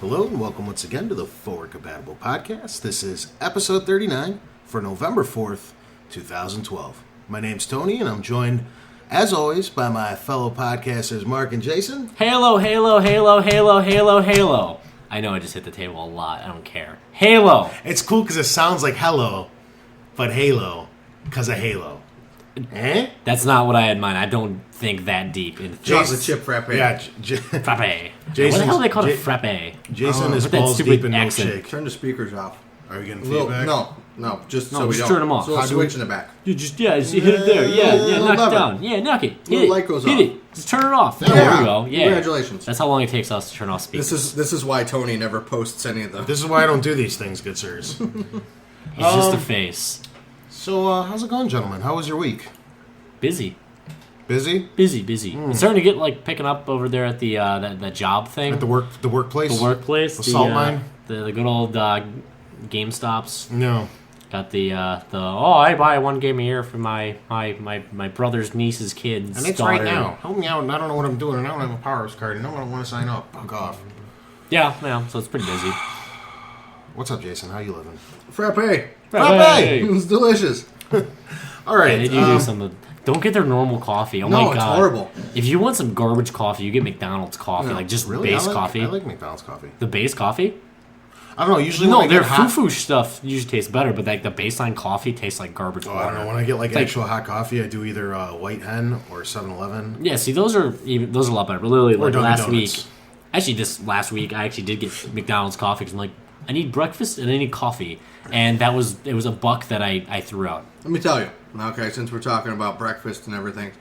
Hello and welcome once again to the Forward Compatible Podcast. This is episode 39 for November 4th, 2012. My name's Tony and I'm joined, as always, by my fellow podcasters Mark and Jason. Halo, Halo, Halo, Halo, Halo, Halo. I know I just hit the table a lot. I don't care. Halo. It's cool because it sounds like hello, but Halo because of Halo. That's not what I had in mind. I don't think that deep in chocolate chip frappe. Yeah, frappe. What Jason's- the hell do they call it frappe? Jason is With that balls stupid deep in accent. milkshake. Turn the speakers off. Are you getting Little, feedback? no, just No, so we just don't. turn 'em off. So How we'll do switch we- in the back. You just hit it there. Yeah, knock lever. it down. Yeah, knock it. Hit Little it. light goes Hit off. it. Just turn it off. Yeah. There we go. Yeah. Congratulations. That's how long it takes us to turn off speakers. This is why Tony never posts any of them. This is why I don't do these things, good sirs. He's just a face. So, how's it going, gentlemen? How was your week? Busy. Busy? Busy. It's starting to get picking up over there at the that job thing. At the workplace? The workplace. The salt mine? The good old GameStops. No. Got I buy one game a year for my brother's niece's kids. And it's daughter. right now. Help me out. I don't know what I'm doing. And I don't have a Powers card. And I don't want to sign up. Fuck off. Yeah. So it's pretty busy. What's up, Jason? How you living? Frappe. Hey. It was delicious. All right. Did you do some? Don't get their normal coffee. Oh my god, it's horrible. If you want some garbage coffee, you get McDonald's coffee, No, like just Really? base I like, coffee. I like McDonald's coffee. The base coffee. I don't know. Usually No, when I their get hot... foo-foo stuff usually tastes better, but like the baseline coffee tastes like garbage Oh, water. I don't know. When I get like It's like- actual hot coffee, I do either White Hen or 7-Eleven. Yeah, see, those are a lot better. But literally, Or like Dunkin' last Donuts. week, this last week, I actually did get McDonald's coffee because I'm like, I need breakfast and I need coffee, and it was $1 that I threw out. Let me tell you. Okay, since we're talking about breakfast and everything,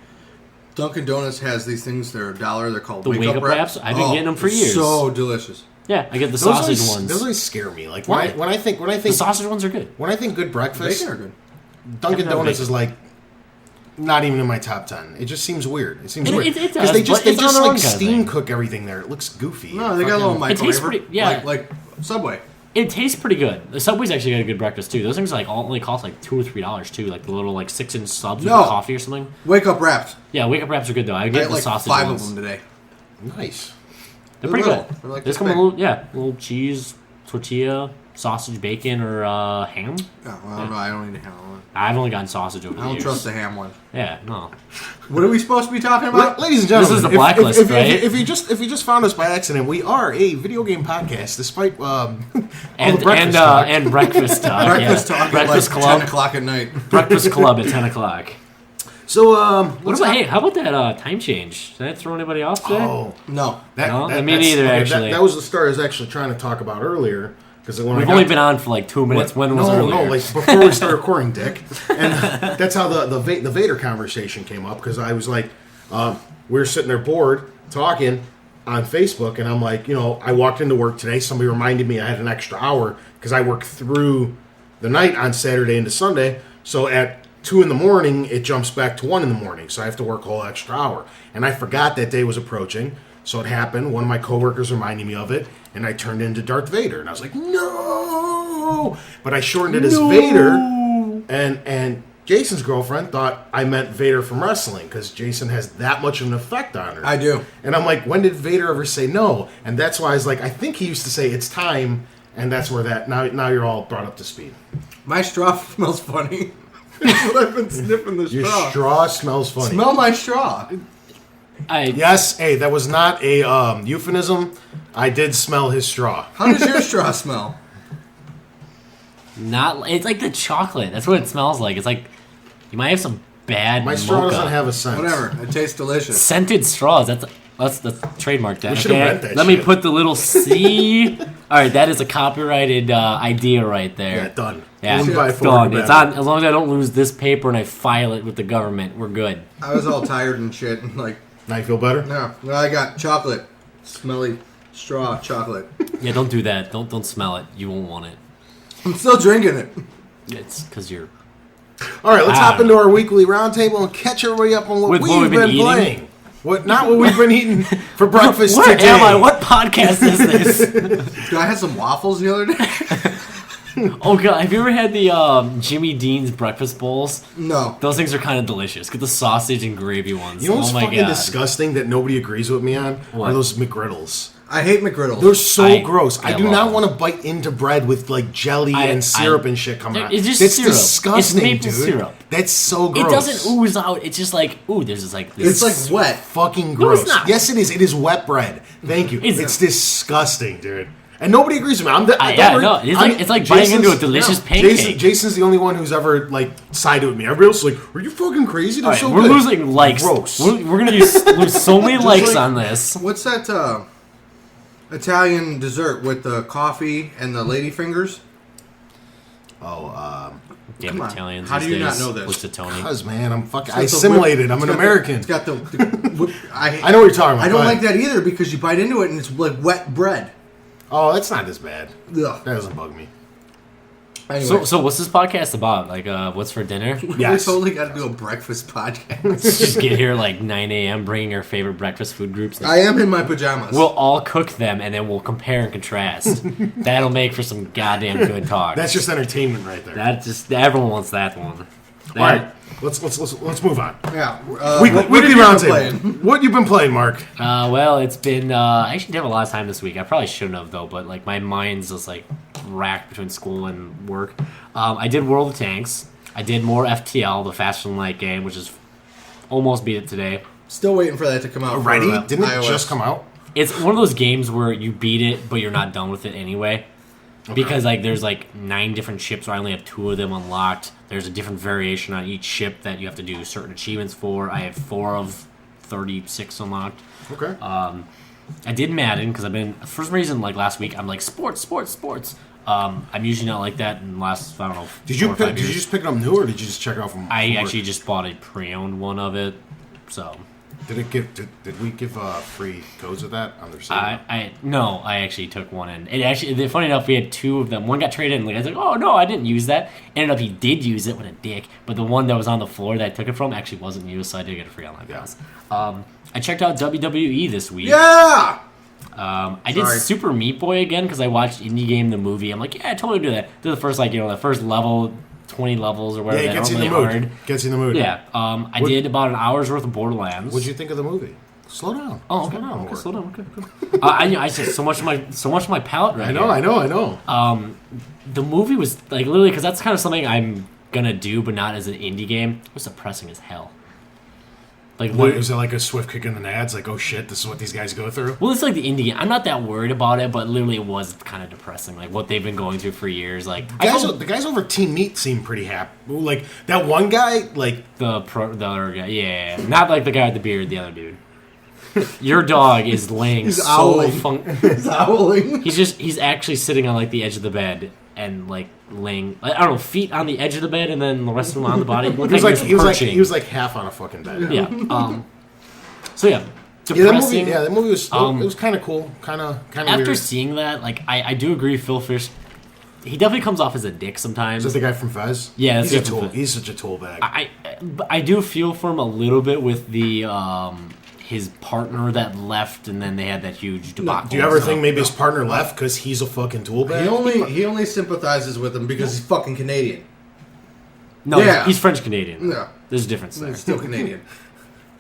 Dunkin' Donuts has these things. They're $1. They're called The Wake Up Wraps? I've been getting them for years. So delicious. Yeah, I get the Those sausage always, ones. Those always scare me. Like Why? when I think The sausage ones are good. when I think good breakfast, Bacon are good. Dunkin' I've never Donuts bacon. is like not even in my top 10. It just seems weird. It seems It- weird it because does, they but just it's on their like own kind of steam thing. cook everything there. It looks goofy. No, they got a little Fucking- It tastes microwave. pretty- yeah. Like Subway. It tastes pretty good. The Subway's actually got a good breakfast too. Those things like only cost like $2 or $3 too, like the little like 6-inch subs with No. coffee or something. Wake Up Wraps. Yeah, Wake Up Wraps are good though. I I get ate the like sausage 5 ones. of them today. Nice. They're They're pretty little. good. They're like There's this come a big. little cheese, tortilla, sausage, bacon, or ham. Oh, well, I don't know. I don't need a ham one. I've only gotten sausage over I the don't years. trust the ham one. Yeah, no. What are we supposed to be talking about? Ladies and gentlemen, This is the blacklist, if, right? If you just found us by accident, we are a video game podcast, despite all the And breakfast talk. and breakfast talk. Breakfast yeah. talk at Breakfast like club. 10 o'clock at night. Breakfast club at 10 o'clock. So How about that time change? Did that throw anybody off today? Oh, No. No, me that's- neither, actually. That was the story I was actually trying to talk about earlier. Because when We've only been on for like 2 minutes. When was earlier? No, like before we started recording, Dick. And that's how the Vader conversation came up. Because I was like, we were sitting there bored talking on Facebook, and I'm like, I walked into work today. Somebody reminded me I had an extra hour because I work through the night on Saturday into Sunday. So at 2 in the morning, it jumps back to 1 in the morning. So I have to work a whole extra hour. And I forgot that day was approaching. So it happened. One of my coworkers reminded me of it, and I turned into Darth Vader. And I was like, no! But I shortened it as Vader, and Jason's girlfriend thought I meant Vader from wrestling, because Jason has that much of an effect on her. I do. And I'm like, when did Vader ever say no? And that's why I was like, I think he used to say, it's time, and that's where that, now you're all brought up to speed. My straw smells funny. I've been sniffing the Your straw. straw smells funny. Smell my straw. Yes, hey, that was not a euphemism. I did smell his straw. How does your straw smell? It's like the chocolate. That's what it smells like. It's like you might have some bad My straw mocha. doesn't have a scent. Whatever. It tastes delicious. Scented straws. That's trademark that. We should've meant that Let me shit. put the little C. All right, that is a copyrighted idea right there. Yeah, done. Yeah, Owned by it's Forward done. It's Compatible. on. As long as I don't lose this paper and I file it with the government, we're good. I was all tired and shit. And like, Now you feel better? no. I got chocolate. Smelly straw chocolate. Yeah, don't do that. Don't smell it. You won't want it. I'm still drinking it. It's because you're. All right, let's I hop don't into our weekly roundtable and catch everybody up on what With we've what we've been been eating? playing. Not what we've been eating for breakfast Where today. am I? What podcast is this? Dude, I had some waffles the other day. Oh god, have you ever had the Jimmy Dean's breakfast bowls? No. Those things are kind of delicious. Get the sausage and gravy ones. You know what's oh my fucking god. disgusting that nobody agrees with me on? What? Are those McGriddles. I hate McGriddles. They're so I gross. I do love not them. want to bite into bread with like jelly and syrup and shit coming out. It's just That's syrup. disgusting, It's maple dude. syrup. That's so gross. It doesn't ooze out. It's just like, ooh, there's just like this. It's like wet. Fucking No, gross. it's not. Yes, it is. It is wet bread. Thank you. It's- It's disgusting, dude. And nobody agrees with me. Don't yeah, worry. no, it's like biting into a delicious pancake. Jason's the only one who's ever like sided with me. Everybody else is like, "Are you fucking crazy? They're All right, so we're good." losing likes. Gross. We're gonna lose so many likes like- on this. What's that Italian dessert with the coffee and the lady fingers? Damn Come on. Italians. How these do you not days. know this? What's the Tony? Cause man, I'm fucking. It's I got the assimilated. whip- I'm an it's got American. It's got the I know what you're talking about. I don't Go like ahead. that either because you bite into it and it's like wet bread. Oh, that's not as bad. Ugh. That doesn't bug me. Anyway, So what's this podcast about? Like, what's for dinner? Yes. we totally got to do a breakfast podcast. Just get here like 9 a.m. bringing our favorite breakfast food groups. I am in my pajamas. We'll all cook them and then we'll compare and contrast. That'll make for some goddamn good talk. That's just entertainment right there. That just everyone wants that one. All right, let's move on. yeah. Weekly what have you been roundtable. playing? What you been playing, Mark? Well, it's been. I actually didn't have a lot of time this week. I probably shouldn't have though, but like my mind's just like racked between school and work. I did World of Tanks. I did more FTL, the Faster Than Light game, which is almost beat it today. Still waiting for that to come out. Already? For, Didn't it iOS. just come out? It's one of those games where you beat it, but you're not done with it anyway. Because like there's like 9 different ships, where I only have 2 of them unlocked. There's a different variation on each ship that you have to do certain achievements for. I have 4 of 36 unlocked. Okay. I did Madden because I've been for some reason like last week I'm like sports. I'm usually not like that in the last I don't know. Did you 4 or 5 pick? Did you years. just pick it up new, or did you just check it out from? I from work? actually just bought a pre-owned one of it, so Did it give? Did we give free codes of that on their site? I actually took one in. It actually funny enough we had 2 of them. One got traded in. Like I was like, oh no, I didn't use that. Ended up he did use it. What a dick! But the one that was on the floor that I took it from actually wasn't used, so I did get a free online pass. I checked out WWE this week. Yeah. I did Sorry. Super Meat Boy again because I watched Indie Game the movie. I'm like, yeah, I totally do that. Do the first the first level, 20 levels or whatever. Yeah, it that gets are you in the really mood. hard. Gets you in the mood. Yeah. I did about an hour's worth of Borderlands. What'd you think of the movie? Slow down. Oh, okay. Slow down. Okay, slow down. Okay. I said so much of my palate right here. I know. The movie was like literally because that's kind of something I'm gonna do, but not as an indie game. It was depressing as hell. Like, What, was it like a swift kick in the nads? Like, oh shit, this is what these guys go through? well, it's like the indie game. I'm not that worried about it, but literally it was kind of depressing. Like what they've been going through for years. Like The guys over Team Meat seem pretty happy. Like, that one guy, like... the other guy, yeah, not like the guy with the beard, the other dude. Your dog is laying He's so owling. He's howling. he's actually sitting on like the edge of the bed and like laying I don't know feet on the edge of the bed and then the rest of him on the body. He was like half on a fucking bed. yeah. So yeah, Yeah, depressing. that movie was it Um, was kind of cool, kind of After weird. seeing that, like I do agree, Phil Fish, he definitely comes off as a dick sometimes. Is that the guy from Fez? Yeah, that's he's a the guy from tool. Fez. He's such a tool bag. I do feel for him a little bit with the his partner that left, and then they had that huge debacle. Do you ever think maybe his partner left because he's a fucking tool bag? He only sympathizes with him because he's fucking Canadian. No, Yeah. he's French Canadian. Yeah. There's a difference there. He's still Canadian.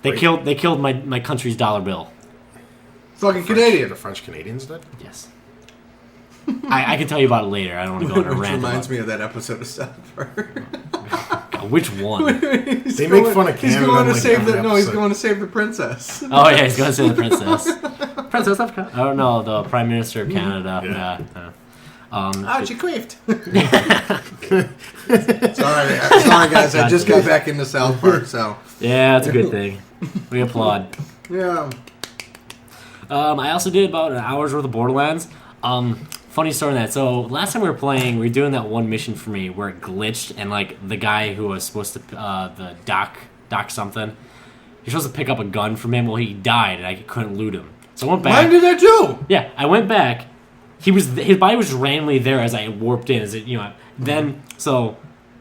They killed my country's dollar bill. Fucking The Canadian. French Canadians did. Yes. I can tell you about it later. I don't want to go on a Which rant. reminds about me of that episode of South Park. which one? They make fun of He's Canada going in, to like, save every the he's episode. going to save the princess. Oh yeah, he's going to say the princess. Princess of Canada. I don't know, the Prime Minister of Canada. Yeah. Ah, she queefed. sorry guys. I just got back into South Park, so Yeah, that's a good thing. We applaud. yeah. I also did about an hour's worth of Borderlands. Funny story on that. So last time we were playing, we were doing that one mission for me where it glitched, and like the guy who was supposed to the doc something, you're supposed to pick up a gun from him. Well, he died, and I couldn't loot him. So I went back. What did I do? Yeah, I went back. His body was just randomly there as I warped in. Then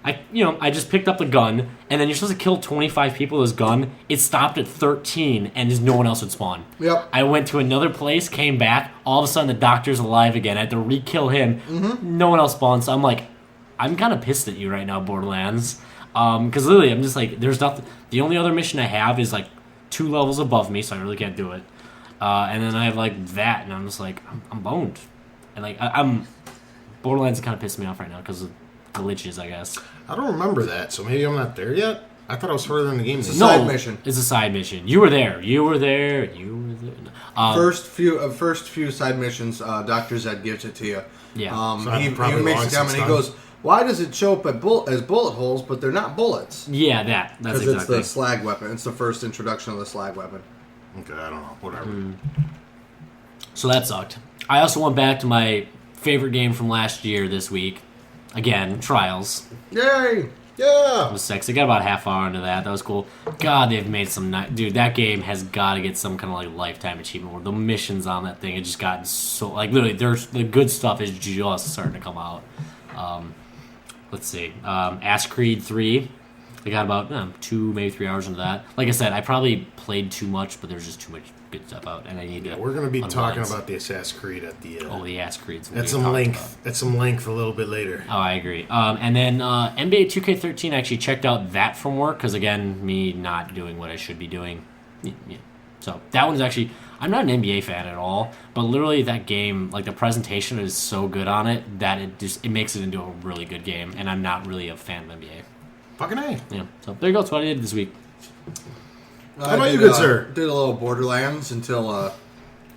I just picked up the gun, and then you're supposed to kill 25 people with this gun. It stopped at 13, and just no one else would spawn. Yep. I went to another place, came back. All of a sudden, the doctor's alive again. I had to re-kill him. Mm-hmm. No one else spawned, so I'm like, I'm kind of pissed at you right now, Borderlands. Because literally, I'm just like, there's nothing. The only other mission I have is like 2 levels above me, so I really can't do it. And then I have like that, and I'm just like, I'm boned. And like, I'm Borderlands kind of pissed me off right now because of glitches, I guess. I don't remember that, so maybe I'm not there yet. I thought I was further in the game. It's a side mission. It's a side mission. You were there. You were there. You were there. First few side missions, Dr. Zed gives it to you. Yeah. So He probably makes long a comment. since He done. goes, "Why does it show up as bullet holes, but they're not bullets?" Yeah, that's Because exactly. it's the slag weapon. It's the first introduction of the slag weapon. Okay, I don't know. Whatever. So that sucked. I also went back to my favorite game from last year this week. Again, Trials. Yay! Yeah. It was sexy. Got about a half hour into that. That was cool. God, they've made some dude. That game has got to get some kind of like lifetime achievement. Where the missions on that thing, it just gotten so like literally. The good stuff is just starting to come out. Let's see. Ass Creed 3. I got about 2, maybe 3 hours into that. Like I said, I probably played too much, but there's just too much good stuff out, and I need to. We're going to be unwind. talking about the Assassin's Creed at the. the Ass Creeds. At some length. At some length a little bit later. Oh, I agree. And then NBA 2K13, I actually checked out that from work because, again, me not doing what I should be doing. Yeah. So that one's actually... I'm not an NBA fan at all, but literally that game, like the presentation is so good on it that it makes it into a really good game, and I'm not really a fan of NBA. Fucking A. Yeah. So there you go. That's what I did this week. How about you, good sir? Did a little Borderlands until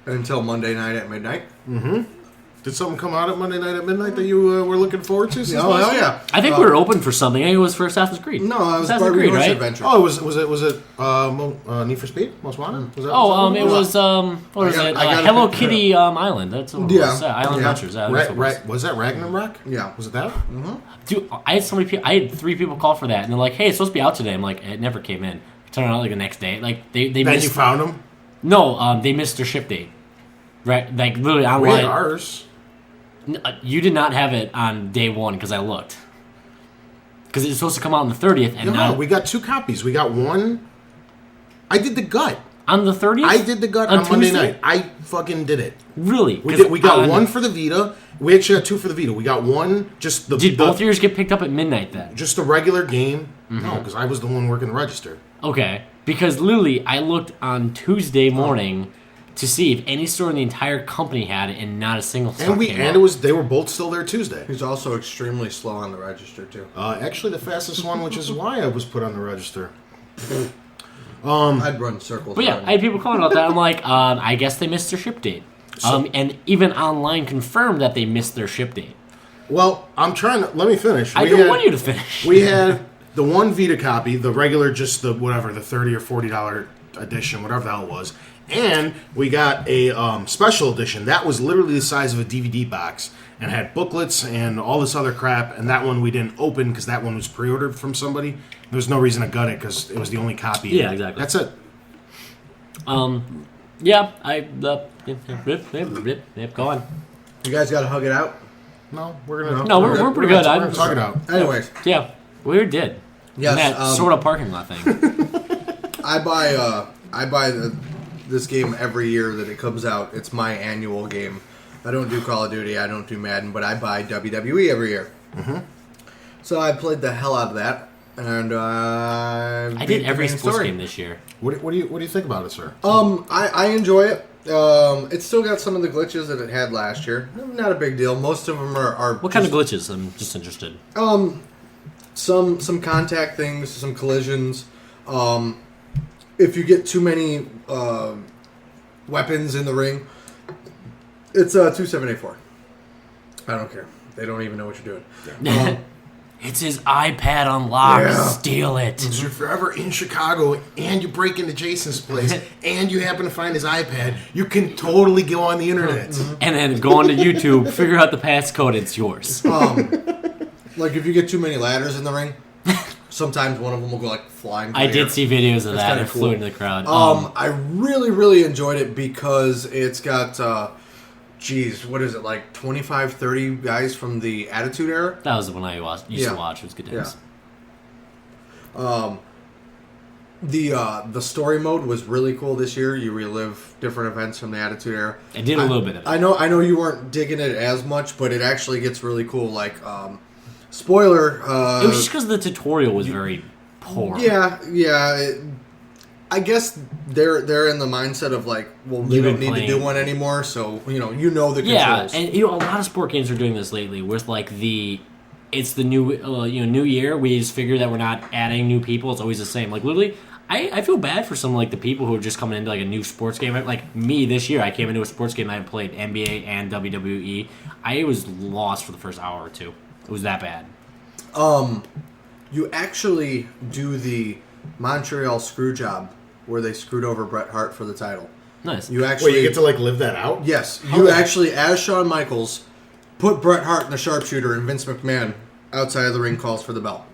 Monday night at midnight. Did something come out at Monday night at midnight that you were looking forward to? Since Oh, last hell year? yeah. I think we were open for something. I think it was for Assassin's Creed. No, it was Assassin's Barbie Creed, Horse right? Adventure. Oh, was it Need for Speed? Most Wanted? Was that? It was what was it? I gotta Hello pick- Kitty Island. That's what it Yeah. was. Island Yeah. Adventures. That's what it was. Was that Ragnarok? Yeah. Was it that? Dude, I had so many people. I had 3 people call for that, and they're like, "Hey, it's supposed to be out today." I'm like, "It never came in." Turned out like the next day. Like they Then missed. you found them? No, they missed their ship date. Right, like literally We online. had ours. You did not have it on day 1 because I looked. Because it's supposed to come out on the 30th, and No, now we got 2 copies. We got one. I did the gut. on the 30th. I did the gut On on Monday Tuesday? night. I fucking did it. Really? We got on- one for the Vita. We actually got 2 for the Vita. We got one, just the... Did both yours get picked up at midnight then? Just the regular game? No, because I was the one working the register. Okay, because literally, I looked on Tuesday morning to see if any store in the entire company had it, and not a single store came out. They were both still there Tuesday. He's also extremely slow on the register, too. Actually, the fastest one, which is why I was put on the register. I'd run circles. But yeah, around I had people calling about that. I'm like, I guess they missed their ship date. And even online confirmed that they missed their ship date. Well, I'm trying to... Let me finish. I don't want you to finish. We had the one Vita copy, the regular, just the whatever, the $30 or $40 edition, whatever the hell it was. And we got a special edition. That was literally the size of a DVD box and had booklets and all this other crap. And that one we didn't open because that one was pre-ordered from somebody. There was no reason to gut it because it was the only copy. Yeah, exactly. That's it. Yeah, go on. You guys got to hug it out? No, we're gonna. No, we're pretty good. We're gonna talk it out. Anyways. Yeah, we did. Yes, In that sort of parking lot thing. I buy this game every year that it comes out. It's my annual game. I don't do Call of Duty. I don't do Madden, but I buy WWE every year. So I played the hell out of that, and I did every sports game this year. What do you think about it, sir? I enjoy it. It's still got some of the glitches that it had last year. Not a big deal. Most of them are What kind of glitches? I'm just interested. Some contact things, some collisions. If you get too many weapons in the ring, it's 2784. I don't care. They don't even know what you're doing. It's his iPad unlocked. Yeah. Steal it. So if you're ever in Chicago and you break into Jason's place and you happen to find his iPad, you can totally go on the internet. And then go onto YouTube, figure out the passcode, it's yours. Like if you get too many ladders in the ring, sometimes one of them will go like flying. I did see videos of that. kinda It flew cool. into the crowd. I really, really enjoyed it because it's got, what is it, like 25, 30 guys from the Attitude Era? That was the one I used to watch. It was good times. The story mode was really cool this year. You relive different events from the Attitude Era. I did a little bit of it. I know you weren't digging it as much, but it actually gets really cool. Like, spoiler. It was just because the tutorial was very poor. Yeah. I guess they're in the mindset of like, well, they don't need to do one anymore, so the controls. Yeah, and a lot of sport games are doing this lately with like it's the new new year. We just figure that we're not adding new people. It's always the same. Like literally, I feel bad for some like the people who are just coming into like a new sports game. Like me this year, I came into a sports game. I had played NBA and WWE. I was lost for the first hour or two. It was that bad. You actually do the Montreal screw job where they screwed over Bret Hart for the title. Nice. You actually you get to like live that out? Yes. You actually, as Shawn Michaels, put Bret Hart in the sharpshooter and Vince McMahon outside of the ring calls for the belt.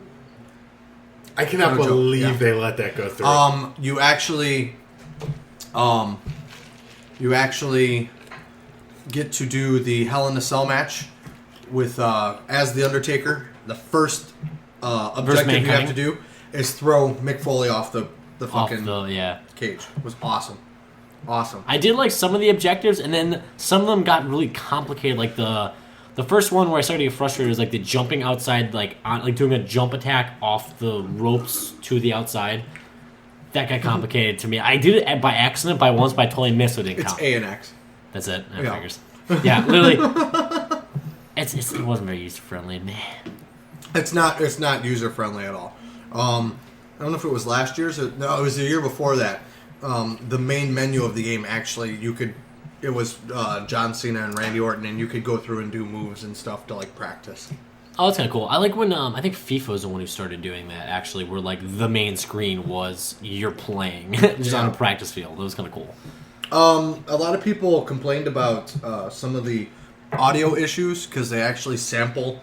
I cannot believe they let that go through. You actually get to do the Hell in a Cell match with as the Undertaker. The first objective you have to do is throw Mick Foley off the fucking cage. It was awesome. Awesome. I did like some of the objectives, and then some of them got really complicated. Like the first one where I started to get frustrated was like the jumping outside, like doing a jump attack off the ropes to the outside. That got complicated to me. I did it by accident by once, but I totally missed it. It didn't count. It's A and X. That's it. Figures. Yeah, literally. It wasn't very user friendly, man. It's not user friendly at all. I don't know if it was last year's. No, it was the year before that. The main menu of the game actually, it was John Cena and Randy Orton, and you could go through and do moves and stuff to like practice. Oh, that's kind of cool. I like when I think FIFA was the one who started doing that. Actually, where like the main screen was you're playing just on a practice field. It was kind of cool. A lot of people complained about some of the audio issues because they actually sample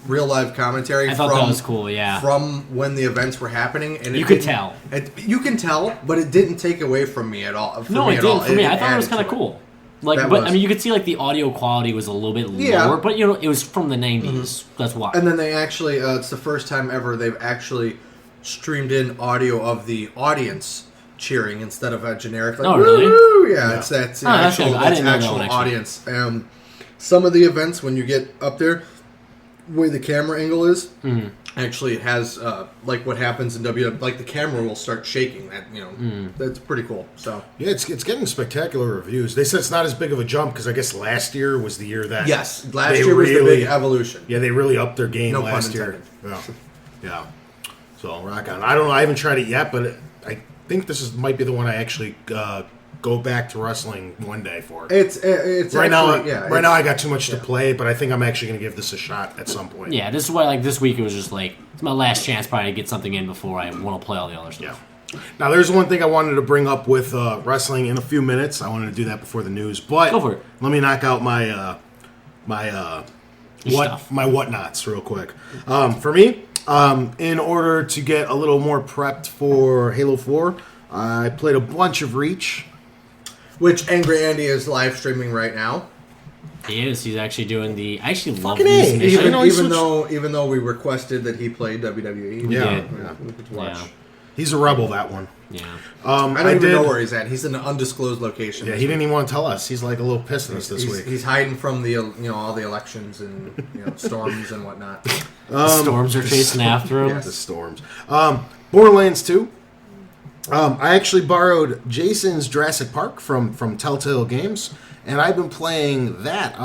real live commentary. I thought that was cool. Yeah, from when the events were happening, and you could tell. You can tell, but it didn't take away from me at all. No, it didn't. For me, I thought it was kind of cool. Like, but I mean, you could see like the audio quality was a little bit lower, but it was from the 90s. Mm-hmm. That's why. And then they actually, it's the first time ever they've actually streamed in audio of the audience cheering instead of a generic. Like, really? Woo! Yeah, it's that's actual audience. Some of the events when you get up there, the way the camera angle is, actually it has like what happens in WWE, like the camera will start shaking. That that's pretty cool. So yeah, it's getting spectacular reviews. They said it's not as big of a jump because I guess last year was the year that last year was the big evolution. Yeah, they really upped their game last year. Yeah. So rock on. I don't know. I haven't tried it yet, but I think this might be the one I actually go back to wrestling one day for. It's right actually, now. Right now, I got too much to play, but I think I'm actually going to give this a shot at some point. Yeah, this is why like this week it was just like it's my last chance probably to get something in before I want to play all the other stuff. Yeah. Now there's one thing I wanted to bring up with wrestling in a few minutes. I wanted to do that before the news, but go for it. Let me knock out my whatnots real quick. For me, in order to get a little more prepped for Halo 4, I played a bunch of Reach. Which Angry Andy is live streaming right now. He is. He's actually doing the. I actually love this mission. Even though we requested that he played WWE. Yeah. He's a rebel, that one. Yeah. I don't even know where he's at. He's in an undisclosed location. Yeah, he didn't even want to tell us. He's like a little pissed at us this week. He's hiding from the all the elections and storms and whatnot. The storms are chasing after him. Yes. The storms. Borderlands 2. I actually borrowed Jason's Jurassic Park from Telltale Games, and I've been playing that.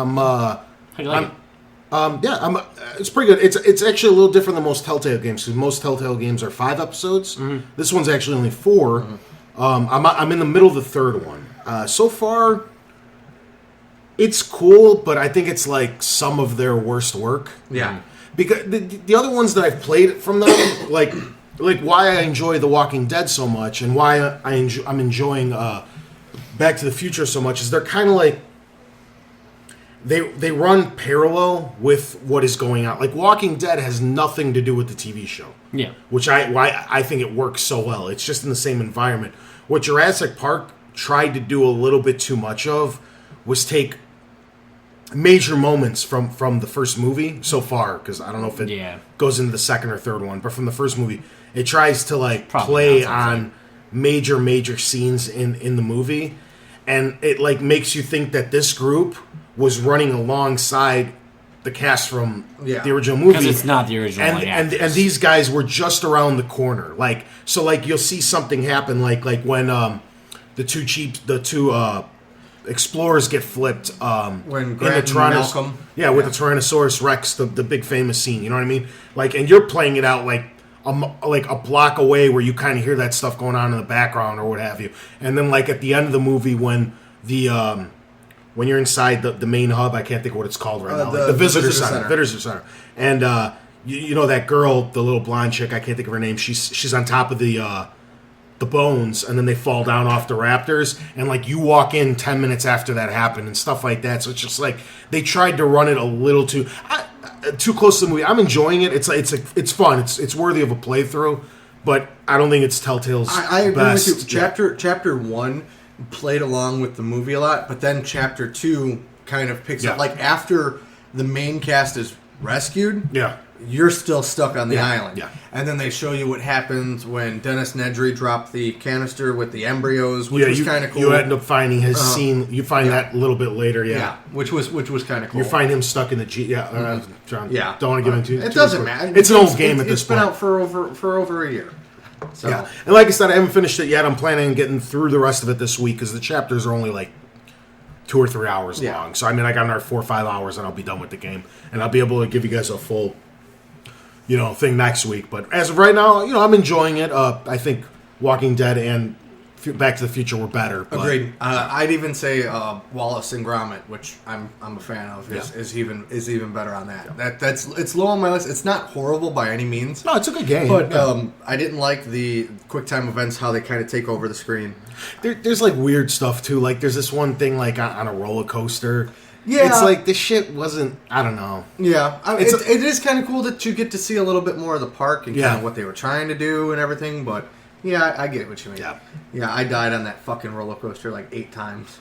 It's pretty good. It's actually a little different than most Telltale games because most Telltale games are 5 episodes. Mm-hmm. This one's actually only 4. Mm-hmm. I'm in the middle of the 3rd one. So far, it's cool, but I think it's like some of their worst work. Yeah, because the other ones that I've played from them, like why I enjoy The Walking Dead so much and why I'm enjoying Back to the Future so much is they're kind of like they run parallel with what is going on. Like Walking Dead has nothing to do with the TV show. Yeah. Why I think it works so well. It's just in the same environment. What Jurassic Park tried to do a little bit too much of was take major moments from the first movie so far, because I don't know if it goes into the 2nd or 3rd one, but from the first movie, it tries to like play on major scenes in the movie, and it like makes you think that this group was running alongside the cast from Yeah. the original movie. Because it's not the original. And these guys were just around the corner. Like, so like you'll see something happen like when the two explorers get flipped When in Grant the and Malcolm. with the Tyrannosaurus Rex, the big famous scene, you know what I mean? Like, and you're playing it out like a block away where you kind of hear that stuff going on in the background or what have you. And then like at the end of the movie when when you're inside the main hub, I can't think of what it's called right now. The visitor center. Visitor center. And you know that girl, the little blonde chick, I can't think of her name. She's on top of the bones, and then they fall down off the raptors, and like you walk in 10 minutes after that happened and stuff like that. So it's just like they tried to run it a little too close to the movie. I'm enjoying it. It's fun. It's worthy of a playthrough, but I don't think it's Telltale's I agree best. with you. Chapter 1 played along with the movie a lot, but then Chapter 2 kind of picks up. Like after the main cast is rescued, you're still stuck on the island. Yeah. And then they show you what happens when Dennis Nedry dropped the canister with the embryos, which was kind of cool. You end up finding his scene. You find that a little bit later. Yeah, which was kind of cool. You find him stuck in the Jeep. Yeah, John. Yeah, don't want to get into it. Doesn't matter. It's an old game at this point. It's been out for over a year. So. Yeah, and like I said, I haven't finished it yet. I'm planning on getting through the rest of it this week because the chapters are only like 2 or 3 hours long. So I mean, I got another 4 or 5 hours, and I'll be done with the game, and I'll be able to give you guys a full, thing next week. But as of right now, I'm enjoying it. I think Walking Dead and Back to the Future were better. But, agreed. I'd even say Wallace and Gromit, which I'm a fan of, is even better on that. It's low on my list. It's not horrible by any means. No, it's a good game. But I didn't like the QuickTime events, how they kind of take over the screen. There's like weird stuff too. Like there's this one thing like on a roller coaster. Yeah, it's like this shit wasn't. I don't know. Yeah, it is kind of cool that you get to see a little bit more of the park and kind of what they were trying to do and everything. But yeah, I get what you mean. Yeah, I died on that fucking roller coaster like 8 times.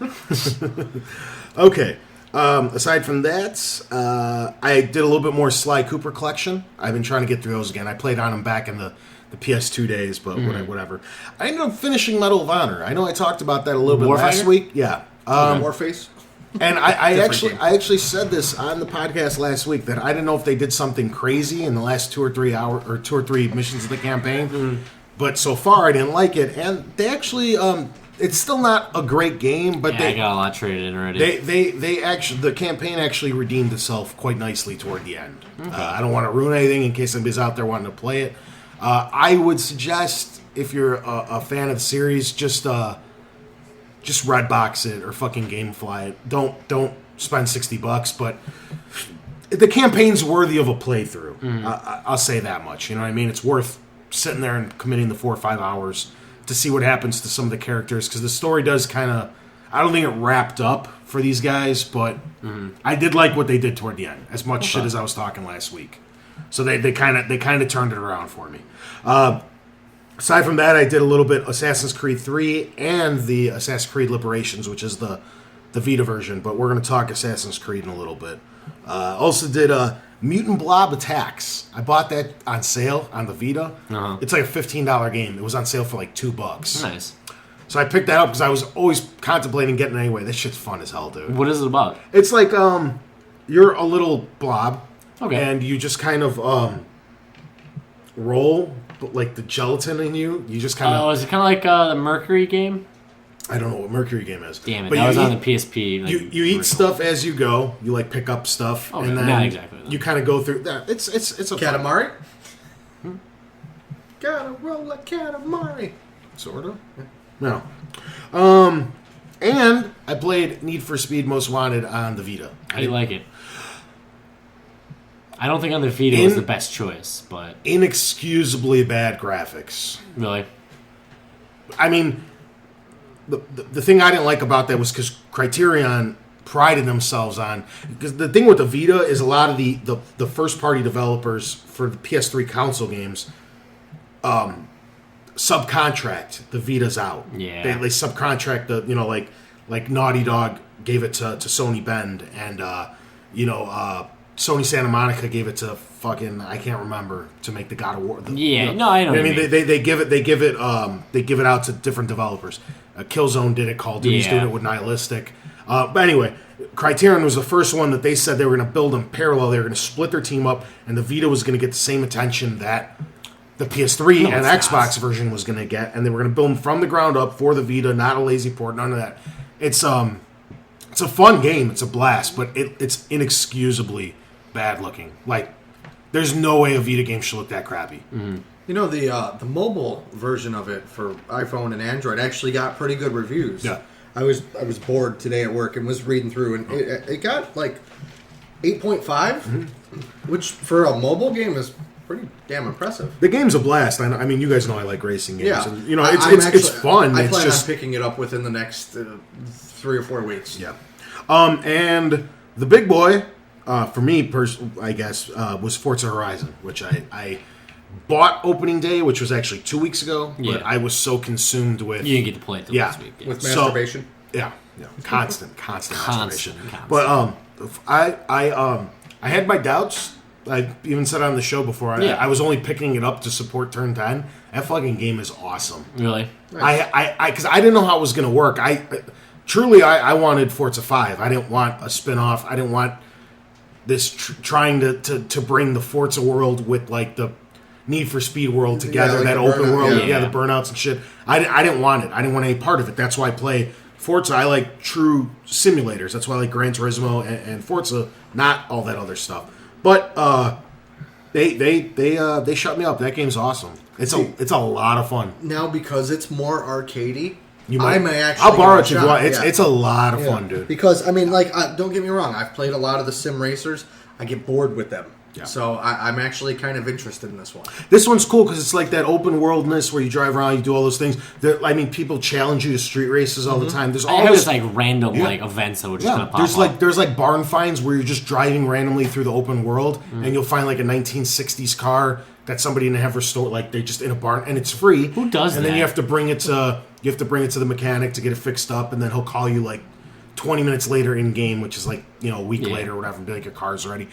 Okay. Aside from that, I did a little bit more Sly Cooper collection. I've been trying to get through those again. I played on them back in the PS2 days, but whatever. I ended up finishing Medal of Honor. I know I talked about that a little bit last week. Yeah. Warface. And I actually said this on the podcast last week that I didn't know if they did something crazy in the last 2 or 3 hours or 2 or 3 missions of the campaign. But so far I didn't like it, and they actually it's still not a great game, but I got a lot traded in already. They actually, the campaign actually redeemed itself quite nicely toward the end. Okay. I don't want to ruin anything in case anybody's out there wanting to play it. I would suggest if you're a fan of the series, just Redbox it or fucking GameFly it. Don't spend $60, but the campaign's worthy of a playthrough. I'll say that much. You know what I mean? It's worth sitting there and committing the 4 or 5 hours to see what happens to some of the characters, because the story does kind of, I don't think it wrapped up for these guys, but I did like what they did toward the end, as much shit as I was talking last week. So they kind of turned it around for me. Aside from that, I did a little bit Assassin's Creed 3 and the Assassin's Creed Liberations, which is the Vita version, but we're going to talk Assassin's Creed in a little bit. Also did Mutant Blob Attacks. I bought that on sale on the Vita. It's like a $15 game. It was on sale for like $2. Nice. So I picked that up because I was always contemplating getting it anyway. This shit's fun as hell, dude. What is it about? It's like you're a little blob, and you just kind of roll, but like the gelatin in you just kind of... Oh, is it kind of like the Mercury game? I don't know what Mercury game is. Damn it, but that was on the PSP. Like, you eat stuff as you go. You like pick up stuff, and then not exactly you kind of go through that. It's a Katamari? Gotta roll like Katamari. Sort of. No. And I played Need for Speed Most Wanted on the Vita. How do you like it? I don't think on the Vita was the best choice, but... Inexcusably bad graphics. Really? I mean, the thing I didn't like about that was because Criterion prided themselves on... Because the thing with the Vita is a lot of the first-party developers for the PS3 console games subcontract the Vitas out. Yeah. They subcontract the, like Naughty Dog gave it to Sony Bend, and, Sony Santa Monica gave it to fucking, I can't remember, to make the God of War. I know. I mean, they give it out to different developers. Killzone did it. Call of Duty's doing it with Nihilistic. But anyway, Criterion was the first one that they said they were going to build in parallel. They were going to split their team up, and the Vita was going to get the same attention that the PS3 and Xbox version was going to get, and they were going to build them from the ground up for the Vita, not a lazy port, none of that. It's a fun game. It's a blast, but it's inexcusably bad looking. Like, there's no way a Vita game should look that crappy. Mm-hmm. You know, the mobile version of it for iPhone and Android actually got pretty good reviews. Yeah. I was bored today at work and was reading through, and it got like 8.5, which for a mobile game is pretty damn impressive. The game's a blast. I mean, you guys know I like racing games. Yeah. And, it's fun. I It's plan just on picking it up within the next 3 or 4 weeks. Yeah. And the big boy, for me, I guess, was Forza Horizon, which I bought opening day, which was actually 2 weeks ago, but Yeah. I was so consumed with... You didn't get to play it till this week. Yeah. With masturbation. Yeah. Constant masturbation. Constant. But I had my doubts. I even said on the show before, I was only picking it up to support Turn 10. That fucking game is awesome. Really? Nice. Because I didn't know how it was going to work. Truly, I wanted Forza 5. I didn't want a spin-off. I didn't want this trying to bring the Forza world with, like, the Need for Speed world together, like that the open burnout, world, yeah. the burnouts and shit. I didn't want it. I didn't want any part of it. That's why I play Forza. I like true simulators. That's why I like Gran Turismo and Forza, not all that other stuff. But they shut me up. That game's awesome. It's a lot of fun. Now, because it's more arcadey, I may actually... I'll borrow it give if a you want. shot. It's a lot of fun, dude. Because, I mean, like, don't get me wrong. I've played a lot of the sim racers. I get bored with them. Yeah. So I'm actually kind of interested in this one. This one's cool because it's like that open worldness where you drive around, you do all those things. People challenge you to street races all the time. There's I have always this like random like events that would just kind of pop up. There's like barn finds where you're just driving randomly through the open world, and you'll find like a 1960s car that somebody didn't have restored, like they just in a barn, and it's free. Who does And that? then you have to bring it to the mechanic to get it fixed up, and then he'll call you like 20 minutes later in game, which is like a week later or whatever, and be like your car's ready.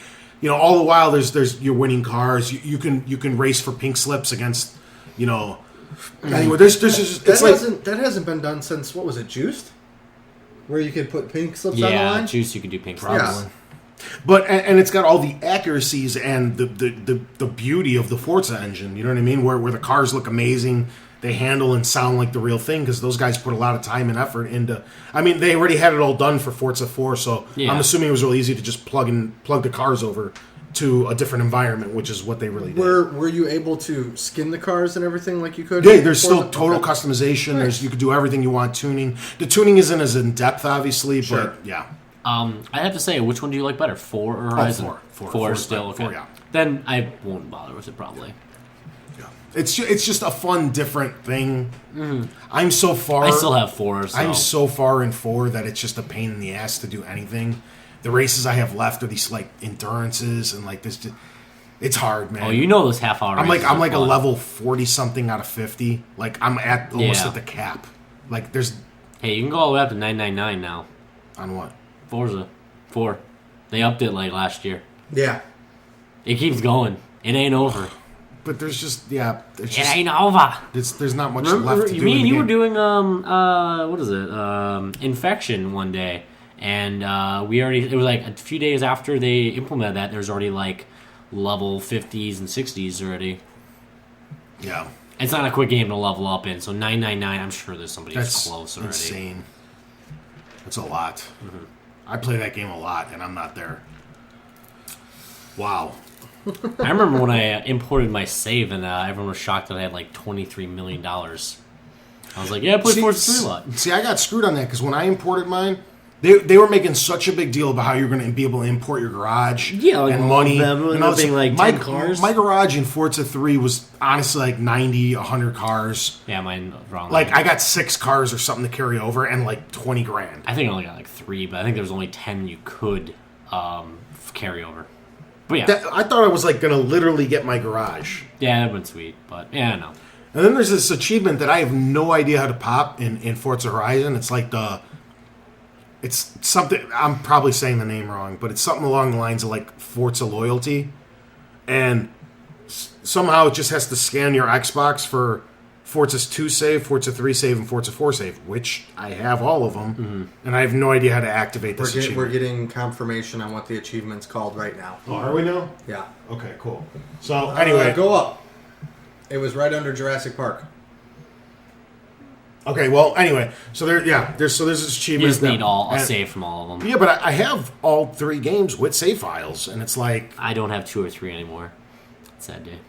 All the while there's you're winning cars. You can race for pink slips against Anyway, there's just That hasn't been done since, what was it, Juiced? Where you could put pink slips on the line? Juice you could do pink Probably. slips. But and it's got all the accuracies and the beauty of the Forza engine. You know what I mean? Where the cars look amazing, they handle and sound like the real thing because those guys put a lot of time and effort into. I mean, they already had it all done for Forza 4, so I'm assuming it was really easy to just plug the cars over to a different environment, which is what they really did. Were you able to skin the cars and everything like you could? Yeah, there's still Forza? total Okay. customization. Nice. You could do everything you want. Tuning. The tuning isn't as in depth, obviously, Sure. but yeah. I have to say, which one do you like better, 4 or Horizon? Four. 4 Four's still, better. okay. 4, yeah. Then I won't bother with it, probably. Yeah. It's just a fun, different thing. I'm so far. I still have 4, so... I'm so far in 4 that it's just a pain in the ass to do anything. The races I have left are these like endurances and like this. It's hard, man. Oh, you know those half-hour I'm races like are a fun. level 40 something out of 50. Like I'm at almost Yeah. at the cap. Like there's Hey, you can go all the way up to 999 now. on what? Forza 4. They upped it like last year. Yeah. It keeps going. It ain't over. But there's just it's It just, ain't over. there's not much Remember, left to do. me in and the you were game. doing what is it? Infection one day, and it was like a few days after they implemented that. There's already like level 50s and 60s already. Yeah. It's not a quick game to level up in, so 999. I'm sure there's somebody who's That's close already. insane. That's a lot. I play that game a lot, and I'm not there. Wow. I remember when I imported my save, and everyone was shocked that I had like $23 million. I was like, yeah, I played Forza 3 a lot. See, I got screwed on that because when I imported mine, they were making such a big deal about how you're going to be able to import your garage like and all money. of them and all this- being like my, 10 cars. My garage in Forza 3 was honestly like 90, 100 cars. Yeah, mine wrong. Like, I got 6 cars or something to carry over and like 20 grand. I think I only got like 3, but I think there was only 10 you could carry over. But yeah, I thought I was like going to literally get my garage. yeah, that would been sweet. But yeah, no. And then there's this achievement that I have no idea how to pop in Forza Horizon. It's like it's something, I'm probably saying the name wrong, but it's something along the lines of like Forza Loyalty. And somehow it just has to scan your Xbox for Forza's 2 save, Forza 3 save, and Forza 4 save, which I have all of them, and I have no idea how to activate this achievement. We're getting confirmation on what the achievement's called right now. Oh, are we now? Yeah. Okay, cool. So, anyway. Go up. It was right under Jurassic Park. Okay, well, anyway. So, there's this achievement. You just need a save from all of them. Yeah, but I have all 3 games with save files, and it's like... I don't have 2 or 3 anymore. Sad day.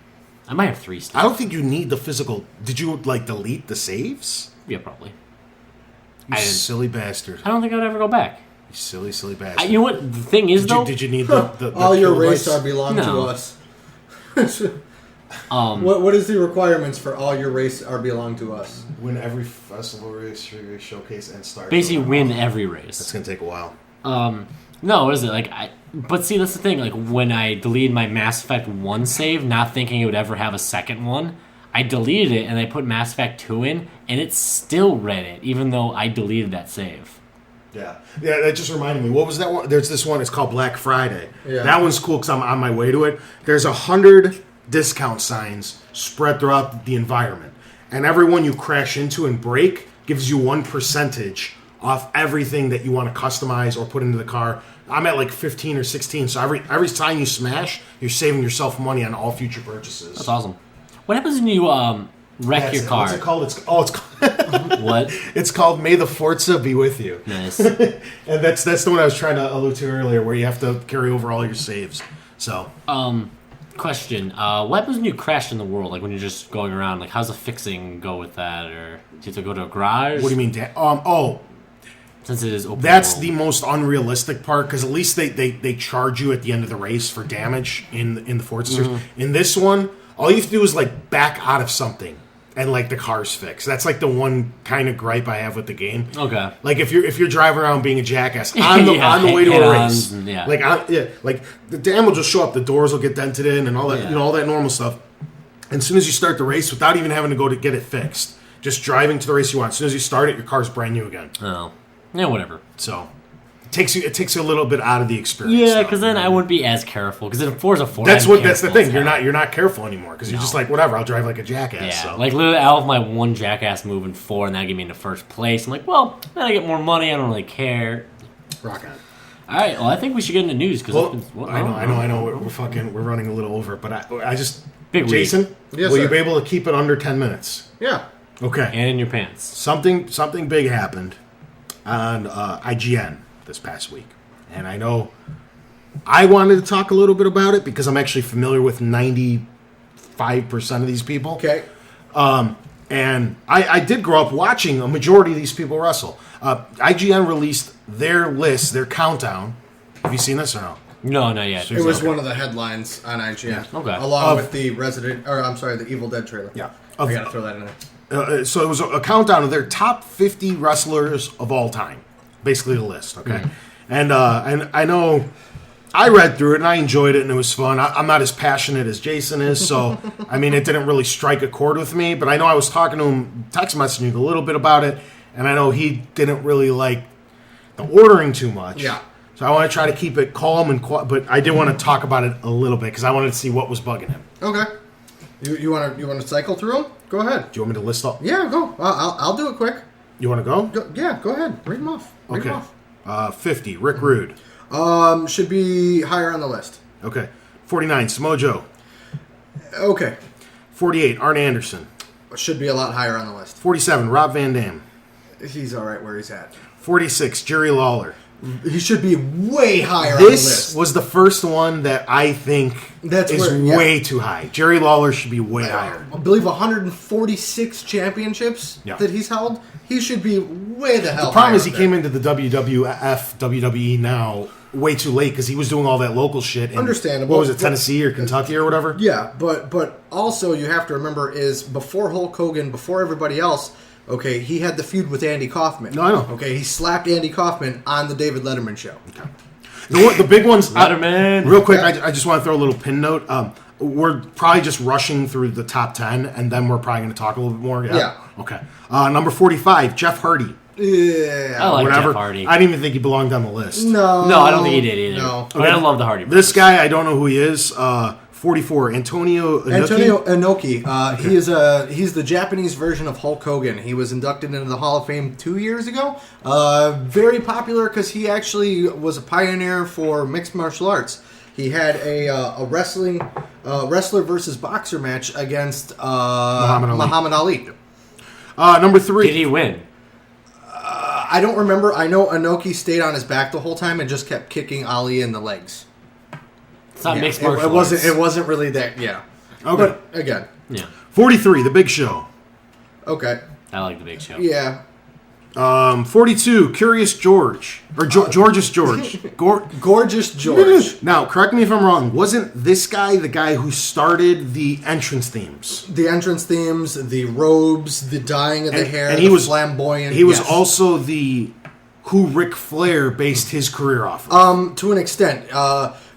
I might have 3 still. I don't think you need the physical... Did you, delete the saves? Yeah, probably. You silly bastard. I don't think I'd ever go back. You silly bastard. You know what the thing is, though? Did you need the all your race kilobytes? belong to No. us. What is the requirements for all your race belong to us? Win every festival race, showcase, and start. Basically, win every race. That's going to take a while. No, what is it? But see, that's the thing. When I deleted my Mass Effect 1 save, not thinking it would ever have a second one, I deleted it and I put Mass Effect 2 in, and it still read it, even though I deleted that save. Yeah, that just reminded me. What was that one? There's this one. It's called Black Friday. Yeah. That one's cool because I'm on my way to it. There's 100 discount signs spread throughout the environment, and every one you crash into and break gives you 1% off everything that you want to customize or put into the car. I'm at 15 or 16, so every time you smash, you're saving yourself money on all future purchases. That's awesome. What happens when you wreck your car? What's it called? It's called What? It's called May the Forza Be With You. Nice. And that's the one I was trying to allude to earlier, where you have to carry over all your saves. So, Question. What happens when you crash in the world? When you're just going around? How's the fixing go with that? Or do you have to go to a garage? what do you mean? Since it is open That's world. the most unrealistic part, because at least they charge you at the end of the race for damage in the Forza series. In this one, all you have to do is back out of something, and the car's fixed. That's the one kind of gripe I have with the game. Okay. If you're driving around being a jackass on the Yeah, on the way to a race, yeah. the dam will just show up, the doors will get dented in, and all that all that normal stuff. And as soon as you start the race, without even having to go to get it fixed, just driving to the race you want. As soon as you start it, your car's brand new again. Oh. Yeah, whatever. So it takes you a little bit out of the experience. Yeah, because then I wouldn't be as careful. Because in Forza 4, that's the thing. You're not careful anymore because you're just whatever. I'll drive like a jackass. Yeah, so. literally, I'll have my one jackass move in 4, and that'll get me into first place. I'm well, then I get more money. I don't really care. Rock on. All right, well, I think we should get into news because I know. We're running a little over, but I just Big Jason, Yes, will sir. you be able to keep it under 10 minutes? Yeah. Okay. and in your pants. Something big happened on IGN this past week, and I know I wanted to talk a little bit about it because I'm actually familiar with 95% of these people. Okay. And I did grow up watching a majority of these people wrestle. IGN released their list, their countdown. Have you seen this or no? No, not yet. It was one of the headlines on IGN. Okay. Along with the the Evil Dead trailer. Yeah. I gotta throw that in there. So it was a countdown of their top 50 wrestlers of all time. Basically the list, okay? And I know I read through it and I enjoyed it and it was fun. I'm not as passionate as Jason is, so I mean it didn't really strike a chord with me, but I know I was talking to him, text messaging a little bit about it, and I know he didn't really like the ordering too much. Yeah. So I want to try to keep it calm and quiet, but I did want to talk about it a little bit because I wanted to see what was bugging him. Okay. You want to cycle through them? Go ahead. Do you want me to list all? Yeah, go. I'll do it quick. You want to go? Go ahead. Read them off. Read them off. 50, Rick Rude. Should be higher on the list. Okay. 49, Samoa Joe. Okay. 48, Arn Anderson. Should be a lot higher on the list. 47, Rob Van Dam. He's all right where he's at. 46, Jerry Lawler. He should be way higher on the This list. was the first one that I think is way too high. Jerry Lawler should be way higher. I believe 146 championships that he's held. He should be way the hell The problem higher is he came into the WWE now way too late because he was doing all that local shit. Understandable. What was it, Tennessee or Kentucky or whatever? Yeah, but also you have to remember is before Hulk Hogan, before everybody else, okay, he had the feud with Andy Kaufman. No, I know. Okay, he slapped Andy Kaufman on the David Letterman show. Okay. The big ones... Letterman. Real quick, I just want to throw a little pin note. We're probably just rushing through the top 10, and then we're probably going to talk a little bit more. Yeah. Okay. Number 45, Jeff Hardy. Yeah. I like Whatever. Jeff Hardy. I didn't even think he belonged on the list. No, I don't think he did either. No. But I love the Hardy This brothers. guy, I don't know who he is. 44, Antonio Inoki. Antonio Inoki. He's the Japanese version of Hulk Hogan. He was inducted into the Hall of Fame 2 years ago. Very popular because he actually was a pioneer for mixed martial arts. He had a wrestler versus boxer match against Muhammad Ali. Number 3. Did he win? I don't remember. I know Inoki stayed on his back the whole time and just kept kicking Ali in the legs. It's not mixed It martial wasn't. arts. It wasn't really that. Yeah. Okay. But again. Yeah. 43, The Big Show. Okay. I like the Big Show. Yeah. 42, Curious George. Or George's George. Gorgeous George. Now, correct me if I'm wrong. Wasn't this guy the guy who started the entrance themes? The entrance themes, the robes, the dyeing of the hair, and he was flamboyant. He was yes. also who Ric Flair based his career off of. To an extent.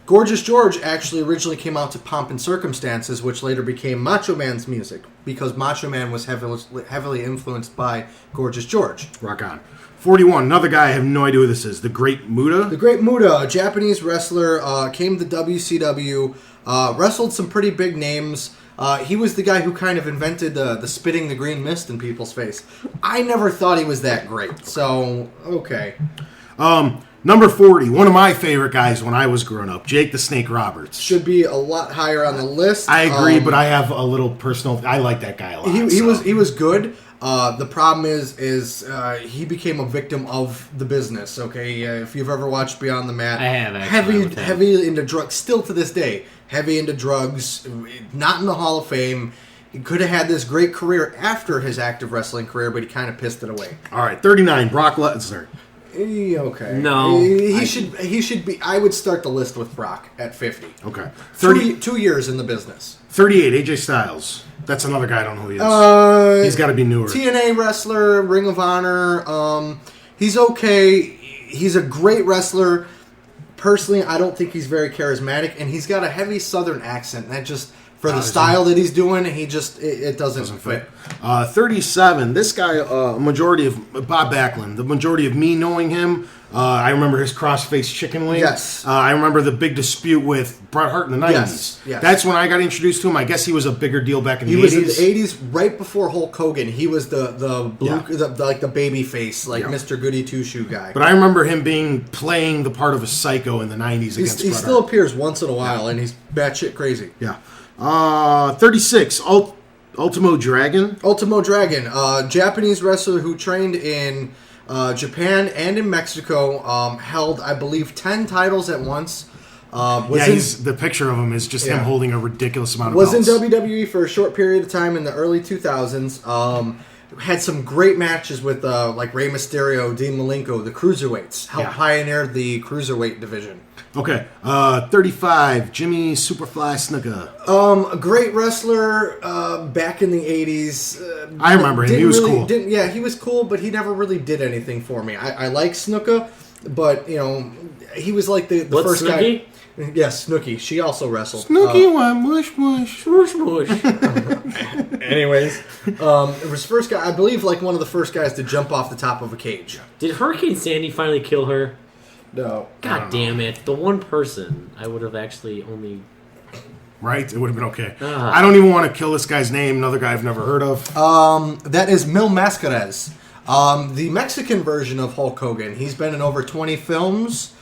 Gorgeous George actually originally came out to Pomp and Circumstances, which later became Macho Man's music, because Macho Man was heavily influenced by Gorgeous George. Rock on. 41, another guy, I have no idea who this is. The Great Muta? The Great Muta, a Japanese wrestler, came to WCW, wrestled some pretty big names. He was the guy who kind of invented the spitting the green mist in people's face. I never thought he was that great, so, okay. Number 40, one of my favorite guys when I was growing up, Jake the Snake Roberts. Should be a lot higher on the list. I agree, but I have a little personal... I like that guy a lot. He was good. The problem is he became a victim of the business. Okay, if you've ever watched Beyond the Mat, I have, actually. heavy into drugs. Still to this day, heavy into drugs. Not in the Hall of Fame. He could have had this great career after his active wrestling career, but he kind of pissed it away. All right, 39, Brock Lesnar. Okay. No. He should be. I would start the list with Brock at 50. Okay. 2 years in the business. 38, AJ Styles. That's another guy I don't know who he is. He's got to be newer. TNA wrestler, Ring of Honor. He's okay. He's a great wrestler. Personally, I don't think he's very charismatic, and he's got a heavy Southern accent. That just, for the style that he's doing, it doesn't fit. 37, this guy, majority of Bob Backlund, the majority of me knowing him, I remember his cross-faced chicken wing. Yes. I remember the big dispute with Bret Hart in the 90s. Yes. That's when I got introduced to him. I guess he was a bigger deal back in the 80s. He was in the 80s, right before Hulk Hogan. He was the baby face, Mr. Goody Two-Shoe guy. But I remember him playing the part of a psycho in the 90s against Bret He still Hart. appears once in a while, and he's batshit crazy. Yeah. 36, Ultimo Dragon. Ultimo Dragon, Japanese wrestler who trained in Japan and in Mexico, held, I believe, 10 titles at once. The picture of him is just him holding a ridiculous amount of belts. Was in WWE for a short period of time in the early 2000s. Had some great matches with Rey Mysterio, Dean Malenko, the cruiserweights. Helped pioneer the cruiserweight division. Okay, 35, Jimmy Superfly Snuka. A great wrestler back in the 80s. I remember him. He was cool. He was cool, but he never really did anything for me. I like Snuka, but, he was like the What's first Snooki? guy. Yes, Snooki. She also wrestled. Snooki, mush, mush. Whoosh, whoosh. Anyways, it was first guy, I believe, one of the first guys to jump off the top of a cage. Did Hurricane Sandy finally kill her? No. God damn it. The one person I would have actually only... Right? It would have been okay. I don't even want to kill this guy's name, another guy I've never heard of. That is Mil Mascares. The Mexican version of Hulk Hogan. He's been in over 20 films.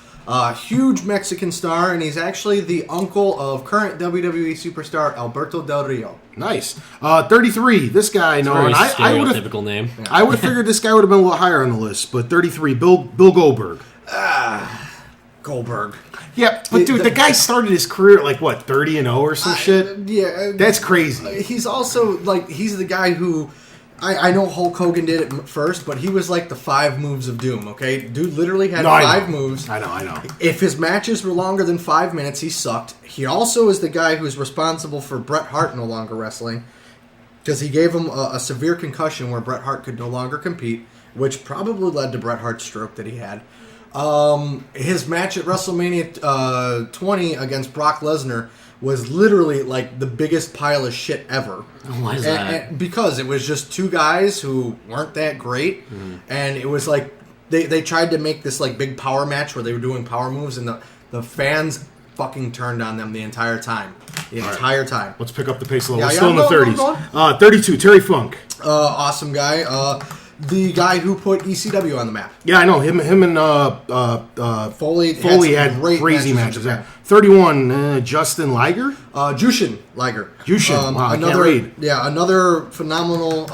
Huge Mexican star, and he's actually the uncle of current WWE superstar Alberto Del Rio. Nice. 33, this guy I know. Very And I would have stereotypical name. I would have figured this guy would have been a little higher on the list, but 33, Bill Goldberg. Goldberg. Yeah, but dude, the guy started his career at 30-0 or some shit? Yeah. That's crazy. He's also, he's the guy who... I know Hulk Hogan did it first, but he was the 5 moves of doom, okay? Dude literally had 5 moves. I know. If his matches were longer than 5 minutes, he sucked. He also is the guy who's responsible for Bret Hart no longer wrestling, because he gave him a severe concussion where Bret Hart could no longer compete, which probably led to Bret Hart's stroke that he had. His match at WrestleMania 20 against Brock Lesnar was literally the biggest pile of shit ever. Why is that? And because it was just 2 guys who weren't that great, and it was they tried to make this big power match where they were doing power moves, and the fans fucking turned on them the entire time. The entire time. Let's pick up the pace a little. Yeah, We're yeah, still in the go, 30s. 32, Terry Funk. Awesome guy. The guy who put ECW on the map. Yeah, I know. Him and Foley had crazy matches. 31, Justin Liger? Jushin Liger. Jushin. Wow, I can't read. Yeah, another phenomenal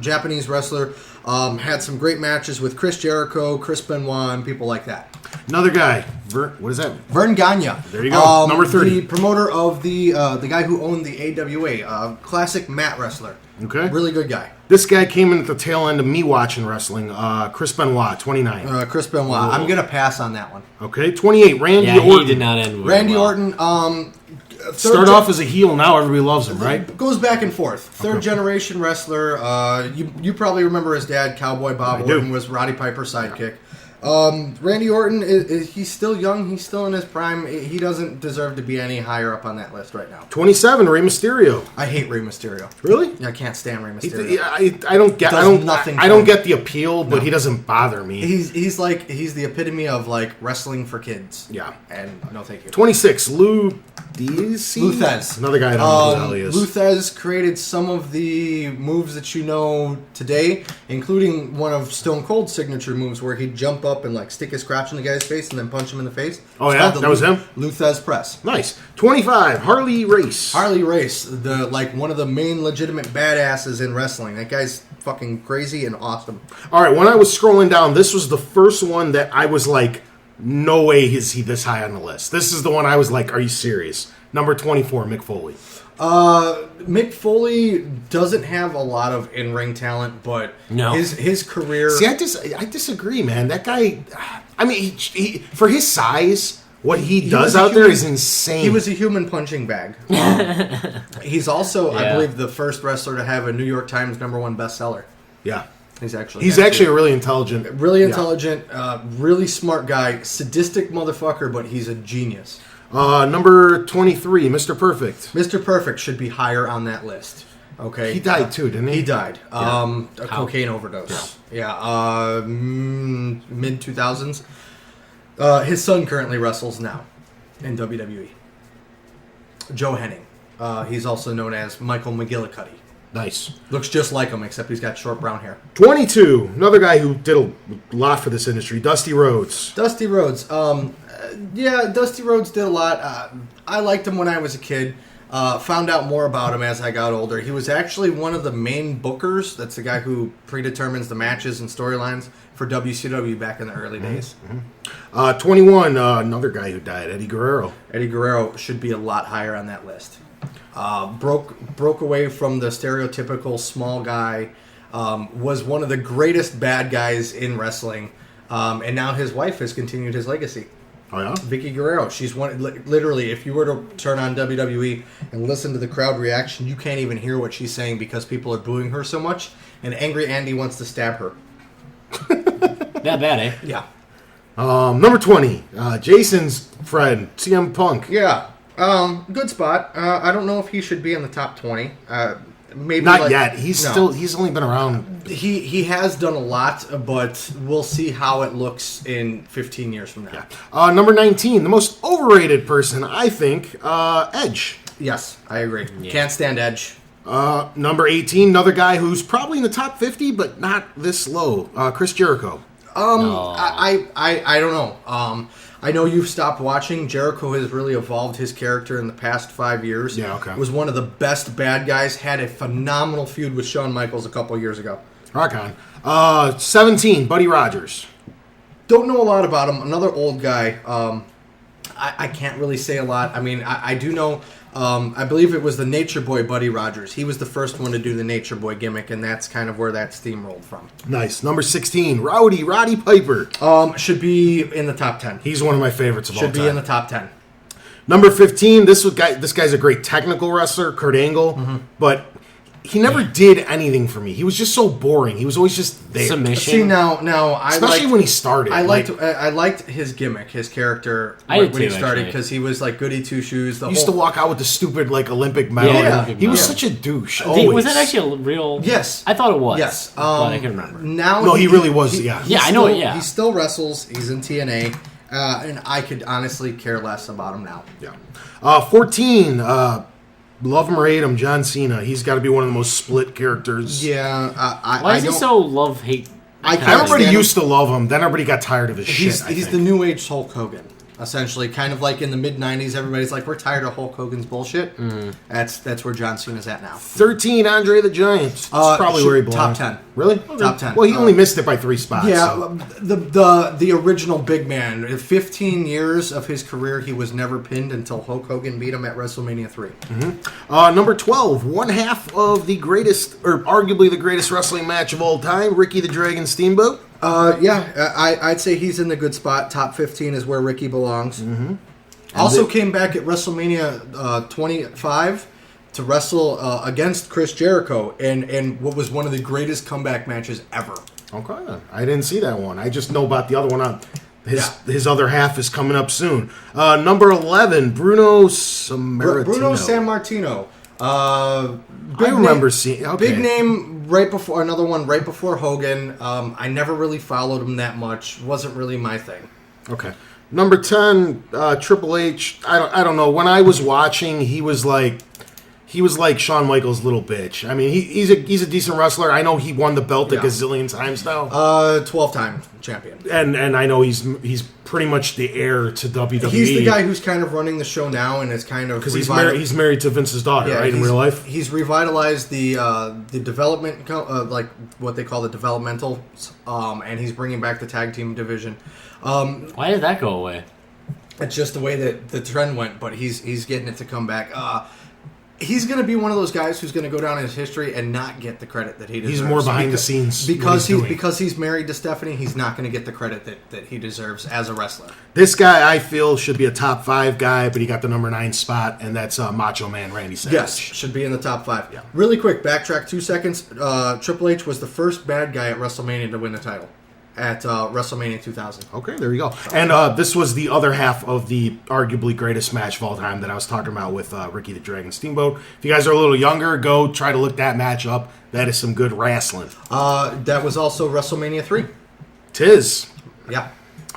Japanese wrestler. Had some great matches with Chris Jericho, Chris Benoit, and people like that. Another guy. What is that? Vern Gagne. There you go. Number 30. The promoter of the guy who owned the AWA. Classic mat wrestler. Okay. Really good guy. This guy came in at the tail end of me watching wrestling. Chris Benoit, 29. Chris Benoit. I'm going to pass on that one. Okay. 28, Randy Orton. He did not end Randy well. Orton. Start off as a heel, now everybody loves him, right? Goes back and forth. Third generation wrestler. You probably remember his dad, Cowboy Bob Orton, was Roddy Piper's sidekick. Randy Orton, he's still young. He's still in his prime. He doesn't deserve to be any higher up on that list right now. 27, Rey Mysterio. I hate Rey Mysterio. Really? I can't stand Rey Mysterio. I don't get. Nothing I don't get the appeal, but he doesn't bother me. He's the epitome of like wrestling for kids. Yeah. And no, thank you. 26, Lou Thez. Another guy I don't know who the hell he is. Lou Thez created some of the moves that you know today, including one of Stone Cold's signature moves where he'd jump up and like stick his crotch in the guy's face and then punch him in the face. Oh yeah, that was him? Lou Thez press. Nice. 25, Harley Race. Harley Race, one of the main legitimate badasses in wrestling. That guy's fucking crazy and awesome. All right, when I was scrolling down, this was the first one that I was like, no way is he this high on the list. This is the one I was like, are you serious? Number 24, Mick Foley. Mick Foley doesn't have a lot of in-ring talent, but his career... See, I disagree, man. That guy, I mean, he for his size, what he does out there is insane. He was a human punching bag. He's also, I believe, the first wrestler to have a New York Times #1 bestseller. Yeah. He's actually a really intelligent... really smart guy, sadistic motherfucker, but he's a genius. Number 23, Mr. Perfect. Mr. Perfect should be higher on that list. Okay. He died too, didn't he? He died. A cocaine overdose. Yeah. Mid 2000s. His son currently wrestles now in WWE. Joe Henning. He's also known as Michael McGillicuddy. Nice. Looks just like him, except he's got short brown hair. 22, another guy who did a lot for this industry, Dusty Rhodes. Dusty Rhodes. Dusty Rhodes did a lot. I liked him when I was a kid. Found out more about him as I got older. He was actually one of the main bookers. That's the guy who predetermines the matches and storylines for WCW back in the early days. 21, another guy who died, Eddie Guerrero. Eddie Guerrero should be a lot higher on that list. Broke away from the stereotypical small guy. Was one of the greatest bad guys in wrestling. And now his wife has continued his legacy. Oh, yeah? Vicky Guerrero. She's one. Literally, if you were to turn on WWE and listen to the crowd reaction, you can't even hear what she's saying because people are booing her so much. And Angry Andy wants to stab her. That bad, eh? Yeah. Number 20, Jason's friend, CM Punk. Yeah. Good spot. I don't know if he should be in the top 20. Maybe not yet. He's only been around. He has done a lot, but we'll see how it looks in 15 years from now. Yeah. Number 19, the most overrated person, I think, Edge. Yes, I agree. Yeah. Can't stand Edge. Number 18, another guy who's probably in the top 50, but not this low, Chris Jericho. I don't know. I know you've stopped watching. Jericho has really evolved his character in the past 5 years. Yeah, okay. Was one of the best bad guys. Had a phenomenal feud with Shawn Michaels a couple years ago. Rock on. 17, Buddy Rogers. Don't know a lot about him. Another old guy. I can't really say a lot. I mean, I do know... I believe it was the Nature Boy Buddy Rogers. He was the first one to do the Nature Boy gimmick, and that's kind of where that steamrolled from. Nice. Number 16, Roddy Piper. Should be in the top 10. He's one of my favorites of all time. Should be in the top 10. Number 15, this guy's a great technical wrestler, Kurt Angle, but he never did anything for me. He was just so boring. He was always just there. Submission. See now, especially when he started. I liked his gimmick, his character when he started because he was like goody two shoes. He used to walk out with the stupid like Olympic medal. Yeah. He was such a douche. Was that actually a real? Yes, I thought it was. Yes, but I can't remember. Now, no, he really was. Yeah, I know it. Yeah, he still wrestles. He's in TNA. And I could honestly care less about him now. Yeah. 14. Love him or hate him, John Cena. He's got to be one of the most split characters. Yeah. Why is he so love-hate? Everybody used to love him. Then everybody got tired of his shit. He's the new age Hulk Hogan. Essentially, kind of like in the mid-'90s, everybody's like, we're tired of Hulk Hogan's bullshit. That's where John Cena's at now. 13, Andre the Giant. That's probably where he belongs. Top 10. Really? Top 10. Well, he only missed it by 3 spots. Yeah, so. the original big man. 15 years of his career, he was never pinned until Hulk Hogan beat him at WrestleMania 3. Number 12, one half of the greatest, or arguably the greatest wrestling match of all time, Ricky the Dragon Steamboat. I'd say he's in the good spot. Top 15 is where Ricky belongs. Also came back at WrestleMania 25 to wrestle against Chris Jericho in what was one of the greatest comeback matches ever. Okay, I didn't see that one. I just know about the other one. His other half is coming up soon. Number 11, Bruno Sammartino. Bruno Sammartino. I remember seeing. Okay. Big name right before another one right before Hogan. I never really followed him that much. Wasn't really my thing. Okay. Number 10, Triple H. I don't know. When I was watching, he was like Shawn Michaels' little bitch. I mean, he's a decent wrestler. I know he won the belt a gazillion times now. 12-time champion. And I know he's pretty much the heir to WWE. He's the guy who's kind of running the show now, and is kind of because he's married to Vince's daughter, right? In real life, he's revitalized the development, like what they call the developmental, and he's bringing back the tag team division. Why did that go away? It's just the way that the trend went, but he's getting it to come back. He's going to be one of those guys who's going to go down in his history and not get the credit that he deserves. He's more behind the scenes because he's married to Stephanie. He's not going to get the credit that he deserves as a wrestler. This guy, I feel, should be a top 5 guy, but he got the number 9 spot, and that's Macho Man Randy Savage. Yes, should be in the top 5. Yeah. Really quick, backtrack 2 seconds. Triple H was the first bad guy at WrestleMania to win the title. At WrestleMania 2000. Okay, there you go. And this was the other half of the arguably greatest match of all time that I was talking about with Ricky the Dragon Steamboat. If you guys are a little younger, go try to look that match up. That is some good wrestling. That was also WrestleMania 3. Tis. Yeah.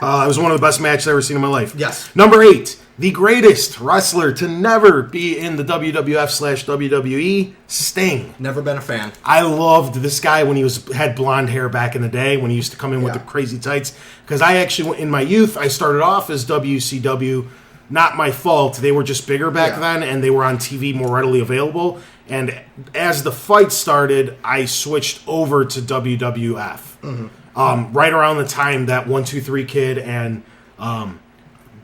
It was one of the best matches I've ever seen in my life. Yes. Number 8, the greatest wrestler to never be in the WWF/WWE, Sting. Never been a fan. I loved this guy when he had blonde hair back in the day, when he used to come in with the crazy tights. Because I actually, in my youth, I started off as WCW. Not my fault. They were just bigger back then, and they were on TV more readily available. And as the fight started, I switched over to WWF. Right around the time that 1-2-3 Kid and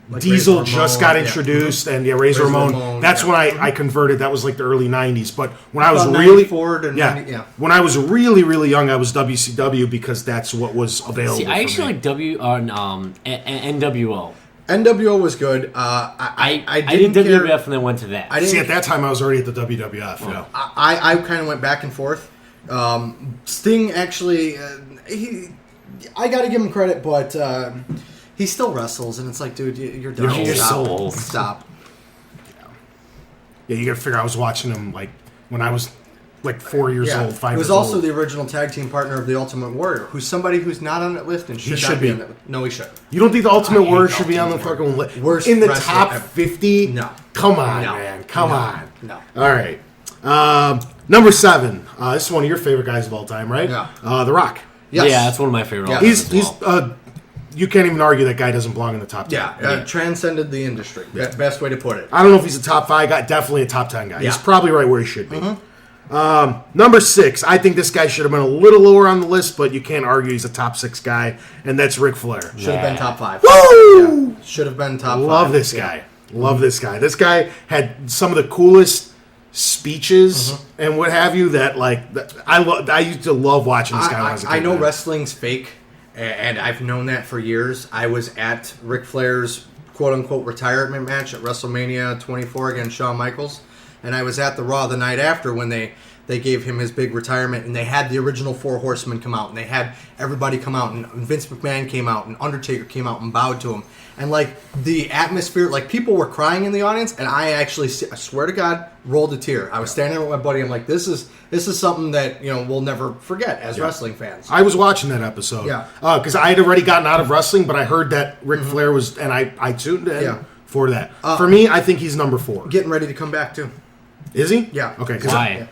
Like Diesel Razor just Ramon, got introduced, and Razor Ramon. That's when I converted. That was like the early '90s. But when I was really when I was really young, I was WCW because that's what was available. See, I actually like NWO. NWO was good. I did WWF and then went to that. See, at that time, I was already at the WWF. Yeah. I kind of went back and forth. Sting actually, I got to give him credit, but he still wrestles, and it's like, dude, you're done. You're so old. Stop. Yeah, you got to figure I was watching him like when I was like 4 years old, 5 years old. He was also the original tag team partner of the Ultimate Warrior, who's somebody who's not on that list and should be on that list. No, he shouldn't. You don't think the Ultimate Warrior should be on the fucking list? Worst in the wrestler top ever. 50? No. Come on, No. man. Come on. No. All right. Number 7. This is one of your favorite guys of all time, right? Yeah. The Rock. Yes. Yeah, that's one of my favorite. Yeah. He's You can't even argue that guy doesn't belong in the top 10. Transcended the industry. Best way to put it. I don't know if he's a top 5 guy. Definitely a top 10 guy. Yeah. He's probably right where he should be. Number 6. I think this guy should have been a little lower on the list, but you can't argue he's a top 6 guy, and that's Ric Flair. Should have been top 5. Woo! Yeah. Should have been top 5. Love this guy. Love this guy. This guy had some of the coolest speeches and what have you that I used to love watching this guy when I was a kid. I know wrestling's fake, and I've known that for years. I was at Ric Flair's quote-unquote retirement match at WrestleMania 24 against Shawn Michaels, and I was at the Raw the night after when they gave him his big retirement, and they had the original Four Horsemen come out, and they had everybody come out, and Vince McMahon came out, and Undertaker came out and bowed to him. And, like, the atmosphere, like, people were crying in the audience, and I actually, I swear to God, rolled a tear. I was standing there with my buddy, I'm like, this is something that, we'll never forget as wrestling fans. I was watching that episode. Yeah. Because I had already gotten out of wrestling, but I heard that Ric Flair was, and I tuned in for that. For me, I think he's number 4. Getting ready to come back, too. Is he? Yeah. Okay. Why?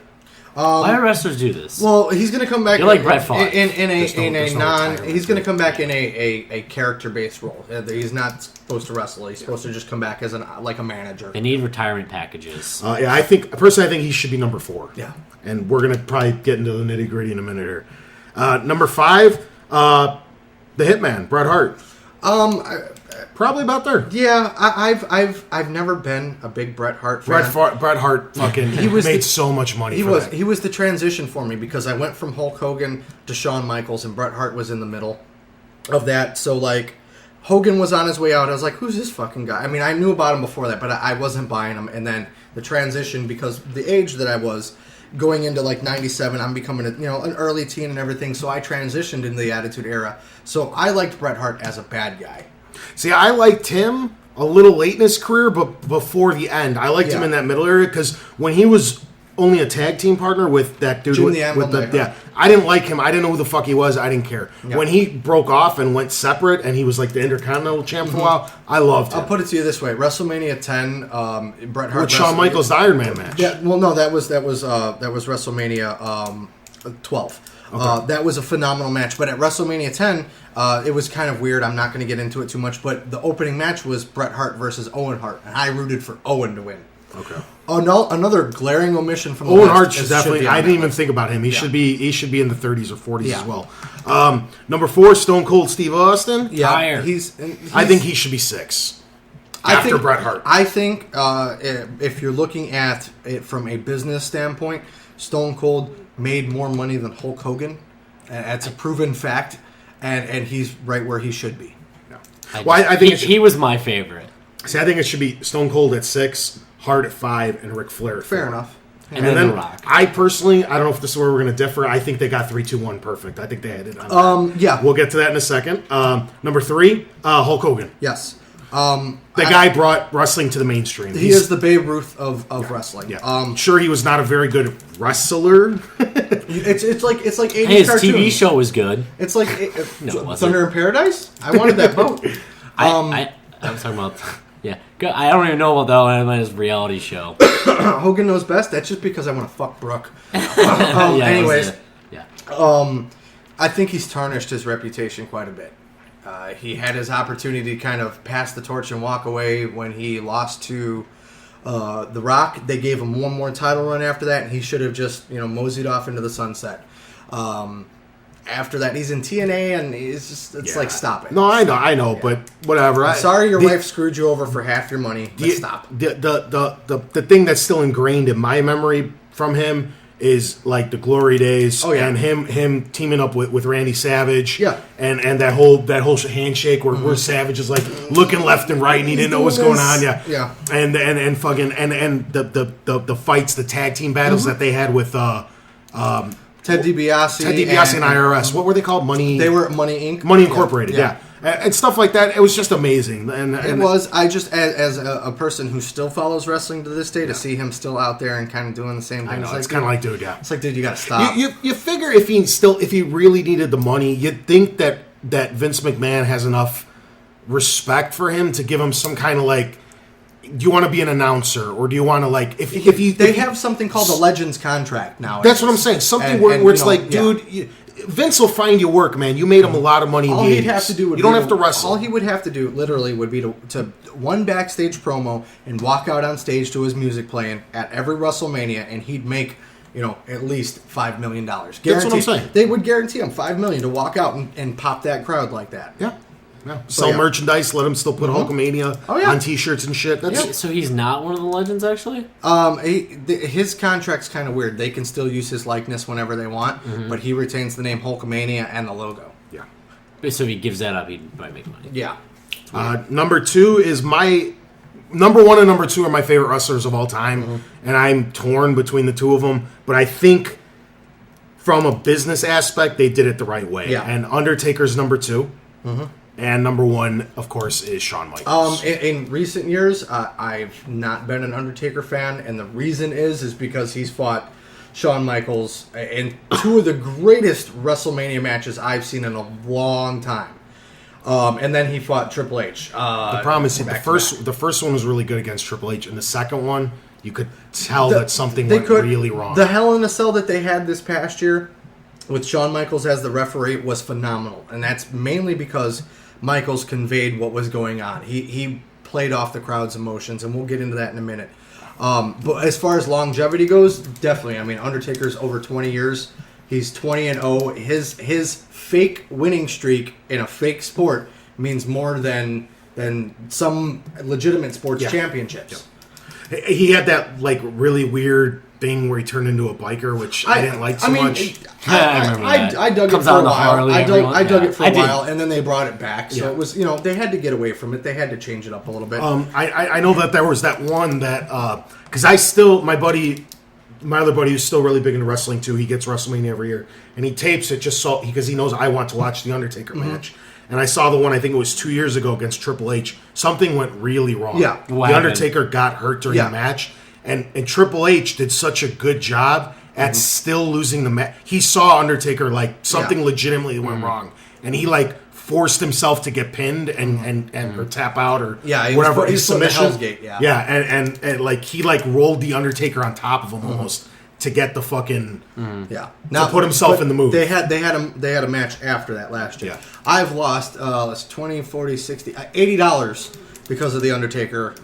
Why do wrestlers do this? Well, he's going to come back. You're like Bret Favre. He's going to come back in a character based role. He's not supposed to wrestle. He's supposed to just come back as like a manager. They need retirement packages. I think he should be number 4. Yeah. And we're going to probably get into the nitty gritty in a minute here. Number 5, the Hitman, Bret Hart. Probably about there. Yeah, I've never been a big Bret Hart fan. Bret Hart fucking made so much money. He was the transition for me because I went from Hulk Hogan to Shawn Michaels, and Bret Hart was in the middle of that. So like, Hogan was on his way out. I was like, who's this fucking guy? I mean, I knew about him before that, but I wasn't buying him. And then the transition, because the age that I was going into like 97, I'm becoming an early teen and everything. So I transitioned into the Attitude Era. So I liked Bret Hart as a bad guy. See, I liked him a little late in his career, but before the end. I liked him in that middle area because when he was only a tag team partner with that dude I didn't like him. I didn't know who the fuck he was. I didn't care. Yeah. When he broke off and went separate and he was like the Intercontinental champ for a while, I loved him. I'll put it to you this way: WrestleMania 10, Bret Hart with Shawn Michaels, the Iron Man match. Yeah, well, no, that was WrestleMania 12. Okay. That was a phenomenal match, but at WrestleMania 10, it was kind of weird. I'm not going to get into it too much, but the opening match was Bret Hart versus Owen Hart, and I rooted for Owen to win. Okay. Another glaring omission from the Owen list Hart should definitely. I didn't even think about him. He should be in the 30s or 40s as well. Number 4, Stone Cold Steve Austin. Yeah, he's I think he should be 6. After Bret Hart. I think if you're looking at it from a business standpoint, Stone Cold made more money than Hulk Hogan. That's a proven fact, and he's right where he should be. No. I think he was my favorite. See, I think it should be Stone Cold at 6, Hart at 5, and Ric Flair at 4. Fair enough. And then The Rock. I personally, I don't know if this is where we're going to differ. I think they got 3, 2, 1 perfect. I think they had it on that. Yeah. We'll get to that in a second. Number 3, Hulk Hogan. Yes. The guy brought wrestling to the mainstream. He is the Babe Ruth of wrestling. Yeah. Sure, he was not a very good wrestler. it's like 80s his cartoons. TV show was good. It's like No, Thunder in Paradise. I wanted that boat. I was talking about. Yeah, I don't even know about that his reality show. Hogan Knows Best. That's just because I want to fuck Brooke. Anyways, I think he's tarnished his reputation quite a bit. He had his opportunity to kind of pass the torch and walk away when he lost to The Rock. They gave him one more title run after that, and he should have just moseyed off into the sunset. After that, he's in TNA, and it's like, stop it. No, I know, but whatever. I'm sorry your wife screwed you over for half your money. Stop. The thing that's still ingrained in my memory from him is like the glory days and him teaming up with Randy Savage. Yeah. And that whole handshake where Savage is like looking left and right and he didn't know what's going on. Yeah. Yeah. And fucking the fights, the tag team battles that they had with Ted DiBiase and IRS. What were they called? They were Money Inc. Money Incorporated, yeah. And stuff like that. It was just amazing. And it was. I just, as a person who still follows wrestling to this day, to see him still out there and kind of doing the same thing. I know, it's kind of like, dude, yeah. It's like, dude, you got to stop. You figure if he really needed the money, you'd think that Vince McMahon has enough respect for him to give him some kind of like, do you want to be an announcer, or do you want to like they have something called a Legends contract now? That's what I'm saying. Something where it's like, dude, Vince will find you work, man. You made him a lot of money. All he'd have to do would you don't have to wrestle. All he would have to do, literally, would be to one backstage promo and walk out on stage to his music playing at every WrestleMania, and he'd make at least $5 million. Guaranteed. That's what I'm saying. They would guarantee him $5 million to walk out and pop that crowd like that. Yeah. Yeah. Sell merchandise, let him still put Hulkamania on T-shirts and shit. So he's not one of the legends, actually? His contract's kind of weird. They can still use his likeness whenever they want, but he retains the name Hulkamania and the logo. Yeah. So if he gives that up, he might make money. Yeah. Number 2 is my number 1 and number 2 are my favorite wrestlers of all time, and I'm torn between the two of them. But I think from a business aspect, they did it the right way. Yeah. And Undertaker's number 2. And number 1, of course, is Shawn Michaels. In recent years, I've not been an Undertaker fan, and the reason is because he's fought Shawn Michaels in 2 of the greatest WrestleMania matches I've seen in a long time. And then he fought Triple H. The problem is the first one was really good against Triple H, and the second one, you could tell that something went really wrong. The Hell in a Cell that they had this past year with Shawn Michaels as the referee was phenomenal, and that's mainly because Michaels conveyed what was going on. He played off the crowd's emotions, and we'll get into that in a minute. But as far as longevity goes, definitely. I mean, Undertaker's over 20 years. He's 20-0. His fake winning streak in a fake sport means more than some legitimate sports championships. Yeah. He had that like really weird thing where he turned into a biker, which I didn't like so much. I remember that. I dug Comes it for out a on the while. Harley, I dug it for a did. while, and then they brought it back. So Yeah. it was, they had to get away from it. They had to change it up a little bit. I know that there was that one that because my other buddy who's still really big into wrestling too. He gets WrestleMania every year, and he tapes it just so because he knows I want to watch the Undertaker match. And I saw the one, I think it was 2 years ago against Triple H. Something went really wrong. Yeah. The What happened? Undertaker got hurt during the match, and Triple H did such a good job at still losing the match. He saw Undertaker like something legitimately went wrong, and he like forced himself to get pinned and or tap out or whatever. He was put in the Hell's Gate, and like he like rolled the Undertaker on top of him almost to get the fucking Now put himself in the move. They had a match after that last year. Yeah. I've lost it's 20, 40, 60, $80 because of the Undertaker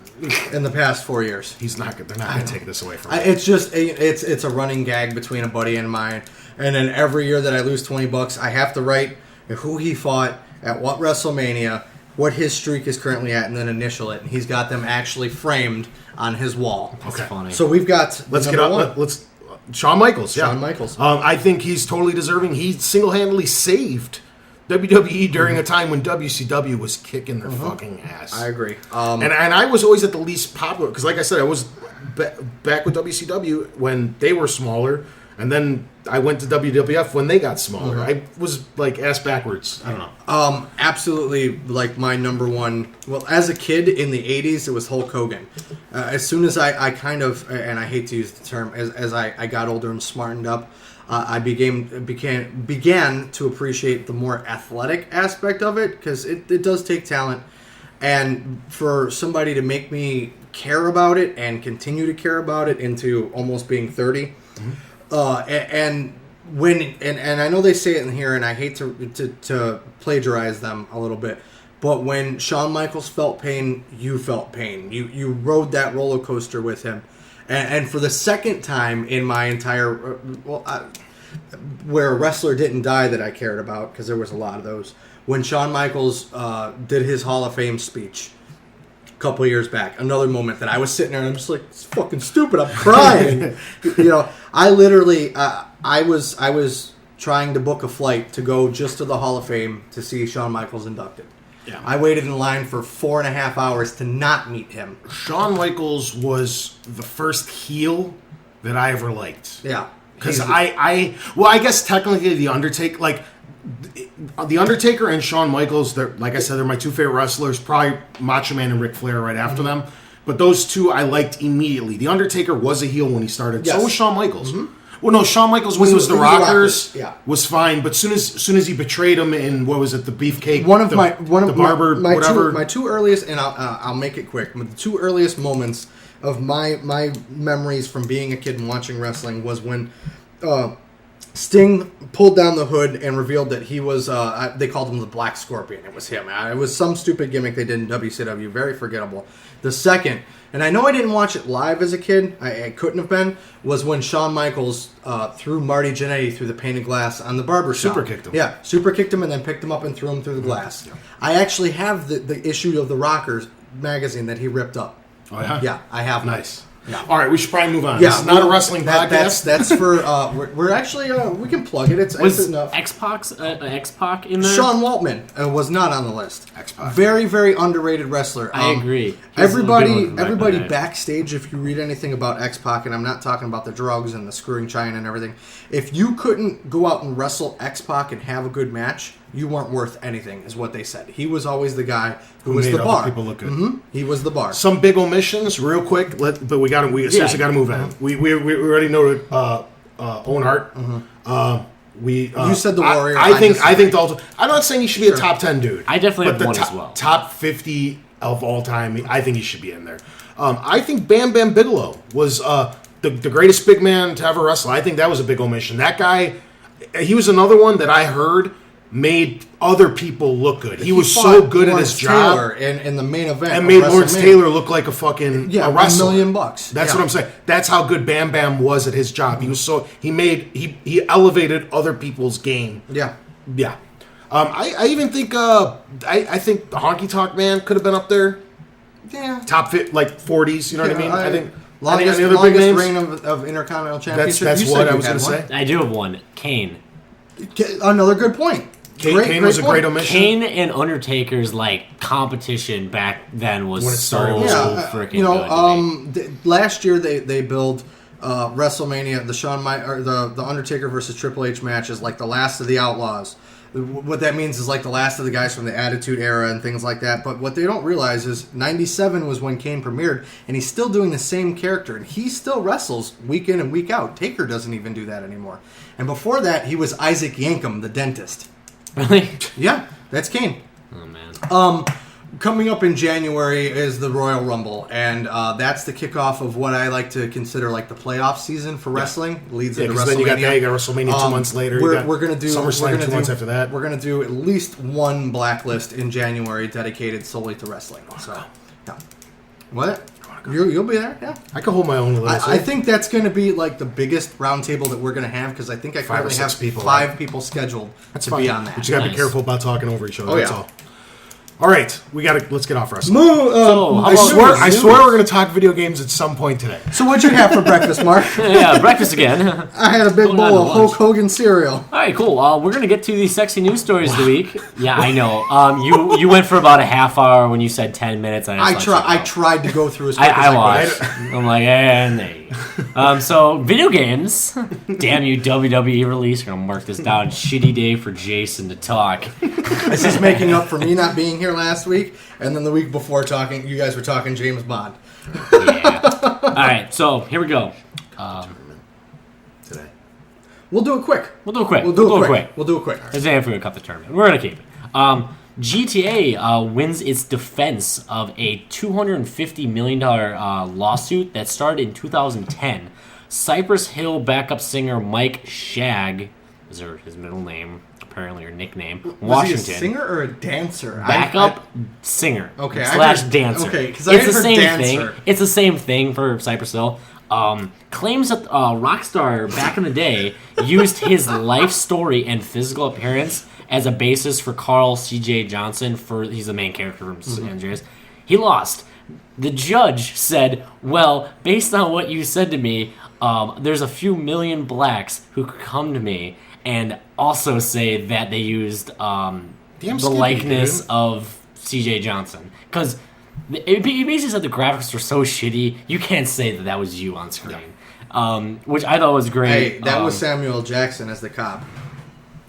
in the past 4 years. They're not going to take this away from him. It's just it's a running gag between a buddy and mine, and then every year that I lose $20, I have to write who he fought at what WrestleMania, what his streak is currently at, and then initial it. And he's got them actually framed on his wall. That's funny. So we've got Let's get number up. one. Let's Shawn Michaels. Yeah. Shawn Michaels. I think he's totally deserving. He single-handedly saved WWE during a time when WCW was kicking their fucking ass. I agree. And I was always at the least popular because, like I said, I was back with WCW when they were smaller, and then I went to WWF when they got smaller. I was like ass backwards. I don't know. Absolutely, like my number one. Well, as a kid in the '80s, it was Hulk Hogan. As soon as I kind of, and I hate to use the term, as I got older and smartened up, I began to appreciate the more athletic aspect of it because it does take talent, and for somebody to make me care about it and continue to care about it into almost being 30. And I know they say it in here, and I hate to plagiarize them a little bit, but when Shawn Michaels felt pain, you felt pain. You rode that roller coaster with him, and for the second time in my entire where a wrestler didn't die that I cared about, because there was a lot of those, when Shawn Michaels did his Hall of Fame speech couple years back, another moment that I was sitting there and I'm just like, it's fucking stupid, I'm crying. I literally I was trying to book a flight to go just to the Hall of Fame to see Shawn Michaels inducted. Yeah. I waited in line for 4.5 hours to not meet him. Shawn Michaels was the first heel that I ever liked. Yeah. Because I guess technically The Undertaker, The Undertaker and Shawn Michaels, like I said, they're my two favorite wrestlers. Probably Macho Man and Ric Flair right after them. But those two I liked immediately. The Undertaker was a heel when he started. Yes. So was Shawn Michaels. Well, no, Shawn Michaels when he was the Rockers was fine. But soon as he betrayed him in, what was it, the Beefcake? My two earliest, and I'll make it quick. The two earliest moments of my memories from being a kid and watching wrestling was when Sting pulled down the hood and revealed that he was, they called him the Black Scorpion. It was him. It was some stupid gimmick they did in WCW. Very forgettable. The second, and I know I didn't watch it live as a kid, I couldn't have been, was when Shawn Michaels threw Marty Jannetty through the painted glass on the barber shop. Super kicked him. Yeah, super kicked him and then picked him up and threw him through the glass. Yeah. I actually have the issue of the Rockers magazine that he ripped up. Oh, yeah? Yeah, I have one. Nice. All right, we should probably move on. Yeah, This is not a wrestling podcast. That's for we're actually we can plug it. It's Was enough. X-Pac in there? Sean Waltman was not on the list. X-Pac. Very, very underrated wrestler. I agree. He's a Everybody, good one from back in everybody the day. backstage. If you read anything about X-Pac, and I'm not talking about the drugs and the screwing China and everything, if you couldn't go out and wrestle X-Pac and have a good match, you weren't worth anything, is what they said. He was always the guy who was made the other bar. people look good. He was the bar. Some big omissions, real quick. But we seriously got to move on. We already noted Owen Hart. You said the Warrior. I think the Ultimate. I'm not saying he should be a top 10 dude. I definitely have the one top, as well. Top 50 of all time. I think he should be in there. I think Bam Bam Bigelow was the greatest big man to ever wrestle. I think that was a big omission. That guy, he was another one that I heard made other people look good. He was so good Lawrence at his job. Taylor in the main event. And of made Lawrence WrestleMania. Taylor look like a fucking Yeah, a wrestler. $1 million. That's Yeah. what I'm saying. That's how good Bam Bam was at his job. He was so he elevated other people's game. Yeah. Yeah. I even think I think the Honky Tonk Man could have been up there. Yeah. Top fit like 40s. You know what I mean? I think longest, any other big names. reign of Intercontinental Championship. That's You said what I you was had going to one. say. I do have one. Kane. Another good point. Kane was a great point. omission. Kane and Undertaker's competition back then was When it started. so Yeah, freaking you know, good. To me. last year they built WrestleMania, the Undertaker versus Triple H match is like the last of the Outlaws. What that means is like the last of the guys from the Attitude Era and things like that. But what they don't realize is '97 was when Kane premiered, and he's still doing the same character, and he still wrestles week in and week out. Taker doesn't even do that anymore. And before that, he was Isaac Yankem, the dentist. Really? Yeah, that's Kane. Oh man. Coming up in January is the Royal Rumble, and that's the kickoff of what I like to consider like the playoff season for wrestling. Leads into Because WrestleMania. then you got WrestleMania 2 months later. We're gonna do SummerSlam 2 months after that. We're gonna do at least one blacklist in January dedicated solely to wrestling. So, yeah. What? You'll be there, yeah. I could hold my own a little. I think that's going to be like the biggest roundtable that we're going to have because I think I 5 or currently 6 have people, 5 right? people scheduled to fine. be on that. But you got to be Nice. careful about talking over each other. Oh, That's yeah. all right, let's get off wrestling. So, how I about swear we're going to talk video games at some point today. So what'd you have for breakfast, Mark? yeah, breakfast again. I had a big Going on bowl to of lunch. Hulk Hogan cereal. All right, cool. We're gonna get to the sexy news stories of the week. Yeah, I know. You went for about a half hour when you said 10 minutes. I tried to go through as quick as I I watched. could. I'm like, and there you go. So video games. Damn you, WWE release. We're gonna mark this down. Shitty day for Jason to talk. This is making up for me not being here last week, and then the week before you guys were talking James Bond. Yeah. All right, so here we go. Today. We'll do it quick. We'll do it quick. We'll do it quick. As if we're gonna cut the tournament, we're gonna keep it. GTA wins its defense of a $250 million lawsuit that started in 2010. Cypress Hill backup singer Mike Shagg, is his middle name, apparently, or nickname, Washington. Was he a singer or a dancer? Backup singer. Okay, slash I heard- dancer. okay, 'cause I it's the heard same dancer. thing. It's the same thing for Cypress Hill. Claims that Rockstar back in the day used his life story and physical appearance as a basis for Carl C.J. Johnson. He's the main character from San Andreas. He lost. The judge said, "Well, based on what you said to me, there's a few million blacks who could come to me and also say that they used the skippy, likeness dude. of C.J. Johnson because." It basically said the graphics were so shitty, you can't say that was you on screen. Which I thought was great. Hey, that was Samuel Jackson as the cop.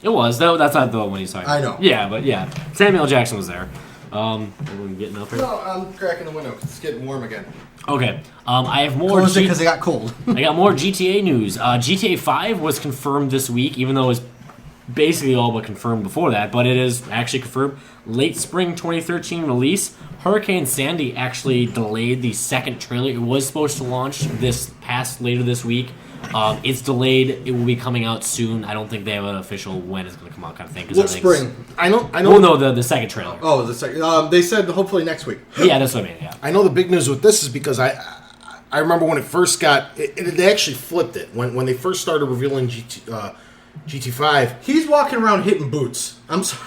It was. That's not the one he's talking about. I know. Yeah, but yeah. Samuel Jackson was there. Are we getting up here? No, I'm cracking the window 'cause it's getting warm again. Okay. I have more. Closed it because it got cold. I got more GTA news. GTA 5 was confirmed this week, even though it was basically all but confirmed before that, but it is actually confirmed. Late spring 2013 release. Hurricane Sandy actually delayed the second trailer. It was supposed to launch later this week. It's delayed. It will be coming out soon. I don't think they have an official when it's going to come out kind of thing. What spring? I know. Well, no, the second trailer. Oh, the second. They said hopefully next week. Yeah, that's what I mean. Yeah. I know the big news with this is because I remember when it first got they actually flipped it when they first started revealing GT5. He's walking around hitting boots. I'm sorry.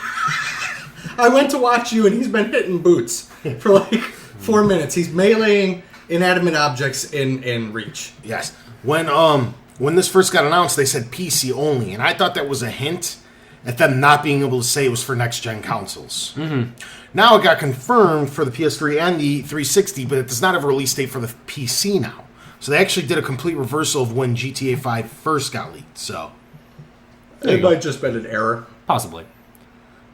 I went to watch you, and he's been hitting boots for like 4 minutes. He's meleeing inanimate objects in reach. Yes. When this first got announced, they said PC only, and I thought that was a hint at them not being able to say it was for next-gen consoles. Mm-hmm. Now it got confirmed for the PS3 and the 360, but it does not have a release date for the PC now. So they actually did a complete reversal of when GTA 5 first got leaked. So It might just been an error. Possibly.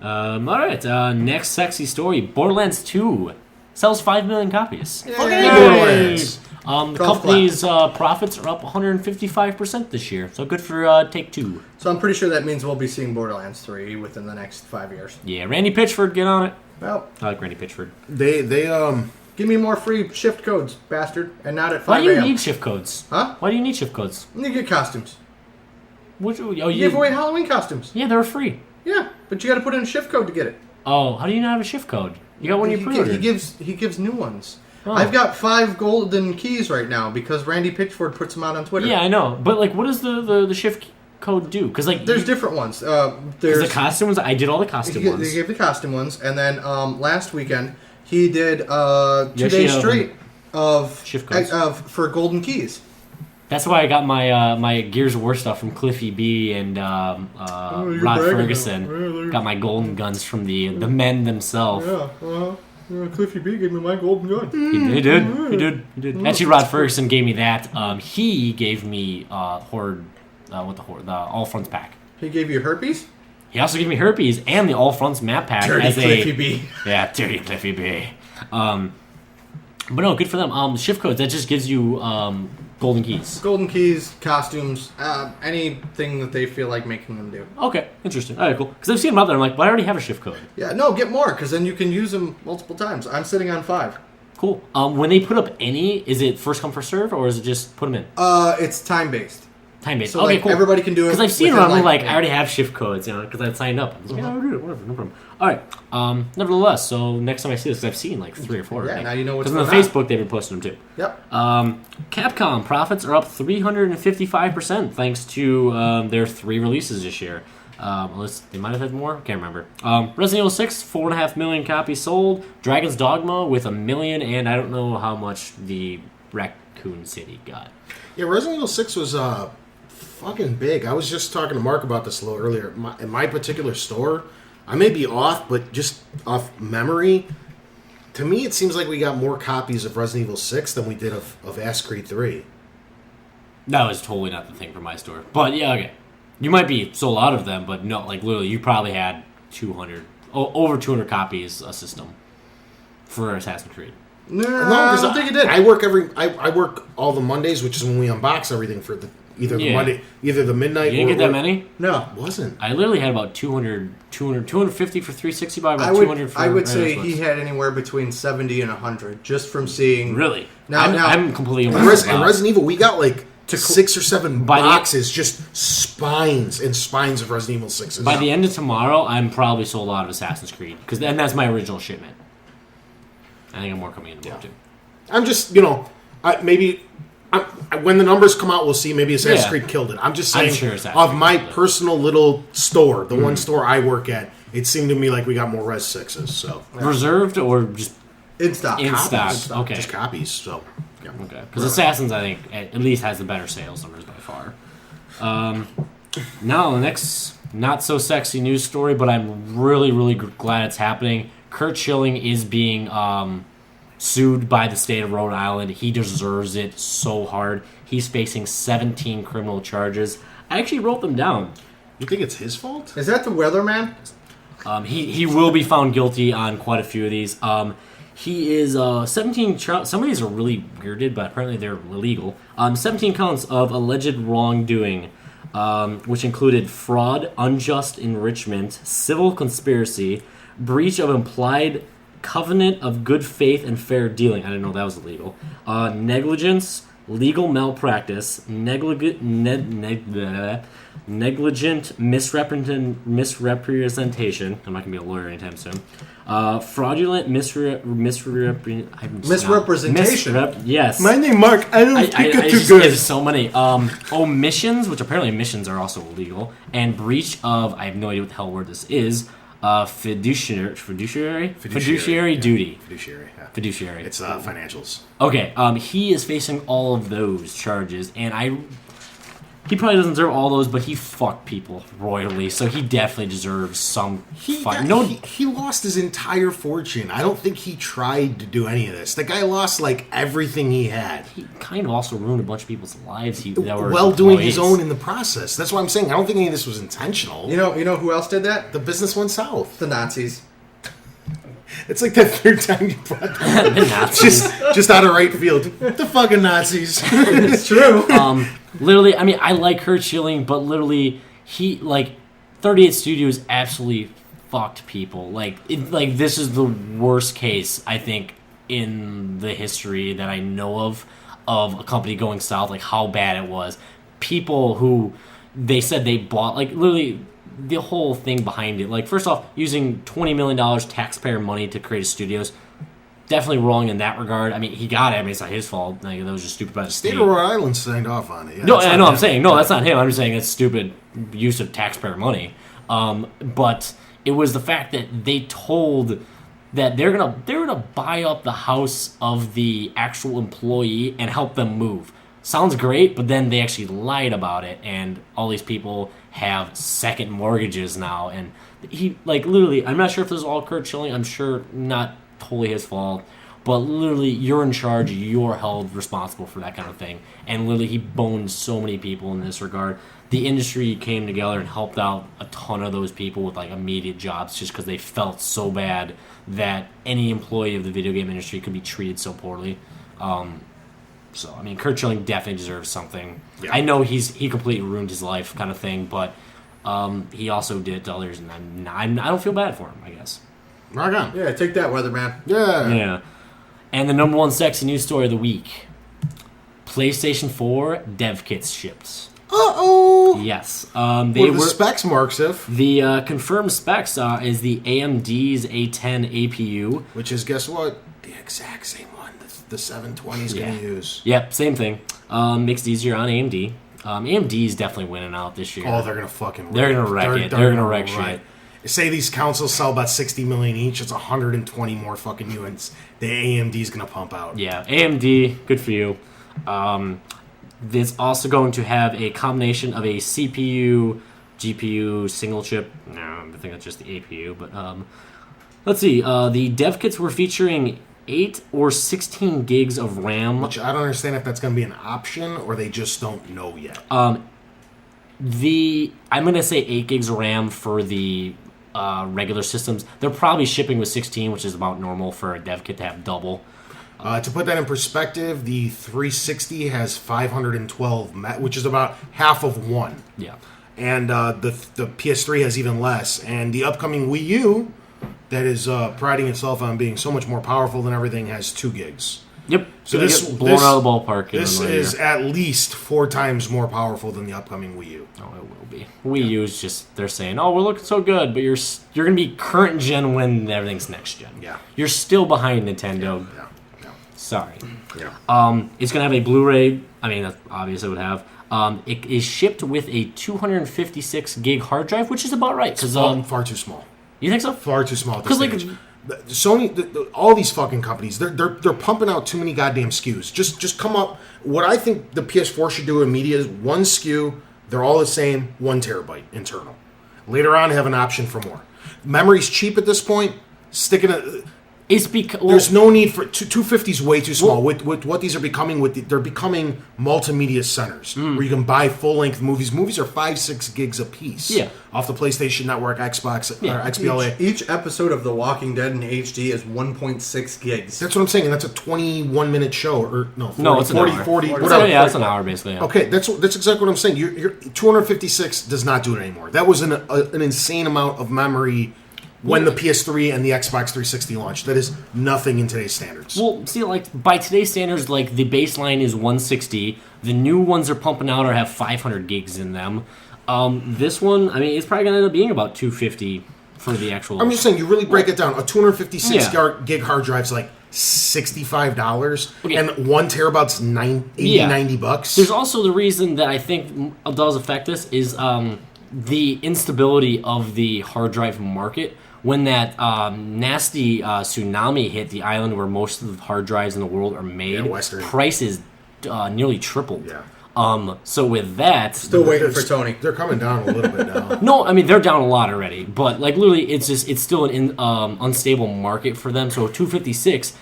All right. Next sexy story: Borderlands 2 sells 5 million copies. Borderlands. The company's profits are up 155% this year, so good for Take-Two. So I'm pretty sure that means we'll be seeing Borderlands 3 within the next 5 years. Yeah, Randy Pitchford, get on it. Well, I like Randy Pitchford. They give me more free shift codes, bastard, and not at 5 Why do you a.m. need shift codes? Huh? Why do you need shift codes? You get costumes. You You give away Halloween costumes. Yeah, they're free. Yeah, but you got to put in a shift code to get it. Oh, how do you not have a shift code? You got one you pre-ordered. He gives new ones. Oh. I've got 5 golden keys right now because Randy Pitchford puts them out on Twitter. Yeah, I know. But, like, what does the shift code do? Because, like... There's different ones. There's the costumes. I did all the costume ones. They gave the costume ones. And then last weekend, he did 2 days straight of shift codes. for golden keys. That's why I got my my Gears of War stuff from Cliffy B and Rod Ferguson. Got my golden guns from the men themselves. Yeah, Cliffy B gave me my golden gun. He did. Actually, Rod Ferguson gave me that. He gave me Horde, the All Fronts pack. He gave you herpes? He also gave me Herpes and the All Fronts map pack. Dirty Cliffy B. Yeah, dirty Cliffy B. But no, good for them. Shift codes, that just gives you golden keys. Golden keys, costumes, anything that they feel like making them do. Okay, interesting. All right, cool. Because I've seen them out there. I'm like, but I already have a shift code. Yeah, no, get more, because then you can use them multiple times. I'm sitting on 5. Cool. When they put up any, is it first come, first serve, or is it just put them in? It's time-based. Time-based. So, okay, like, cool. everybody can do it. Because I've seen them, I'm like, yeah. I already have shift codes, because I've signed up. I was like, yeah, I'll do it, whatever, no problem. All right. Nevertheless, so next time I see this, because I've seen like 3 or 4. Yeah, now you know what's going on. going Because on Facebook, they've been posting them too. Yep. Capcom profits are up 355% thanks to their 3 releases this year. Unless they might have had more, can't remember. Resident Evil 6, 4.5 million copies sold. Dragon's Dogma with 1 million, and I don't know how much the Raccoon City got. Yeah, Resident Evil 6 was fucking big. I was just talking to Mark about this a little earlier. In my particular store, I may be off, but just off memory, to me it seems like we got more copies of Resident Evil 6 than we did of Assassin's Creed 3. That was totally not the thing for my store. But yeah, okay. You might be sold out of them, but no, like literally you probably had over 200 copies a system for Assassin's Creed. No, I don't think you did. I work all the Mondays, which is when we unbox everything for either the midnight. You didn't get that many? No, it wasn't. I literally had about 250 for 360 by about 200 for I would say he had anywhere between 70 and 100 just from seeing. Really? Now, I'm completely in Resident Evil, we got like 6 or 7 boxes, just spines and spines of Resident Evil 6s. By the end of tomorrow, I'm probably sold out of Assassin's Creed and that's my original shipment. I think I'm more coming in tomorrow too. I'm just, when the numbers come out, we'll see. Maybe Assassin's Creed killed it. I'm just saying, of my personal little store, the one store I work at, it seemed to me like we got more Res 6s. So reserved or just in stock? In stock. Okay, just copies. So yeah. Okay, because Assassins, I think, at least has the better sales numbers by far. Now the next not so sexy news story, but I'm really, really glad it's happening. Kurt Schilling is being sued by the state of Rhode Island. He deserves it so hard. He's facing 17 criminal charges. I actually wrote them down. You think it's his fault? Is that the weatherman? He will be found guilty on quite a few of these. He is 17. Some of these are really weirded, but apparently they're illegal. 17 counts of alleged wrongdoing, which included fraud, unjust enrichment, civil conspiracy, breach of implied covenant of good faith and fair dealing. I didn't know that was illegal. Negligence, legal malpractice, negligent misrepresentation. I'm not going to be a lawyer anytime soon. Fraudulent misrepresentation. Yes. My name Mark. I don't speak it too good. There's so many. Omissions, which apparently omissions are also illegal, and breach of, I have no idea what the hell word this is, Fiduciary duty. Fiduciary. Yeah. Fiduciary. It's financials. Okay. He is facing all of those charges, and he probably doesn't deserve all those, but he fucked people royally, so he definitely deserves some fine. He lost his entire fortune. I don't think he tried to do any of this. The guy lost like everything he had. He kind of also ruined a bunch of people's lives. Doing his own in the process. That's what I'm saying. I don't think any of this was intentional. You know who else did that? The business went south. The Nazis. It's like the third time you brought that. The Nazis. just out of right field. The fucking Nazis. It's true. Literally, I mean, I like Kurt Schilling, but literally, 38 Studios absolutely fucked people. This is the worst case, I think, in the history that I know of a company going south, like how bad it was. People who they said they bought, literally, the whole thing behind it. First off, using $20 million taxpayer money to create studios, definitely wrong in that regard. I mean, he got it. I mean, it's not his fault. That was just stupid by the state. State of Rhode Island signed off on it. Yeah, no, I know. I'm saying no. That's not him. I'm just saying it's stupid use of taxpayer money. But it was the fact that they told that they're gonna buy up the house of the actual employee and help them move. Sounds great, but then they actually lied about it, and all these people have second mortgages now. And he literally, I'm not sure if this is all Kurt Schilling. I'm sure not totally his fault, but literally you're in charge, you're held responsible for that kind of thing. And literally he boned so many people in this regard. The industry came together and helped out a ton of those people with immediate jobs just because they felt so bad that any employee of the video game industry could be treated so poorly. So I mean, Kurt Schilling definitely deserves something. Yeah. I know he completely ruined his life kind of thing, but he also did it to others, and I don't feel bad for him, I guess. Rock on. Yeah, take that, weatherman. Yeah. And the number one sexy news story of the week: PlayStation 4 dev kits shipped. Uh-oh. Yes. They were the specs, Marksif. The confirmed specs is the AMD's A10 APU, which is, guess what? The exact same one the 720 is going to use. Yep, same thing. Makes it easier on AMD. AMD's definitely winning out this year. Oh, they're going to fucking wreck. They're going to wreck it. They're going to wreck shit. Say these consoles sell about 60 million each. It's 120 more fucking units the AMD's going to pump out. Yeah, AMD, good for you. It's also going to have a combination of a CPU, GPU, single chip. No, I think that's just the APU. But let's see. The dev kits were featuring 8 or 16 gigs of RAM. Which I don't understand if that's going to be an option or they just don't know yet. I'm going to say 8 gigs of RAM for the regular systems. They're probably shipping with 16, which is about normal for a dev kit to have double. To put that in perspective, the 360 has 512, which is about half of one. Yeah. And the PS3 has even less. And the upcoming Wii U, that is priding itself on being so much more powerful than everything, has 2 gigs. Yep. So this blown out of the ballpark. This is at least 4 times more powerful than the upcoming Wii U. Oh, it will be. Wii U is just, they're saying, oh, we're looking so good, but you're going to be current gen when everything's next gen. Yeah. You're still behind Nintendo. Yeah. Sorry. Yeah. It's going to have a Blu-ray. I mean, that's obvious it would have. It is shipped with a 256 gig hard drive, which is about right. It's far too small. You think so? Far too small at this stage. Sony, all these fucking companies, they're pumping out too many goddamn SKUs. Just come up. What I think the PS4 should do in media is one SKU. They're all the same, 1 terabyte internal. Later on, have an option for more. Memory's cheap at this point. Stick it in. It's because there's no need for 250 is way too small. With what these are becoming, they're becoming multimedia centers where you can buy full length movies. Movies are 5-6 gigs a piece. Yeah. Off the PlayStation Network, Xbox, or XBLA. Each episode of The Walking Dead in HD is 1.6 gigs. That's what I'm saying, and that's a 21-minute show, or no, 40, no, it's 40, an hour. 40, whatever. Yeah, it's an hour basically. Yeah. Okay, that's exactly what I'm saying. You're 256 does not do it anymore. That was an insane amount of memory. When the PS3 and the Xbox 360 launched. That is nothing in today's standards. Well, see, by today's standards, the baseline is 160. The new ones are pumping out or have 500 gigs in them. This one, I mean, it's probably going to end up being about 250 for the actual... I'm just saying, you really break it down. A 256 gig hard drive's like $65, and 1 terabyte's $90. There's also the reason that I think does affect this is the instability of the hard drive market, when that nasty tsunami hit the island where most of the hard drives in the world are made, Western. prices nearly tripled. Yeah. So with that, Still waiting for Tony. They're coming down a little bit now. no, I mean they're down a lot already, but like literally, it's still an unstable market for them. So 256,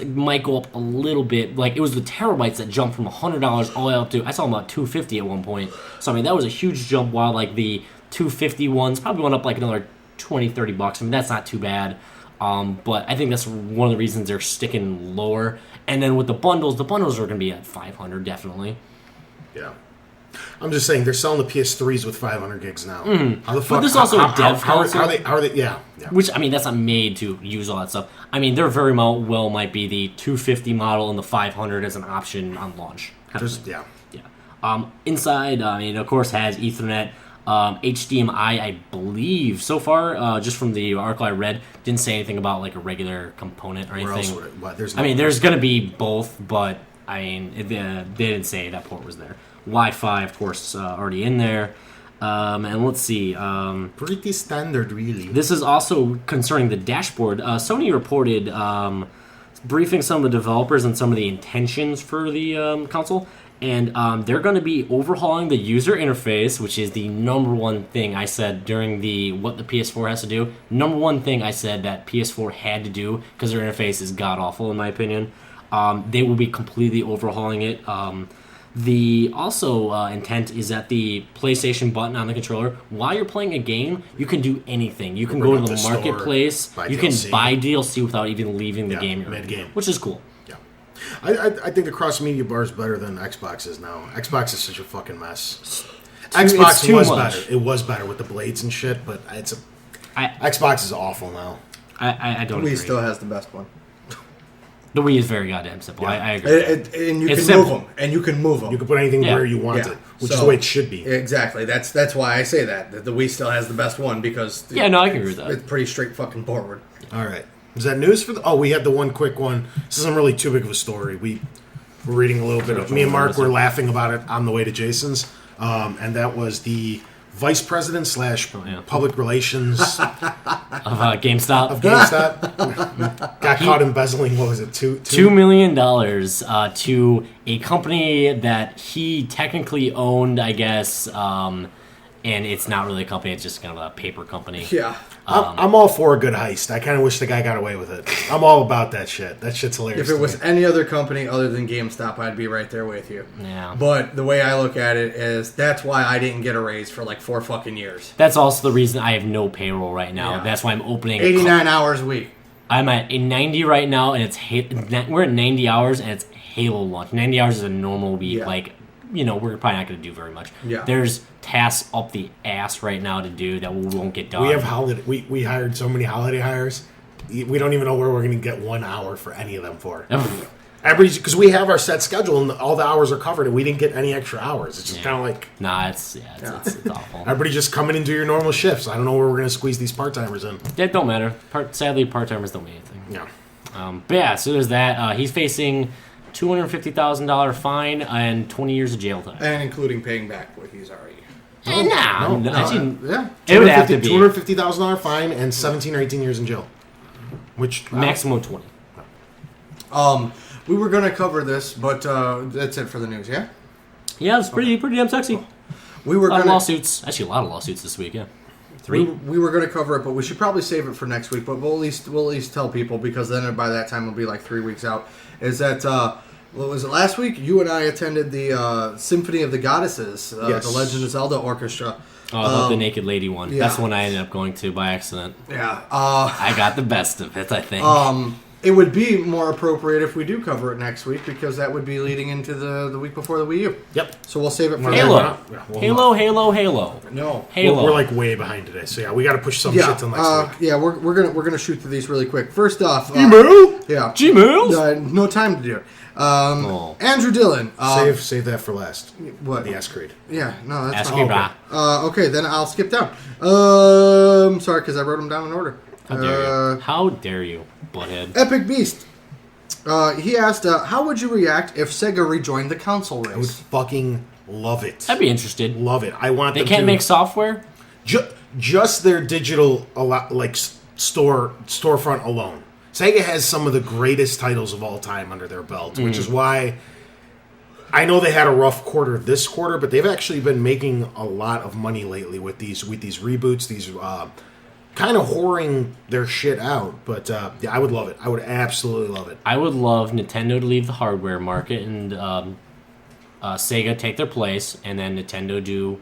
might go up a little bit. Like it was the terabytes that jumped from $100 all the way up to I saw them about 250 at one point. So I mean that was a huge jump. While like the 250 ones probably went up like another $20-$30. I mean that's not too bad. But I think that's one of the reasons they're sticking lower. And then with the bundles are going to be at 500 definitely. Yeah. I'm just saying, they're selling the PS3s with 500 gigs now. How the fuck? But there's also a dev console. How are they? Yeah. Which, I mean, that's not made to use all that stuff. I mean, there very well might be the 250 model and the 500 as an option on launch. Yeah. Inside, I mean, of course, has Ethernet, HDMI, I believe. So far, just from the article I read, didn't say anything about like a regular component or anything. Where else would it? What, I mean, there's going to be both, but I mean, they didn't say that port was there. Wi-Fi, of course, already in there. And let's see. Pretty standard, really. This is also concerning the dashboard. Sony reported briefing some of the developers on some of the intentions for the console. And they're going to be overhauling the user interface, which is the number one thing I said during what the PS4 has to do. Number one thing I said that PS4 had to do, because their interface is god-awful, in my opinion. They will be completely overhauling it. The intent is that the PlayStation button on the controller, while you're playing a game, you can do anything. You can go to the marketplace. You can buy DLC without even leaving the game. Mid-game. Which is cool. Yeah. I think the cross-media bar is better than Xbox is now. Xbox is such a fucking mess. Xbox was better. It was better with the blades and shit, but Xbox is awful now. I don't agree. Wii still has the best one. The Wii is very goddamn simple. Yeah. I agree. And you can move them. And you can move them. You can put anything where you want it, which is the way it should be. Exactly. That's why I say that the Wii still has the best one, because I can agree with that. It's pretty straight fucking forward. All right. Is that news for the... Oh, we had the one quick one. This isn't really too big of a story. We were reading a little bit of... Me and Mark were laughing about it on the way to Jason's. And that was the vice president / public relations... Of GameStop. Got caught embezzling, what was it, $2 million to a company that he technically owned, I guess, and it's not really a company, it's just kind of a paper company. Yeah. I'm all for a good heist. I kind of wish the guy got away with it. I'm all about that shit. That shit's hilarious. If it was any other company other than GameStop, I'd be right there with you. Yeah. But the way I look at it is that's why I didn't get a raise for like 4 fucking years. That's also the reason I have no payroll right now. Yeah. That's why I'm opening 89 hours a week. I'm at 90 right now, and we're at 90 hours, and it's Halo launch. 90 hours is a normal week. Yeah. Like, we're probably not going to do very much. Yeah. There's tasks up the ass right now to do that we won't get done. We have holiday. We hired so many holiday hires. We don't even know where we're going to get 1 hour for any of them for. Because we have our set schedule and all the hours are covered, and we didn't get any extra hours. It's just kind of like... Nah, it's awful. Everybody just coming into your normal shifts. I don't know where we're going to squeeze these part-timers in. It don't matter. Sadly, part-timers don't mean anything. Yeah. But yeah, so there's that. He's facing $250,000 fine and 20 years of jail time. And including paying back what he's already... Yeah. It would have to be $250,000 fine and 17 or 18 years in jail. Which... Maximum 20. We were going to cover this, but that's it for the news, yeah? Yeah, it's pretty damn sexy. We were a lot of gonna, lawsuits. Actually, a lot of lawsuits this week, yeah. 3. We were going to cover it, but we should probably save it for next week. But we'll at least tell people, because then by that time it'll be like 3 weeks out. Is that what was it last week? You and I attended the Symphony of the Goddesses, yes. the Legend of Zelda Orchestra. Oh, the Naked Lady one. Yeah. That's the one I ended up going to by accident. Yeah. I got the best of it, I think. It would be more appropriate if we do cover it next week, because that would be leading into the week before the Wii U. Yep. So we'll save it for Halo. Halo. Halo. No. Halo. We're like way behind today, so yeah, we got to push some shit till next week. Yeah, we're gonna shoot through these really quick. First off, Email? Yeah. Gmails? No time to do it. Andrew Dillon. Save that for last. What? The Ask Creed. Yeah, no, that's Ask fine. me, brah. Okay, then I'll skip down. Sorry, because I wrote them down in order. How dare you? How dare you, butthead? Epic Beast. He asked, how would you react if Sega rejoined the console I would race? fucking love it. I'd be interested. Love it. I want They them can't to... make software? Just their digital, storefront alone. Sega has some of the greatest titles of all time under their belt, which is why I know they had a rough quarter this quarter, but they've actually been making a lot of money lately with these reboots, these kind of whoring their shit out. But yeah, I would love it. I would absolutely love it. I would love Nintendo to leave the hardware market and Sega take their place, and then Nintendo do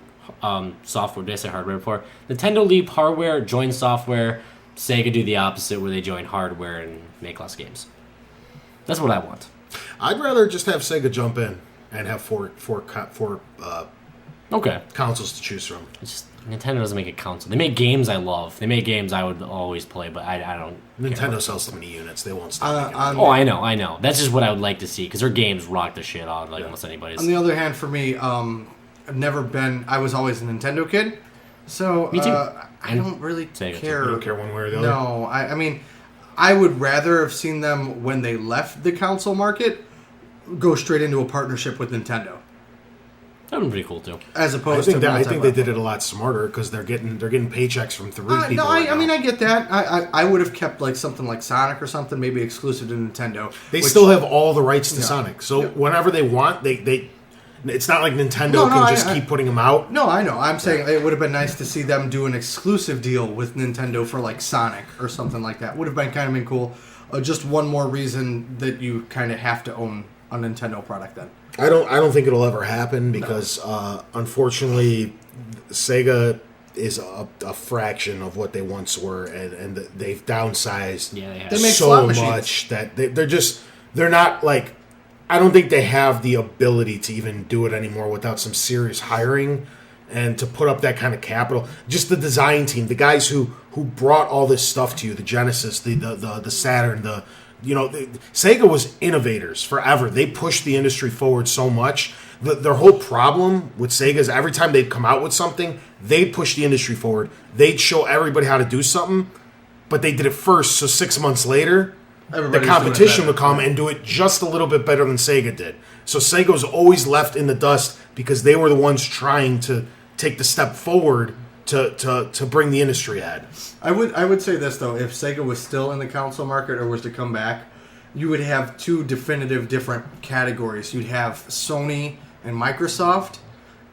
software. Did I say hardware before? Nintendo leave hardware, join software. Sega do the opposite, where they join hardware and make less games. That's what I want. I'd rather just have Sega jump in and have four consoles to choose from. It's just, Nintendo doesn't make a console. They make games I love. They make games I would always play, but I don't. Nintendo sells so many units, they won't stop making them. Oh, I know. That's just what I would like to see, because their games rock the shit out like almost anybody's. On the other hand, for me, I've never been. I was always a Nintendo kid, so me too. I don't really care. You don't care one way or the other? No, I mean, I would rather have seen them when they left the console market go straight into a partnership with Nintendo. That would be pretty cool too. As opposed to I think they did it a lot smarter because they're getting paychecks from three people. No, I mean I get that. I would have kept like something like Sonic or something, maybe exclusive to Nintendo. They still have all the rights to Sonic, so whenever they want, they. It's not like Nintendo can just keep putting them out. No, I know. I'm saying it would have been nice to see them do an exclusive deal with Nintendo for like Sonic or something like that. Would have been cool. Just one more reason that you kind of have to own a Nintendo product then. I don't think it'll ever happen because unfortunately Sega is a fraction of what they once were, and they've downsized they make so much that they're not like. I don't think they have the ability to even do it anymore without some serious hiring and to put up that kind of capital. Just the design team, the guys who brought all this stuff to you, the Genesis, the Saturn, Sega was innovators forever. They pushed the industry forward so much. Their whole problem with Sega is every time they'd come out with something, they'd push the industry forward. They'd show everybody how to do something, but they did it first, so 6 months later, the competition would come and do it just a little bit better than Sega did. So Sega was always left in the dust because they were the ones trying to take the step forward to bring the industry ahead. I would say this though: if Sega was still in the console market or was to come back, you would have two definitive different categories. You'd have Sony and Microsoft,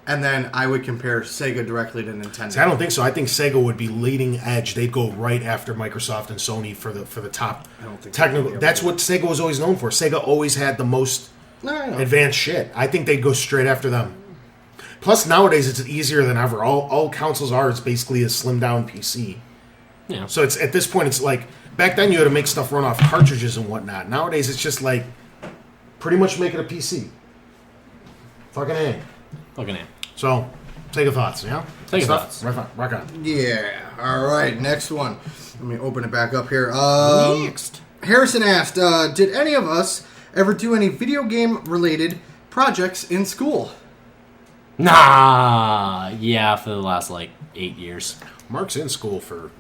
and then I would compare Sega directly to Nintendo. See, I don't think so. I think Sega would be leading edge. They'd go right after Microsoft and Sony for the top technical. That's what Sega was always known for. Sega always had the most advanced shit. I think they'd go straight after them. Plus, nowadays it's easier than ever. All consoles are. It's basically a slimmed down PC. Yeah. So it's at this point, it's like back then you had to make stuff run off cartridges and whatnot. Nowadays it's just like pretty much make it a PC. Fucking A. So, Sega thoughts, yeah? Sega thoughts. Rock on. Yeah. All right. Next one. Let me open it back up here. Next. Harrison asked, did any of us ever do any video game related projects in school? Nah. Yeah, for the last 8 years. Mark's in school for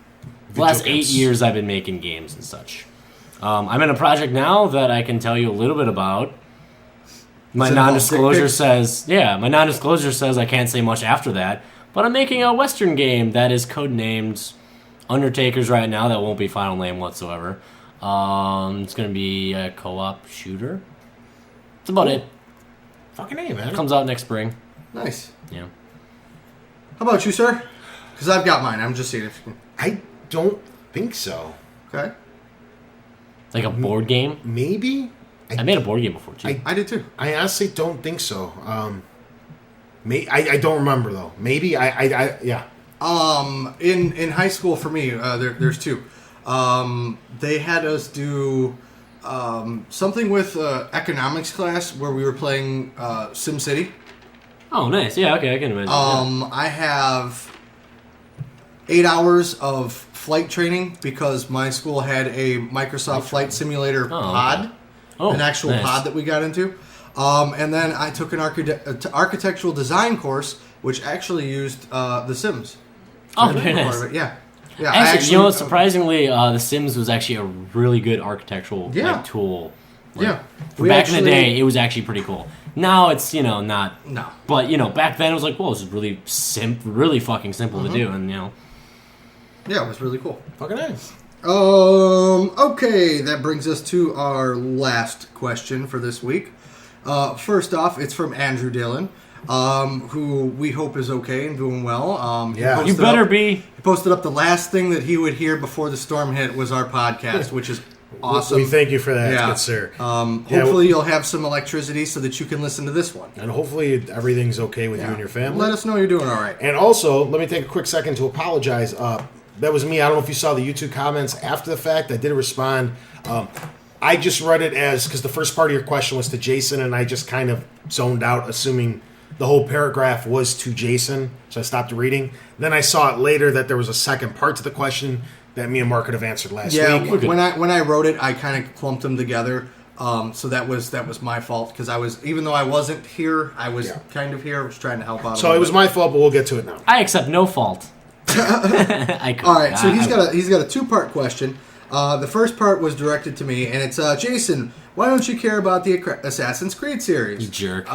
The last 8 years I've been making games and such. I'm in a project now that I can tell you a little bit about. My non-disclosure says I can't say much after that, but I'm making a Western game that is codenamed Undertakers right now. That won't be final name whatsoever. It's going to be a co-op shooter. That's about it. Fucking A, man. It comes out next spring. Nice. Yeah. How about you, sir? Because I've got mine. I'm just seeing if you can. I don't think so. Okay. Like a board game? Maybe? I made a board game before, too. I did, too. I honestly don't think so. I don't remember, though. Maybe, yeah. In high school, for me, there's two. They had us do something with economics class where we were playing SimCity. Oh, nice. Yeah, okay, I can imagine. I have 8 hours of flight training because my school had a Microsoft Flight Simulator pod. Okay. Oh, an actual pod that we got into. And then I took an architectural design course, which actually used The Sims. Oh, very nice. Yeah. Actually, surprisingly, The Sims was actually a really good architectural tool. Back in the day, it was actually pretty cool. Now it's, not... No. But, back then it was like, well, this is really really fucking simple to do, and, Yeah, it was really cool. Fucking nice. Okay, that brings us to our last question for this week. First off, it's from Andrew Dillon, who we hope is okay and doing well. Yeah. You better be. He posted up the last thing that he would hear before the storm hit was our podcast, which is awesome. We thank you for that, Yeah. good sir. Hopefully you'll have some electricity so that you can listen to this one. And hopefully everything's okay with you and your family. Let us know you're doing all right. And also, let me take a quick second to apologize. That was me. I don't know if you saw the YouTube comments after the fact. I did respond. I just read it as, because the first part of your question was to Jason, and I just kind of zoned out, assuming the whole paragraph was to Jason, so I stopped reading. Then I saw it later that there was a second part to the question that me and Mark could have answered last week. When I wrote it, I kind of clumped them together. So that was my fault, because even though I wasn't here, I was kind of here. I was trying to help out. So it was my fault, but we'll get to it now. I accept no fault. I could. All right, so he's got a 2-part question. The first part was directed to me, and it's Jason. Why don't you care about the Assassin's Creed series? You jerk.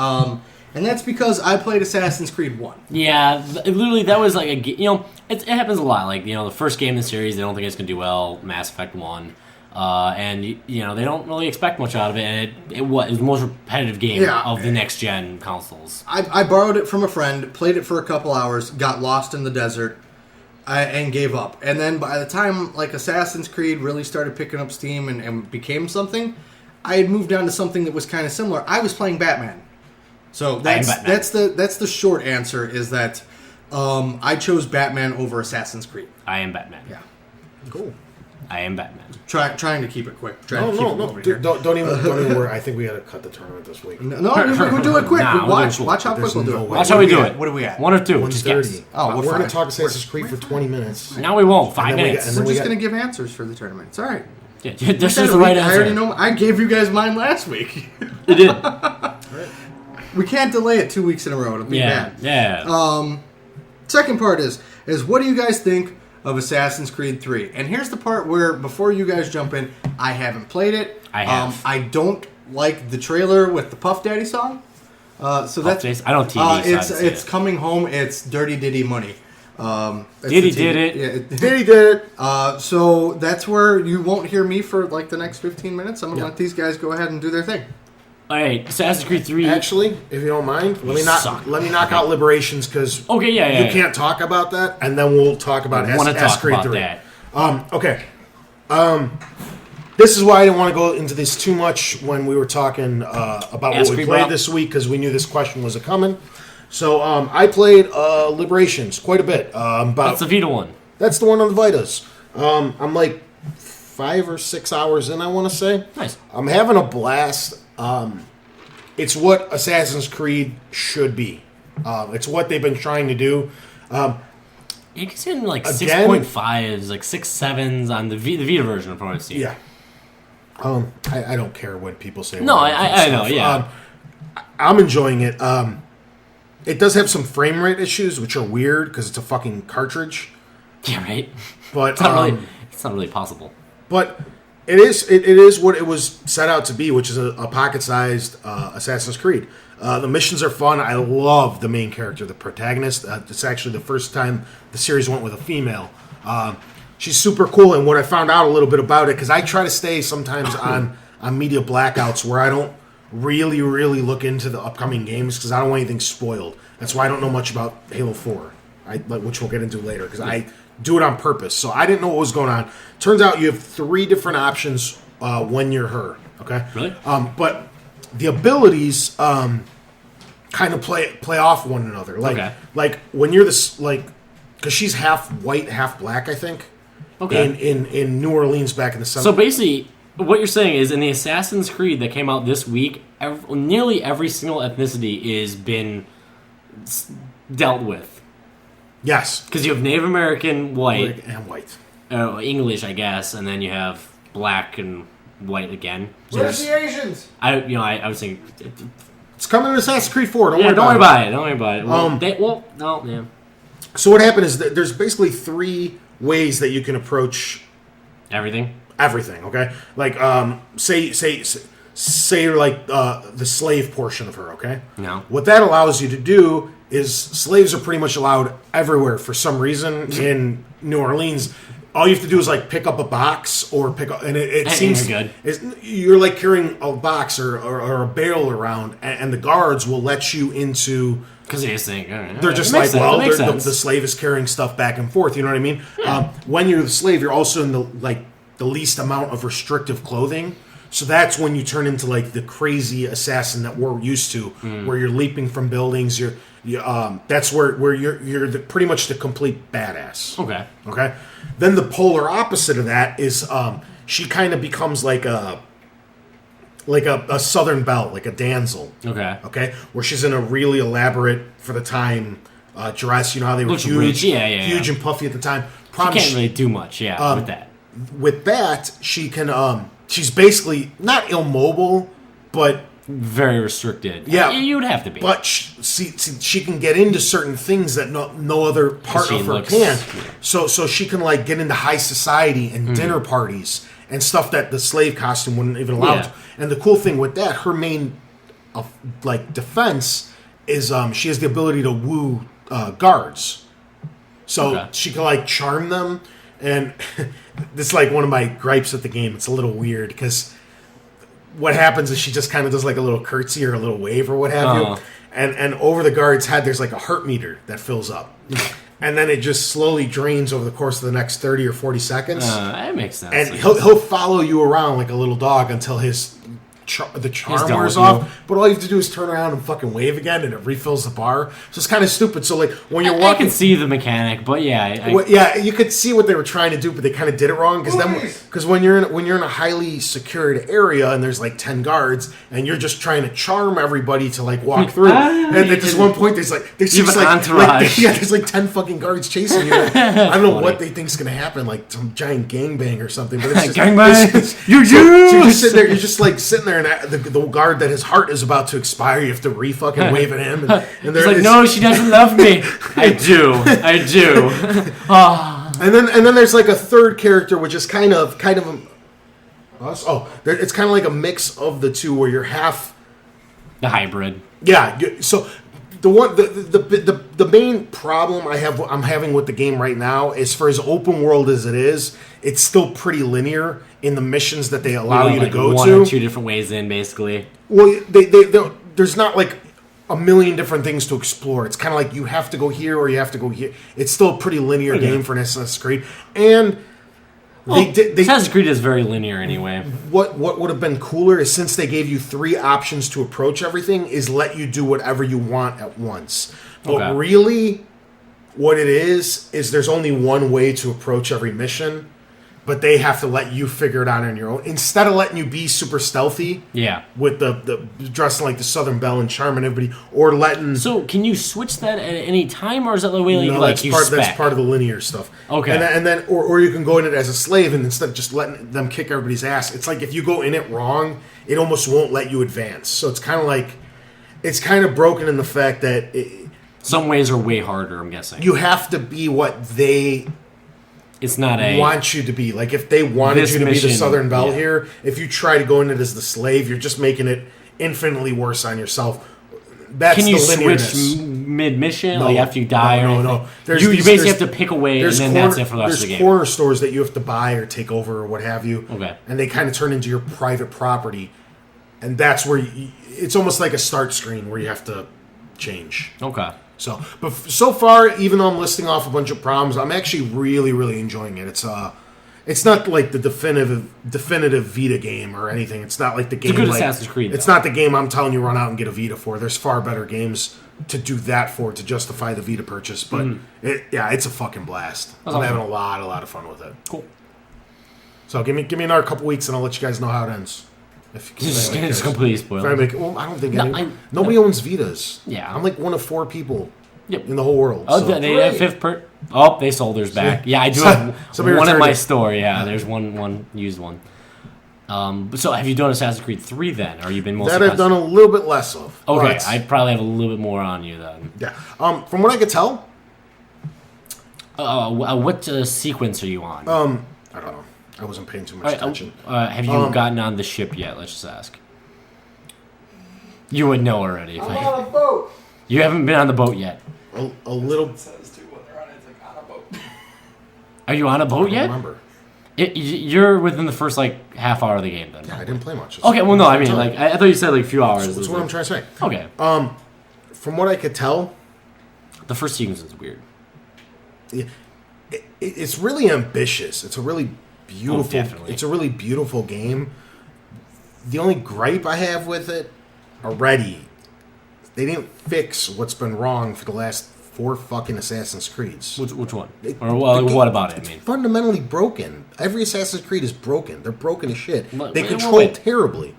And that's because I played Assassin's Creed 1. Yeah, literally, that was like it happens a lot. Like, the first game in the series, they don't think it's gonna do well. Mass Effect 1. And they don't really expect much out of it, and it was the most repetitive game of the next gen consoles. I borrowed it from a friend, played it for a couple hours, got lost in the desert, and gave up. And then by the time Assassin's Creed really started picking up steam and became something, I had moved on to something that was kind of similar. I was playing Batman. So that's the short answer, is that I chose Batman over Assassin's Creed. I am Batman. Yeah. Cool. I am Batman. Trying to keep it quick. No. Dude, don't even worry. I think we got to cut the tournament this week. No, we'll do it quick. Nah, watch we'll how quick we'll do it. Watch how we do it. What are we at? 1 or 2. Just guess. 1:30. Oh, we're going to talk Assassin's Creed for 20 minutes. No, we won't. 5 And then we minutes. get- We're we just got- going to give answers for the tournament. It's all right. Yeah, this is the right answer. I already know. I gave you guys mine last week. You did. We can't delay it 2 weeks in a row. It'll be bad. Yeah. Second part is what do you guys think of Assassin's Creed 3? And here's the part where, before you guys jump in, I haven't played it. I have. I don't like the trailer with the Puff Daddy song. So that's I don't TV. it's coming home. It's Dirty Diddy Money. Diddy did it. Yeah, Diddy did it. so that's where you won't hear me for the next 15 minutes. I'm gonna let these guys go ahead and do their thing. All right, Assassin's Creed 3. Actually, if you don't mind, let me knock out Liberations, because Okay, yeah. you can't talk about that, and then we'll talk about I want to S talk Creed about 3. that. Okay. This is why I didn't want to go into this too much when we were talking about what we Creed played Route. this week, because we knew this question was coming. So I played Liberations quite a bit. That's the Vita one. That's the one on the Vitas. I'm like 5 or 6 hours in, I want to say. Nice. I'm having a blast. It's what Assassin's Creed should be. It's what they've been trying to do. It's in Again? 6.5s, 6.7s on the Vita version of what I've seen. Yeah. I don't care what people say. No, about I that know, stuff. yeah. I'm enjoying it. It does have some frame rate issues, which are weird because it's a fucking cartridge. Yeah, right? But It's not really possible. But it is what it was set out to be, which is a pocket-sized Assassin's Creed. The missions are fun. I love the main character, the protagonist. It's actually the first time the series went with a female. She's super cool, and what I found out a little bit about it, because I try to stay sometimes on media blackouts where I don't really look into the upcoming games, because I don't want anything spoiled. That's why I don't know much about Halo 4, which we'll get into later, because I do it on purpose. So I didn't know what was going on. Turns out you have 3 different options when you're her. Okay. Really? But the abilities kind of play off one another. Like when you're this, because she's half white, half black, I think. Okay. In New Orleans back in the summer. So basically, what you're saying is, in the Assassin's Creed that came out this week, nearly every single ethnicity is been dealt with. Yes. Because you have Native American, white, And white. English, I guess, and then you have black and white again. So Where's the Asians? I was thinking, It's coming to Assassin's Creed 4. don't worry about it. Don't worry about it. Yeah. So what happened is that there's basically 3 ways that you can approach Everything. okay? Like, say like the slave portion of her, okay? No. What that allows you to do is slaves are pretty much allowed everywhere for some reason in New Orleans. all you have to do is like pick up a box or pick up, and it seems good. You're like carrying a box or a barrel around, and the guards will let you into. Because they just think they're just like, well, the slave is carrying stuff back and forth. You know what I mean? Yeah. When you're the slave, you're also in the least amount of restrictive clothing. So that's when you turn into like the crazy assassin that we're used to, where you're leaping from buildings. That's where you're pretty much the complete badass. Okay. Then the polar opposite of that is she kind of becomes like a Southern belle, like a damsel. Okay. Where she's in a really elaborate for the time dress. You know how they were huge, huge and puffy at the time. She can't really do much. With that. With that, she can. She's basically not immobile, but very restricted. Yeah, you would have to be. But she can get into certain things that no other part of her can. Yeah. So she can like get into high society and dinner parties and stuff that the slave costume wouldn't even allow. To. And the cool thing with that, her main defense is she has the ability to woo guards. So she can like charm them. And this is like one of my gripes at the game. It's a little weird because what happens is she just kind of does like a little curtsy or a little wave or what have you. And over the guard's head, there's like a heart meter that fills up. And then it just slowly drains over the course of the next 30 or 40 seconds. That makes sense. And he'll follow you around like a little dog until the charm wears off. But all you have to do is turn around and fucking wave again, and it refills the bar. So it's kind of stupid. So like when you're walking, I can see the mechanic, but you could see what they were trying to do, but they kind of did it wrong because when you're in a highly secured area and there's like 10 guards and you're just trying to charm everybody to like walk through, and at this one point there's just like entourage. There's like 10 fucking guards chasing you. I don't know what they think's gonna happen, like some giant gangbang or something. But it's just gangbang. You're just sitting there. You're just like sitting there. And the guard that his heart is about to expire, you have to re-fucking wave at him. And it's like, no, she doesn't love me. I do. And then there's like a third character, which is kind of it's kind of like a mix of the two, where you're half the hybrid. Yeah. So the main problem I'm having with the game right now is, for as open world as it is, it's still pretty linear in the missions that they allow you to go one to. Or two different ways in, basically. Well, there's not like a million different things to explore. It's kind of like you have to go here or you have to go here. It's still a pretty linear game for an Assassin's Creed. And Assassin's Creed is very linear anyway. What would have been cooler is, since they gave you 3 options to approach everything, is let you do whatever you want at once. But really, what it is there's only one way to approach every mission, but they have to let you figure it out on your own. Instead of letting you be super stealthy, with the dressing like the Southern Belle and charming everybody, or letting. So can you switch that at any time, or is that the way that's part of the linear stuff? Okay, and then or you can go in it as a slave, and instead of just letting them kick everybody's ass, it's like if you go in it wrong, it almost won't let you advance. So it's kind of broken in the fact that some ways are way harder. I'm guessing you have to be what they. It's not want you to be. Like, if they wanted you to be the Southern Belle here, if you try to go in it as the slave, you're just making it infinitely worse on yourself. That's Can you the linearness. Switch mid-mission? No, like after you die? No. You basically have to pick a way, and then that's it for the rest of the game. There's corner stores that you have to buy or take over or what have you. Okay. And they kind of turn into your private property. And that's where it's almost like a start screen where you have to change. Okay. But so far, even though I'm listing off a bunch of problems, I'm actually really, really enjoying it. It's not like the definitive Vita game or anything. It's not like the game. It's a good Assassin's Creed. It's not the game I'm telling you run out and get a Vita for. There's far better games to do that for, to justify the Vita purchase. But it's a fucking blast. I'm having a lot of fun with it. Cool. So give me another couple weeks and I'll let you guys know how it ends. It's completely spoiled. I don't think nobody owns Vitas. Yeah, I'm like one of 4 people in the whole world. Oh, so. They have 5th they sold theirs back. Yeah, I do have one in my store. Yeah, there's one used one. So have you done Assassin's Creed 3 then, or you've been mostly? That I've done a little bit less of. Okay, I probably have a little bit more on you then. Yeah. From what I could tell. What sequence are you on? I don't know. I wasn't paying too much attention. Have you gotten on the ship yet? Let's just ask. You would know already. I'm on a boat. You haven't been on the boat yet. A little. It says too when they're on it, it's like on a boat. Are you on a I boat don't yet? remember. You're within the first like half hour of the game then. Yeah, I didn't play much. Okay, well no, I mean like I thought you said like a few hours. That's what I'm trying to say. Okay. From what I could tell, The first sequence is weird. it's really ambitious. It's a really beautiful. definitely. It's a really beautiful game. The only gripe I have with it already, they didn't fix what's been wrong for the last 4 fucking Assassin's Creeds. Which one? It- Or well, the game- what about it? I It's mean, fundamentally broken. Every Assassin's Creed is broken. They're broken as shit. But- They wait, control wait. terribly.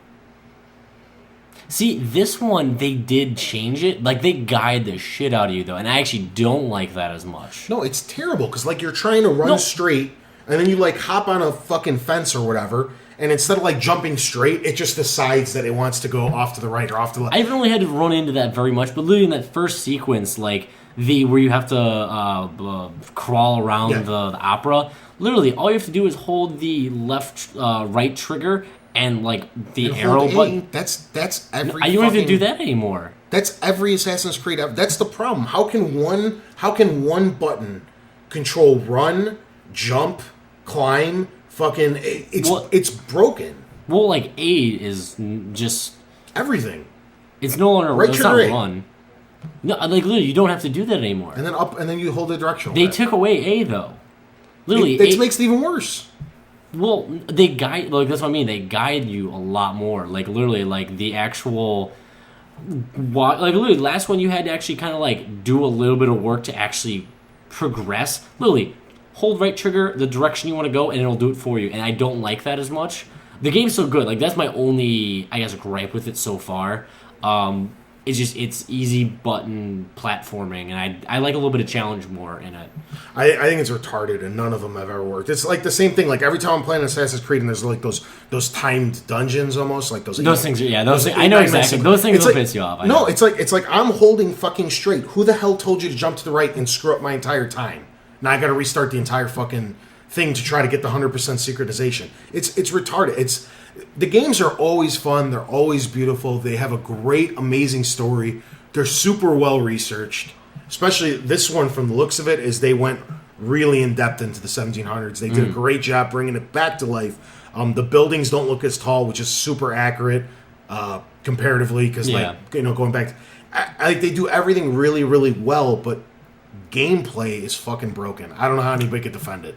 see, this one they did change it. Like they guide the shit out of you though, and I actually don't like that as much. No, it's terrible because like you're trying to run No. straight, and then you like hop on a fucking fence or whatever, and instead of like jumping straight, it just decides that it wants to go off to the right or off to the left. I haven't really had to run into that very much, but literally in that first sequence, like where you have to crawl around Yeah. the opera, literally all you have to do is hold the right trigger and like the And arrow hold A, button. That's every. You don't have to fucking- do that anymore. That's every Assassin's Creed. That's the problem. How can one button control run, jump, climb? Fucking, Well- it's broken. Well, like A is just Everything, it's no longer Right it's not trigger A. run. No, like literally, you don't have to do that anymore. and then up, and then you hold the directional. They pad. took away A though. Literally, It A, makes it even worse. well, they guide like that's what I mean. They guide you a lot more. Like literally, like the actual. Like literally, last one you had to actually kind of like do a little bit of work to actually progress. Literally, hold right trigger the direction you want to go, and it'll do it for you. And I don't like that as much. The game's so good. Like that's my only, I guess, gripe with it so far. It's just it's easy button platforming, and I like a little bit of challenge more in it. I think it's retarded, and none of them have ever worked. It's like the same thing. Like every time I'm playing Assassin's Creed, and there's like those timed dungeons, almost like those. Those things, yeah, those things, I know exactly. Those things will piss you off. I No, know. it's like I'm holding fucking straight. Who the hell told you to jump to the right and screw up my entire time? Now I got to restart the entire fucking thing to try to get the 100% synchronization. It's retarded. The games are always fun. They're always beautiful. They have a great, amazing story. They're super well researched. Especially this one, from the looks of it, is they went really in depth into the 1700s. They did a great job bringing it back to life. The buildings don't look as tall, which is super accurate comparatively. Because going back, they do everything really, really well. But gameplay is fucking broken. I don't know how anybody could defend it.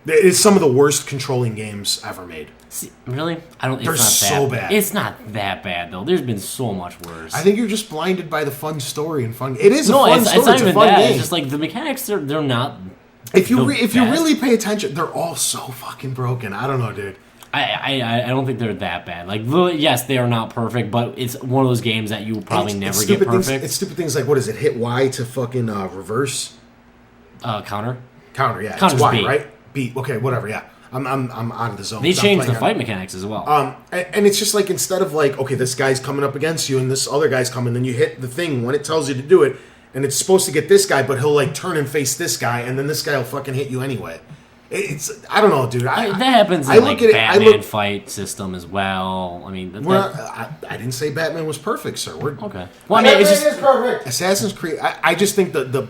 It's some of the worst controlling games ever made. See, really? I don't. They're It's not so that bad. It's not that bad though. There's been so much worse. I think you're just blinded by the fun story and fun. It is a no, fun it's story. not It's a even fun that. game. It's just like the mechanics. They're not. If you the if you best. really pay attention, they're all so fucking broken. I don't know, dude. I don't think they're that bad. Like, yes, they are not perfect, but it's one of those games that you will probably It's never stupid get perfect. Things, it's stupid things like, what is it? Hit Y to fucking reverse Counter. counter. Yeah, Counter's it's Y, B. right? B. Okay, whatever. Yeah, I'm out of the zone. They Stop changed the playing fight on- mechanics as well. And it's just like, instead of like, okay, this guy's coming up against you and this other guy's coming, then you hit the thing when it tells you to do it, and it's supposed to get this guy, but he'll like turn and face this guy, and then this guy will fucking hit you anyway. It's I don't know, dude. that happens in I like look at it- I Batman look- fight system as well. I mean, I didn't say Batman was perfect, sir. okay. Well, I mean, it's just perfect. Assassin's Creed. I just think that the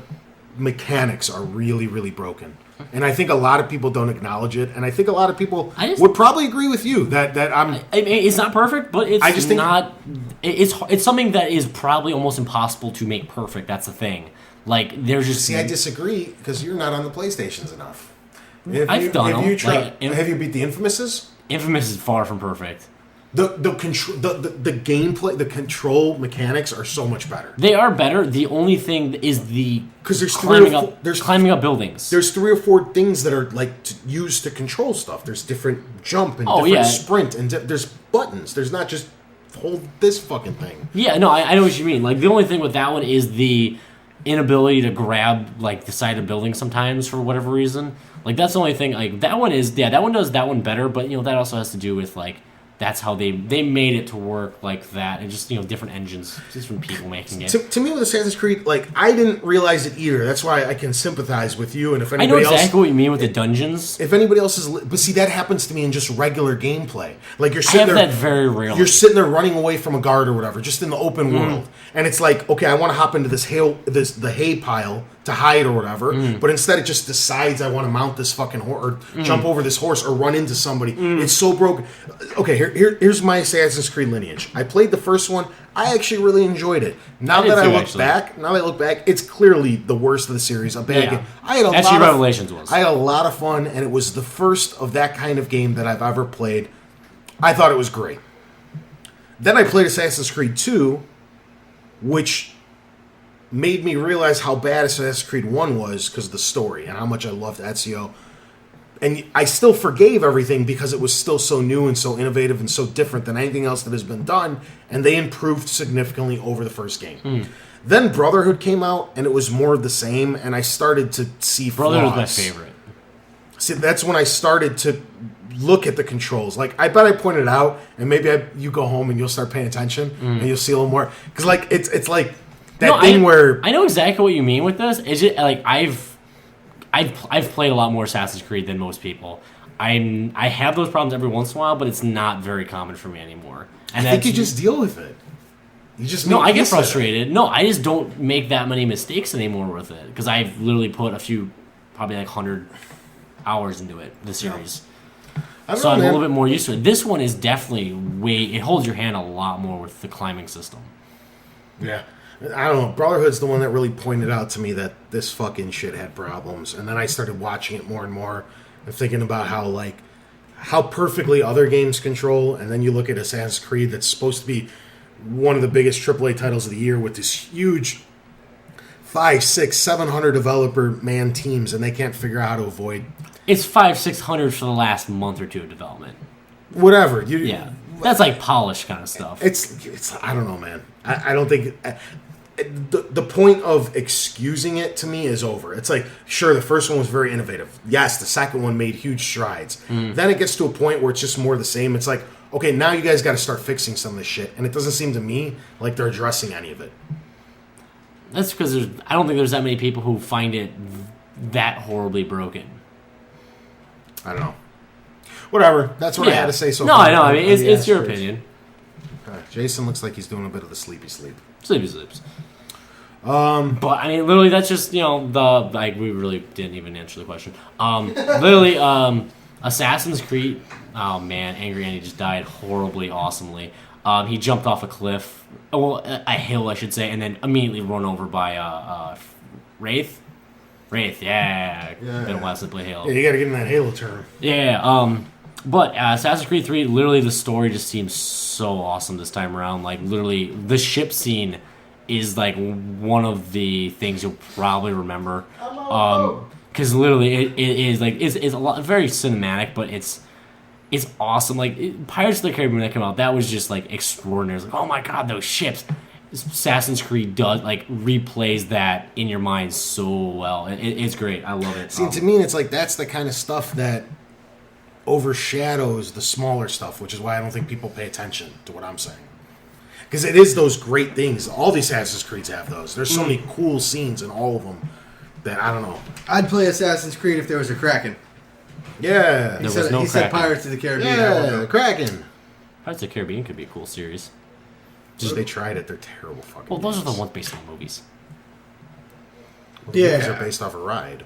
mechanics are really, really broken, and I think a lot of people don't acknowledge it. And I think a lot of people would probably agree with you that I'm. I mean, it's not perfect, but it's I just think- not. It's something that is probably almost impossible to make perfect. That's the thing. Like, there's just See, I disagree because you're not on the PlayStations enough. I've done them. Have you beat the Infamouses? Infamous is far from perfect. The control, the gameplay, the control mechanics are so much better. They are better. The only thing is the 'Cause there's climbing three or up. four- there's- climbing up buildings. There's 3 or 4 things that are like used to control stuff. There's different jump and Oh, different yeah. sprint, and there's buttons. There's not just hold this fucking thing. Yeah, no, I know what you mean. Like, the only thing with that one is the inability to grab like the side of buildings sometimes for whatever reason. Like, that's the only thing. Like, that one is that one does that one better, but that also has to do with like that's how they made it to work like that, and just different engines, different people making it. To me, with Assassin's Creed, like, I didn't realize it either. That's why I can sympathize with you. And if I know anybody exactly else, what you mean with the dungeons. if anybody else is, but see, that happens to me in just regular gameplay. Like, you're I sitting have there, that very rarely. you're sitting there running away from a guard or whatever, just in the open Mm-hmm. world, and it's like, okay, I want to hop into this hay pile to hide or whatever, but instead it just decides I want to mount this fucking horse or jump over this horse or run into somebody. It's so broken. Okay, here's my Assassin's Creed lineage. I played the first one. I actually really enjoyed it. Now that I look back, it's clearly the worst of the series. A bad game. Revelations was. I had a lot of fun, and it was the first of that kind of game that I've ever played. I thought it was great. Then I played Assassin's Creed 2, which made me realize how bad Assassin's Creed 1 was because of the story and how much I loved Ezio. And I still forgave everything because it was still so new and so innovative and so different than anything else that has been done, and they improved significantly over the first game. Then Brotherhood came out, and it was more of the same, and I started to see flaws. Brotherhood was my favorite. See, that's when I started to look at the controls. Like, I bet I pointed out, and maybe you go home and you'll start paying attention, and you'll see a little more. Because, like, it's like that thing where... I know exactly what you mean with this. It's just, like, I've played a lot more Assassin's Creed than most people. I have those problems every once in a while, but it's not very common for me anymore. And I think you just deal with it. You just I get frustrated. No, I just don't make that many mistakes anymore with it because I've literally put probably like 100 hours into it, the series. I'm a little bit more used to it. This one is definitely it holds your hand a lot more with the climbing system. Yeah. I don't know. Brotherhood's the one that really pointed out to me that this fucking shit had problems. And then I started watching it more and more and thinking about how perfectly other games control. And then you look at Assassin's Creed that's supposed to be one of the biggest AAA titles of the year with this huge 500, 600, 700 developer man teams, and they can't figure out how to avoid. It's 500-600 for the last month or two of development. Whatever. That's like polished kind of stuff. It's I don't know, man. I don't think... The point of excusing it to me is over. It's like, sure, the first one was very innovative. Yes, the second one made huge strides. Then it gets to a point where it's just more the same. It's like, okay, now you guys got to start fixing some of this shit. And it doesn't seem to me like they're addressing any of it. That's because I don't think there's that many people who find it that horribly broken. I don't know. Whatever. That's what I had to say so far. No, I know. I mean, it's your opinion. Jason looks like he's doing a bit of the sleepy sleep. Sleepy sleeps. But I mean, literally, that's just we really didn't even answer the question. Literally, Assassin's Creed. Oh man, Angry Andy just died horribly, awesomely. He jumped off a cliff, a hill, I should say, and then immediately run over by Wraith. Yeah. Been a while since I played Halo. Yeah, you got to get in that Halo term. Yeah. But Assassin's Creed 3, literally, the story just seems so awesome this time around. Like, literally, the ship scene is like one of the things you'll probably remember, because literally it is like it's a lot very cinematic, but it's awesome. Like Pirates of the Caribbean that came out, that was just like extraordinary. It's like, oh my god, those ships. Assassin's Creed does replays that in your mind so well. It's great. I love it. See, to me, it's like that's the kind of stuff that overshadows the smaller stuff, which is why I don't think people pay attention to what I'm saying. Because it is those great things. All these Assassin's Creeds have those. There's so many cool scenes in all of them that I don't know. I'd play Assassin's Creed if there was a Kraken. Yeah. He said Pirates of the Caribbean. Yeah, Kraken. Pirates of the Caribbean could be a cool series. They tried it. They're terrible fucking Well, those games. are the ones based on movies. The movies are based off a ride.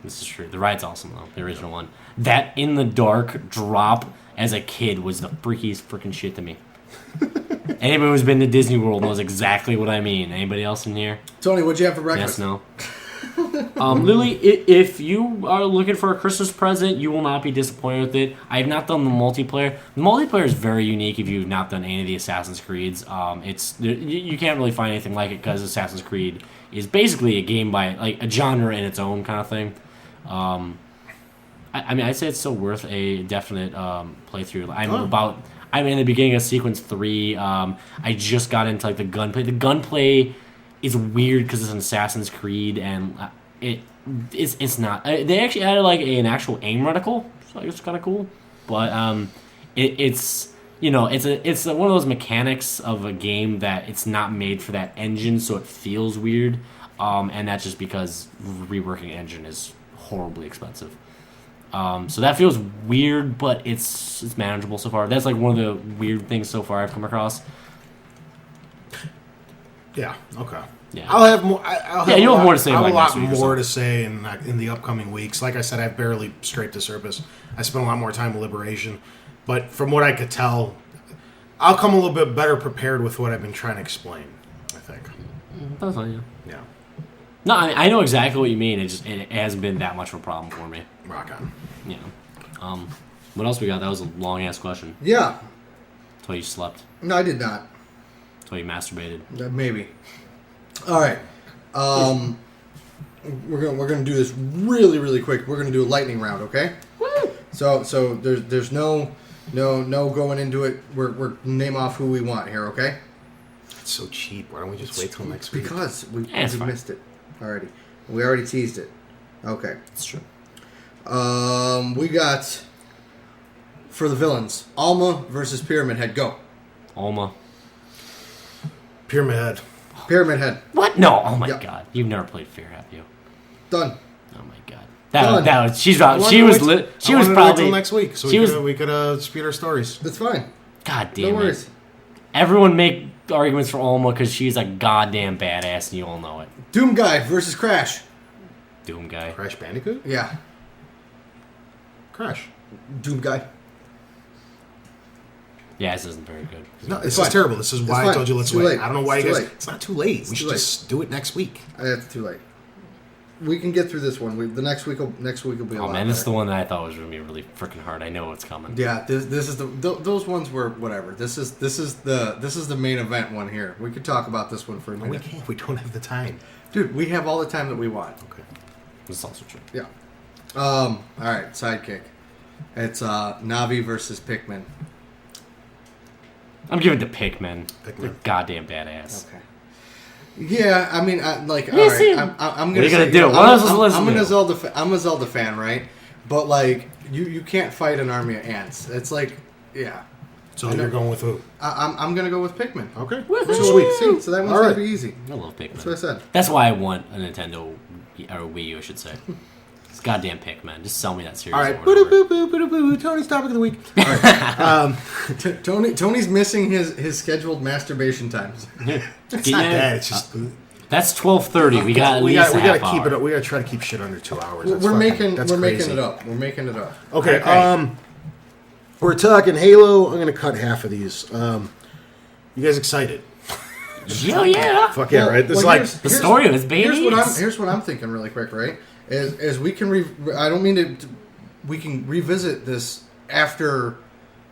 This is true. The ride's awesome, though. The original one. That in the dark drop as a kid was the freakiest freaking shit to me. Anybody who's been to Disney World knows exactly what I mean. Anybody else in here? Tony, what'd you have for breakfast? Yes, no. Lily, if you are looking for a Christmas present, you will not be disappointed with it. I have not done the multiplayer. The multiplayer is very unique if you've not done any of the Assassin's Creeds. You can't really find anything like it because Assassin's Creed is basically a game by a genre in its own kind of thing. I mean, I'd say it's still worth a definite playthrough. I'm in the beginning of Sequence 3. I just got into the gunplay. The gunplay is weird because it's an Assassin's Creed, and it's not. They actually added an actual aim reticle, so it's kind of cool. But it's one of those mechanics of a game that it's not made for that engine, so it feels weird. And that's just because reworking an engine is horribly expensive. So that feels weird, but it's manageable so far. That's one of the weird things so far I've come across. Yeah, okay. Yeah. I'll have more. I'll have you'll a have lot, more to say I'll have a about lot next week or more so. to say in the upcoming weeks. Like I said, I've barely scraped the surface. I spent a lot more time with Liberation, but from what I could tell, I'll come a little bit better prepared with what I've been trying to explain. I think. That's fine, yeah. Yeah. No, I know exactly what you mean. It hasn't been that much of a problem for me. Rock on. Yeah. What else we got? That was a long ass question. Yeah. That's why you slept. No, I did not. That's why you masturbated. Maybe. All right. We're gonna do this really, really quick. We're gonna do a lightning round, okay? Woo! So there's no going into it. We're name off who we want here, okay? It's so cheap. Why don't we just wait till next week? Because we it's fine. missed it already. We already teased it. Okay. It's true. We got for the villains, Alma versus Pyramid Head. Go. Alma. Pyramid Head. Pyramid Head. What? No. Oh my Yep. god. You've never played Fear, have you? Done. Oh my god. Done. That was she's I right. wanted She to was wait- she I was wanted to wait probably till next week, so she was we could speed our stories. That's fine. God No damn worries. it. Everyone make arguments for Alma because she's a goddamn badass and you all know it. Doom Guy versus Crash. Doom guy. Crash Bandicoot. Yeah. Crash. Doom Guy. Yeah, this isn't very good. No, this fine. is terrible. This is why I fine. told you let's It's too wait. late. I don't know why It's you too guys. late. It's not too late. It's We should too late. just do it next week. That's too late. We can get through this one. The next week will be a Oh lot man, this is the better. one that I thought was going to be really freaking hard. I know it's coming. Yeah, this is those ones were whatever. This is the main event one here. We could talk about this one for a No, we minute. can't. We don't have the time. Dude, we have all the time that we want. Okay. This is also true. Yeah. All right, sidekick. It's Navi versus Pikmin. I'm giving it to Pikmin. Pikmin. They're goddamn badass. Okay. Yeah, I mean, all right. Listen. I'm What gonna are you gonna say, do? know, What else is listening I'm to? a Zelda. I'm a Zelda fan, right? But like, you can't fight an army of ants. It's like, yeah. So I know. you're going with who? I'm gonna go with Pikmin. Okay. Woohoo! So sweet. See, so that one's All gonna right. be easy. I love Pikmin. That's what I said. That's why I want a Nintendo or Wii U, I should say. It's goddamn Pikmin. Just sell me that series. All right. over and over. Boo-doo-boo-boo-boo-boo. Tony's topic of the week. All right. Tony's missing his scheduled masturbation times. It's Yeah. not bad. It's just That's 12:30. We got at we least got a half to keep hour. it. We got to try to keep shit under 2 hours. We're That's making crazy. it up. We're making it up. Okay. Okay. We're talking Halo. I'm gonna cut half of these. You guys excited? Hell yeah! Fuck yeah! Right. This is like The story of his baby. Here's what I'm thinking really quick, right? Is we can I don't mean to we can revisit this after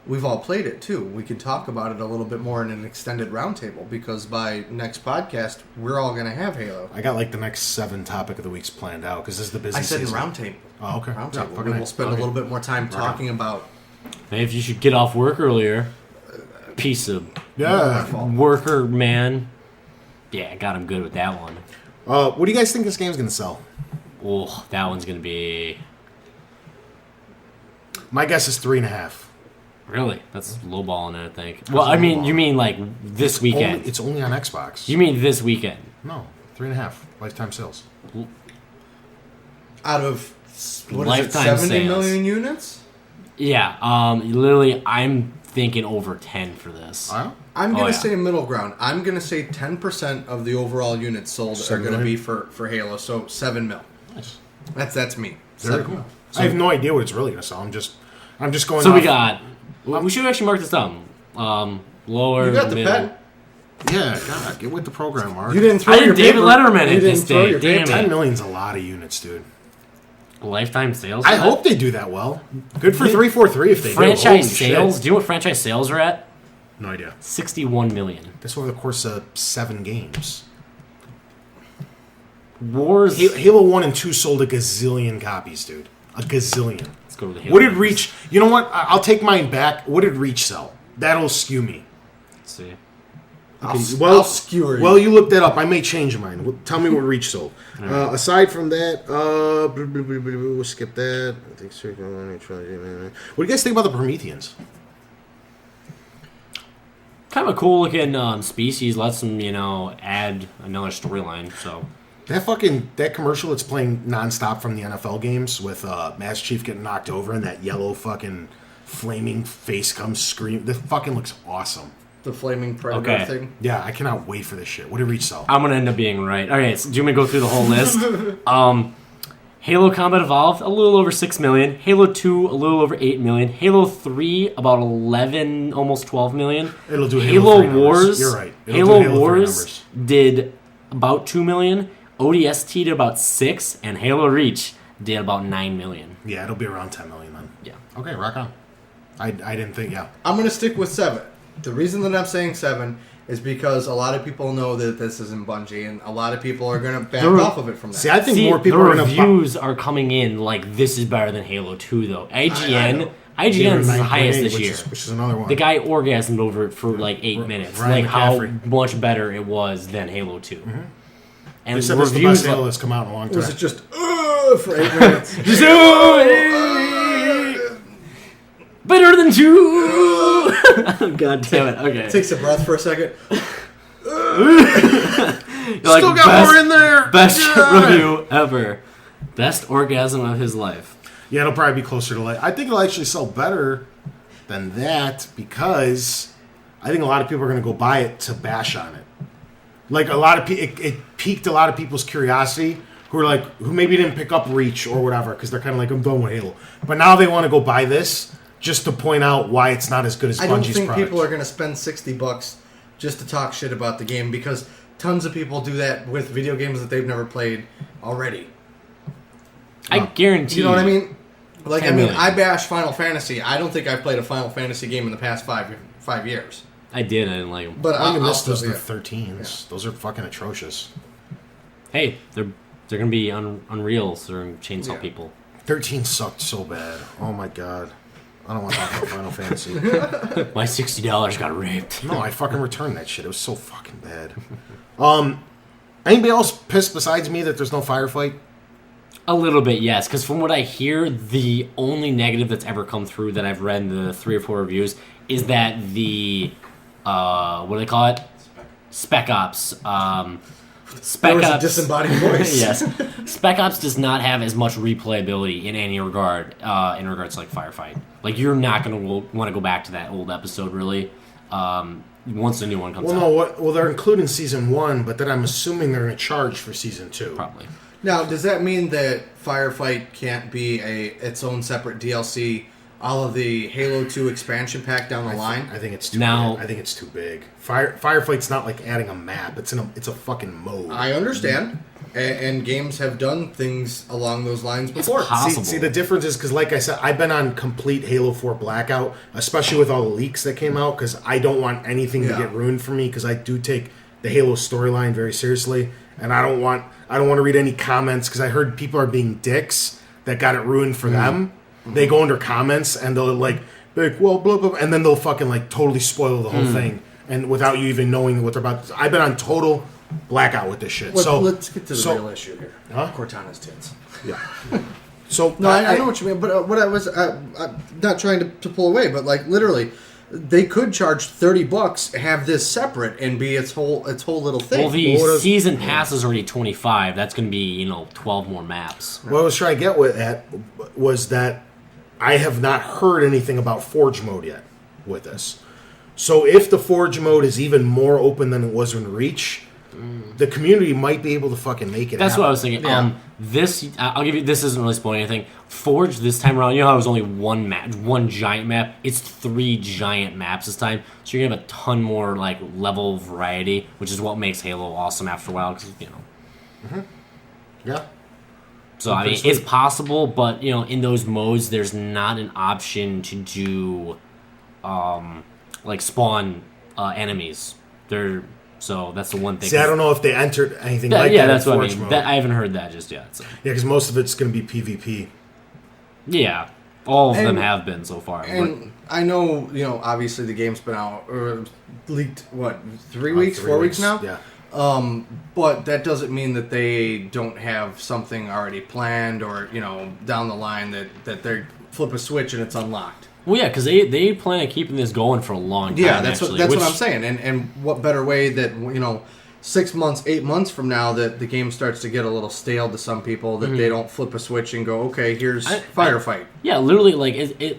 we've all played it too. We can talk about it a little bit more in an extended roundtable because by next podcast we're all gonna have Halo. I got like the next 7 topic of the weeks planned out because this is the busy I said in season. roundtable. Oh, okay. Roundtable. Yeah, fucking We'll spend a little bit more time talking about. Maybe you should get off work earlier. Piece of Yeah. worker man. Yeah, I got him good with that one. What do you guys think this game's gonna sell? Oh, that one's gonna be My guess is 3.5. really. That's lowballing it, I think. Well, I mean, you mean like this weekend? It's only on Xbox. You mean this weekend? No, 3.5 lifetime sales. Out of what Lifetime is it, 70 sales. million units? Yeah. Literally, I'm thinking over 10 for this. Wow. I'm gonna yeah. say middle ground. I'm gonna say 10% of the overall units sold are 7 gonna million? be for Halo. So 7 mil. Nice. That's me. Very 7 cool. mil. I have no idea what it's really gonna sell. I'm just going. So we off- got. We should actually mark this down. Lower. You got the middle. pen. Yeah, God, get with the program, Mark. You didn't throw I did your David paper. Letterman You at didn't this throw day. your Damn paper. 10 it. million's a lot of units, dude. Lifetime sales. I for hope they do that well. Good for 343 if they do. Holy franchise shit. sales. Do you know what franchise sales are at? No idea. 61 million. That's over the course of 7 games. Wars. Halo 1 and 2 sold a gazillion copies, dude. A gazillion. Let's go to the Halo. What did Reach... You know what? I'll take mine back. What did Reach sell? That'll skew me. Let's see. I'll skewer you. Well, you look that up. I may change mine. Tell me what Reach sold. Aside from that, we'll skip that. I think so. What do you guys think about the Prometheans? Kind of a cool looking species. Lets them, add another storyline. So That commercial that's playing nonstop from the NFL games with Master Chief getting knocked over and that yellow fucking flaming face comes scream. That fucking looks awesome. the flaming predator Okay. thing. Yeah, I cannot wait for this shit. What did Reach sell? I'm gonna end up being right. Okay, so do you want me to go through the whole list? Halo Combat Evolved, a little over 6 million. Halo 2, a little over 8 million. Halo 3, about 11, almost 12 million. It'll do Halo 3 numbers. Wars. You're right. It'll do Halo Halo 3 Wars numbers. did about 2 million. ODST did about 6, and Halo Reach did about 9 million. Yeah, it'll be around 10 million then. Yeah. Okay, rock on. I didn't think, yeah. I'm going to stick with 7. The reason that I'm saying 7 is because a lot of people know that this isn't Bungie, and a lot of people are going to back off of it from that. See, I think See, more people the are going to... reviews are coming in like this is better than Halo 2, though. IGN is the highest this year. Which is another one. The guy orgasmed over it for like 8 minutes. Ryan like how McCaffrey. much better it was than Halo 2. Mm-hmm. And They said this is the reviews best Halo that's come out in a long time. Was it just, for 8 minutes? better than 2. God damn it. Okay. Takes a breath for a second. Still got more in there! Best God. review ever. Best orgasm of his life. Yeah, it'll probably be closer to like... I think it'll actually sell better than that because I think a lot of people are going to go buy it to bash on it. Like a lot of people... It piqued a lot of people's curiosity who maybe didn't pick up Reach or whatever because they're kind of like, I'm done with Halo. But now they want to go buy this just to point out why it's not as good as I don't Bungie's think product. people are going to spend $60 just to talk shit about the game because tons of people do that with video games that they've never played already. I guarantee You know what I mean? Like, 10 million. I bash Final Fantasy. I don't think I've played a Final Fantasy game in the past five years. I did. I didn't like him. But I I'll missed those still- the 13s. Those are fucking atrocious. Hey, they're gonna be Unreal, so they're gonna chainsaw Yeah. people. 13 sucked so bad. Oh my god. I don't want to talk about Final Fantasy. My $60 got raped. No, I fucking returned that shit. It was so fucking bad. Anybody else pissed besides me that there's no firefight? A little bit, yes. Because from what I hear, the only negative that's ever come through that I've read in the 3 or 4 reviews is that the what do they call it? Spec Ops. Spec There was a Ops. disembodied voice. Yes, Spec Ops does not have as much replayability in any regard in regards to like firefight. Like you're not gonna want to go back to that old episode really. Once the new one comes out. Well, they're including season 1, but then I'm assuming they're going to charge for season 2. Probably. Now, does that mean that Firefight can't be its own separate DLC, all of the Halo 2 expansion pack down the line? I think it's too Now- big. I think it's too big. Firefight's not like adding a map. It's a fucking mode. I understand. And games have done things along those lines before. possible. See, the difference is because, like I said, I've been on complete Halo 4 blackout, especially with all the leaks that came out, because I don't want anything to Yeah. get ruined for me, because I do take the Halo storyline very seriously, and I don't want to read any comments, because I heard people are being dicks that got it ruined for them. They go under comments, and they'll be like, well, blah, blah, blah, and then they'll fucking, like, totally spoil the whole thing, and without you even knowing what they're about. I've been on total blackout with this shit. Let's get to the real issue here. Huh? Cortana's tits. Yeah. So No, I know what you mean, but what I was I'm not trying to pull away, but like literally, they could charge $30, have this separate, and be its whole little thing. Well, the What is- season pass is already 25. That's going to be 12 more maps. What I was trying to get with that was that I have not heard anything about Forge mode yet with this. So if the Forge mode is even more open than it was in Reach, the community might be able to fucking make it That's happen. what I was thinking. Yeah. I'll give you. This isn't really spoiling anything. Forge this time around. You know how it was only one map, one giant map. It's 3 giant maps this time. So you're gonna have a ton more like level variety, which is what makes Halo awesome after a while. Because Yeah. So I mean, it's possible, but in those modes, there's not an option to do, like spawn enemies. So that's the one thing. See, I don't know if they entered anything like yeah, that that's in what I Forge mean. mode. I haven't heard that just yet. So. Yeah, because most of it's going to be PvP. Yeah, all of them And- have been so far. And I know, obviously the game's been out or leaked. What, 3 About weeks, 3 4 weeks now? Yeah. But that doesn't mean that they don't have something already planned or down the line that they flip a switch and it's unlocked. Well, yeah, because they plan on keeping this going for a long time. Yeah, that's actually, what I'm saying. And what better way that 6 months, 8 months from now that the game starts to get a little stale to some people that they don't flip a switch and go, okay, here's Firefight. Yeah, literally, like it.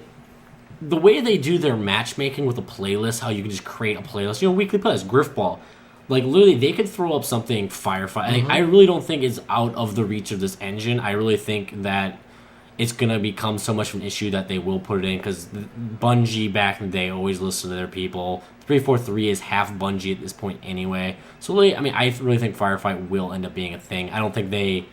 the way they do their matchmaking with a playlist, how you can just create a playlist, weekly playlist, Griffball. Like, literally, they could throw up something Firefight. I really don't think it's out of the reach of this engine. I really think that it's going to become so much of an issue that they will put it in, because Bungie, back in the day, always listened to their people. 343 is half Bungie at this point anyway. So, really, I really think Firefight will end up being a thing. I don't think they...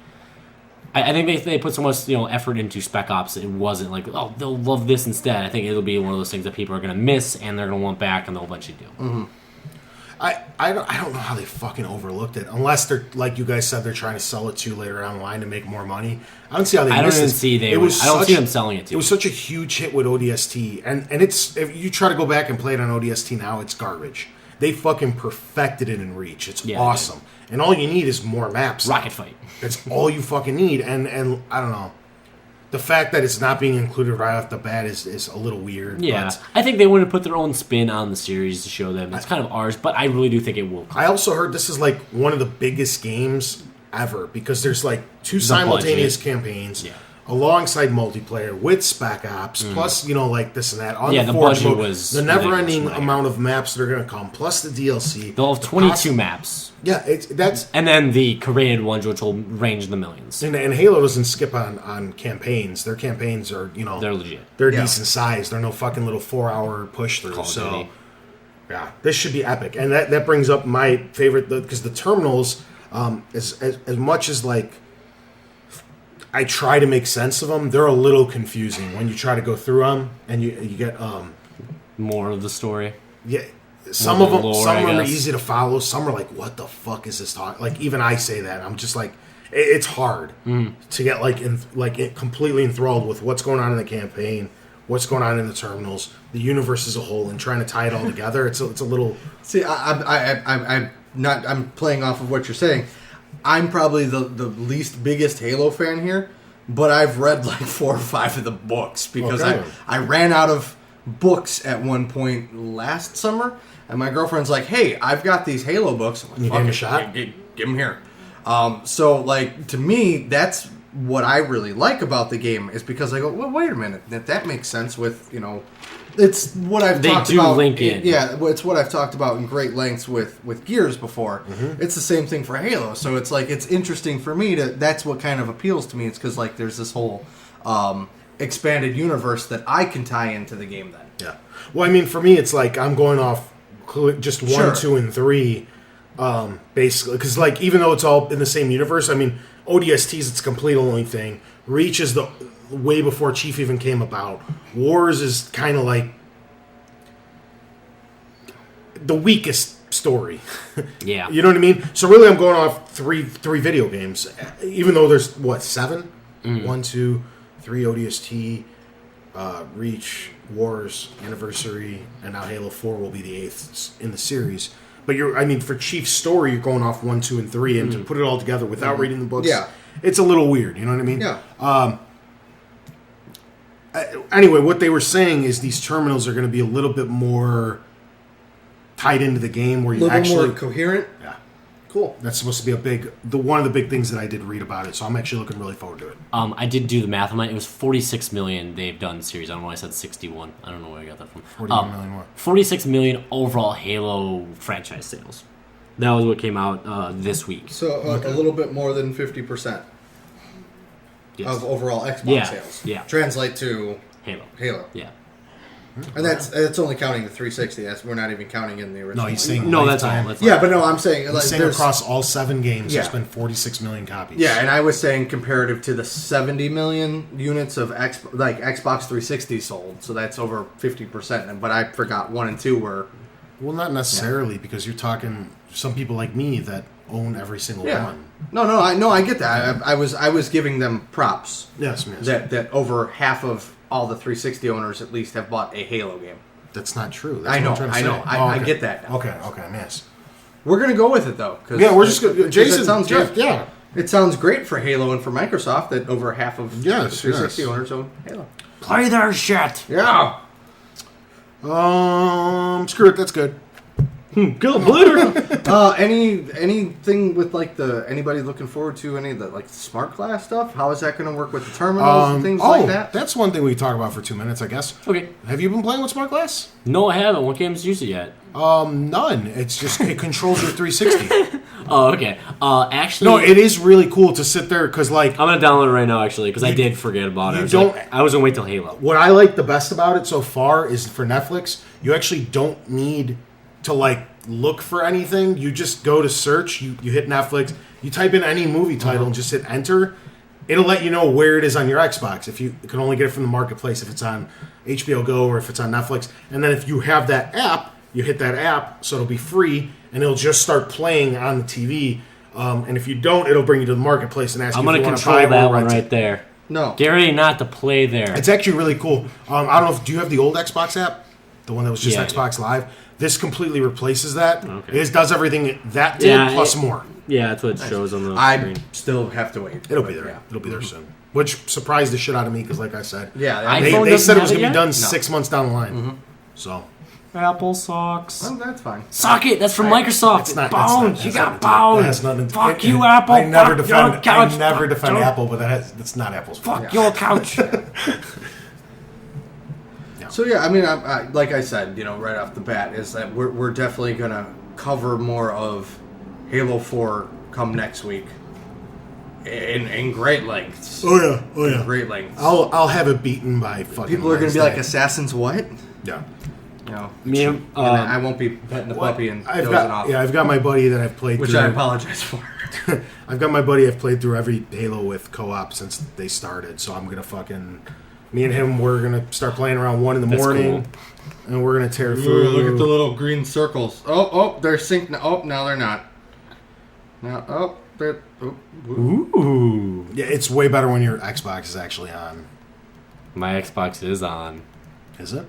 I think they put so much effort into Spec Ops. It wasn't like, oh, they'll love this instead. I think it'll be one of those things that people are going to miss and they're going to want back, and they'll eventually do. Mm-hmm. I don't know how they fucking overlooked it, unless they're, like you guys said, they're trying to sell it to you later down the line to make more money. I don't see how they. I don't even see they. I don't see them selling it to. It was such a huge hit with ODST, and it's, if you try to go back and play it on ODST now, it's garbage. They fucking perfected it in Reach. It's awesome, and all you need is more maps. Rocket Fight. That's all you fucking need, and I don't know. The fact that it's not being included right off the bat is a little weird. Yeah, but I think they want to put their own spin on the series to show them it's kind of ours, but I really do think it will. I also heard this is like one of the biggest games ever, because there's like 2 simultaneous campaigns alongside multiplayer with Spec Ops, plus like this and that. On the Forge mode, was the never-ending amount of maps that are going to come, plus the DLC. They'll have 22 maps. Yeah, and then the created ones, which will range in the millions. And Halo doesn't skip on campaigns. Their campaigns are they're legit. They're decent size. They're no fucking little 4-hour push through. So yeah, this should be epic. And that brings up my favorite, because the terminals, as much as like I try to make sense of them, they're a little confusing when you try to go through them, and you get more of the story. Yeah. Some of them are easy to follow. Some are like, what the fuck is this talk? Like, even I say that. I'm just like, it's hard to get completely enthralled with what's going on in the campaign, what's going on in the terminals, the universe as a whole, and trying to tie it all together. It's a little. See, I'm playing off of what you're saying. I'm probably the least biggest Halo fan here, but I've read like 4 or 5 of the books, because I ran out of books at one point last summer. And my girlfriend's like, hey, I've got these Halo books. I'm like, you gave them a shot? Give them here. So, like, to me, that's what I really like about the game, is because I go, well, wait a minute. That makes sense with, it's what I've talked about. They do link in. Yeah, it's what I've talked about in great lengths with Gears before. Mm-hmm. It's the same thing for Halo. So it's like, it's interesting for me that's what kind of appeals to me. It's because, like, there's this whole expanded universe that I can tie into the game then. Yeah. Well, I mean, for me, it's like I'm going off just 1, 2, and 3, basically. Because, like, even though it's all in the same universe, I mean, ODST is its complete only thing. Reach is the way before Chief even came about. Wars is kind of like the weakest story. Yeah. You know what I mean? So really, I'm going off three video games, even though there's, 7? 1, 2, 3 ODST, Reach, Wars, Anniversary, and now Halo 4 will be the 8th in the series. But for Chief's story, you're going off 1, 2, and 3, and to put it all together without reading the books, it's a little weird. You know what I mean? Yeah. Anyway, what they were saying is these terminals are going to be a little bit more tied into the game, where you actually more coherent. Yeah. Cool. That's supposed to be one of the big things that I did read about it, so I'm actually looking really forward to it. I did do the math on it. It was 46 million they've done the series. I don't know why I said 61. I don't know where I got that from. 41 million more. 46 million overall Halo franchise sales. That was what came out this week. So a little bit more than 50% of overall Xbox sales. Yeah. Translate to Halo. Yeah. And that's only counting the 360. We're not even counting in the original. No, he's saying that's all. Yeah, but no, I'm saying he's saying across all 7 games, there's been 46 million copies. Yeah, and I was saying comparative to the 70 million units of Xbox 360 sold, so that's over 50%. But I forgot 1 and 2 were. Well, not necessarily, because you're talking some people like me that own every single one. No, I get that. I was giving them props. Yes. That over half of all the 360 owners at least have bought a Halo game. That's not true. That's what I'm trying to say. I get that now. Okay, yes. We're going to go with it, though. We're just going to... Jason, sounds good. Yeah. It sounds great for Halo and for Microsoft that over half of the 360 owners own Halo. Play their shit! Yeah! Screw it, that's good. Kill him later. Anything with like anybody looking forward to any of the like smart glass stuff? How is that going to work with the terminals and things like that? That's one thing we can talk about for 2 minutes, I guess. Okay. Have you been playing with smart glass? No, I haven't. What games used it yet? None. It's just it controls your 360. Oh, okay. Actually, No, it is really cool to sit there because like I'm gonna download it right now. Actually, because I did forget about it. I was gonna wait till Halo. what I like the best about it so far is for Netflix, you actually don't need to like look for anything. You just go to search, you hit Netflix, you type in any movie title and just hit enter. It'll let you know where it is on your Xbox. If you can only get it from the marketplace, if it's on HBO Go or if it's on Netflix. And then if you have that app, you hit that app, so it'll be free, and it'll just start playing on the TV. And if you don't, it'll bring you to the marketplace and ask you if you want to buy it or that one rent it. right there. No. Get ready not to play there. It's actually really cool. I don't know if do you have the old Xbox app, the one that was just Yeah. Xbox Live. This completely replaces that. Okay. It does everything that did plus more. Yeah, that's what it shows on the I screen. still have to wait. It'll be there. It'll be there soon. Which surprised the shit out of me because, like I said, Yeah, iPhone they doesn't said it have was it going to be yet? done No. 6 months down the line. So Apple sucks. well, that's fine. Suck it. That's from Microsoft. it's not. Bones. You got That bones. has nothing. Fuck you, Apple. I never Fuck defend. your couch. I never Fuck defend your- Apple, but that's not Apple's fault. Fuck your couch. So yeah, I mean, I like I said, right off the bat, is that we're definitely gonna cover more of Halo 4 come next week in great lengths. Oh yeah. Oh In yeah. great lengths. I'll have it beaten by fucking. People are gonna be like, Wednesday. "Assassins, what?" Yeah. Me and, And I won't be petting the puppy and dozing off. I've got my buddy that I've played Which through. I apologize for. I've got my buddy I've played through every Halo with co-op since they started, so I'm gonna fucking me and him we're gonna start playing around 1 in the That's morning, and we're gonna tear through. Look at the little green circles. Oh, they're synced. Oh, now they're not. Now, they're. Oh, Ooh. Yeah, it's way better when your Xbox is actually on. My Xbox is on. Is it?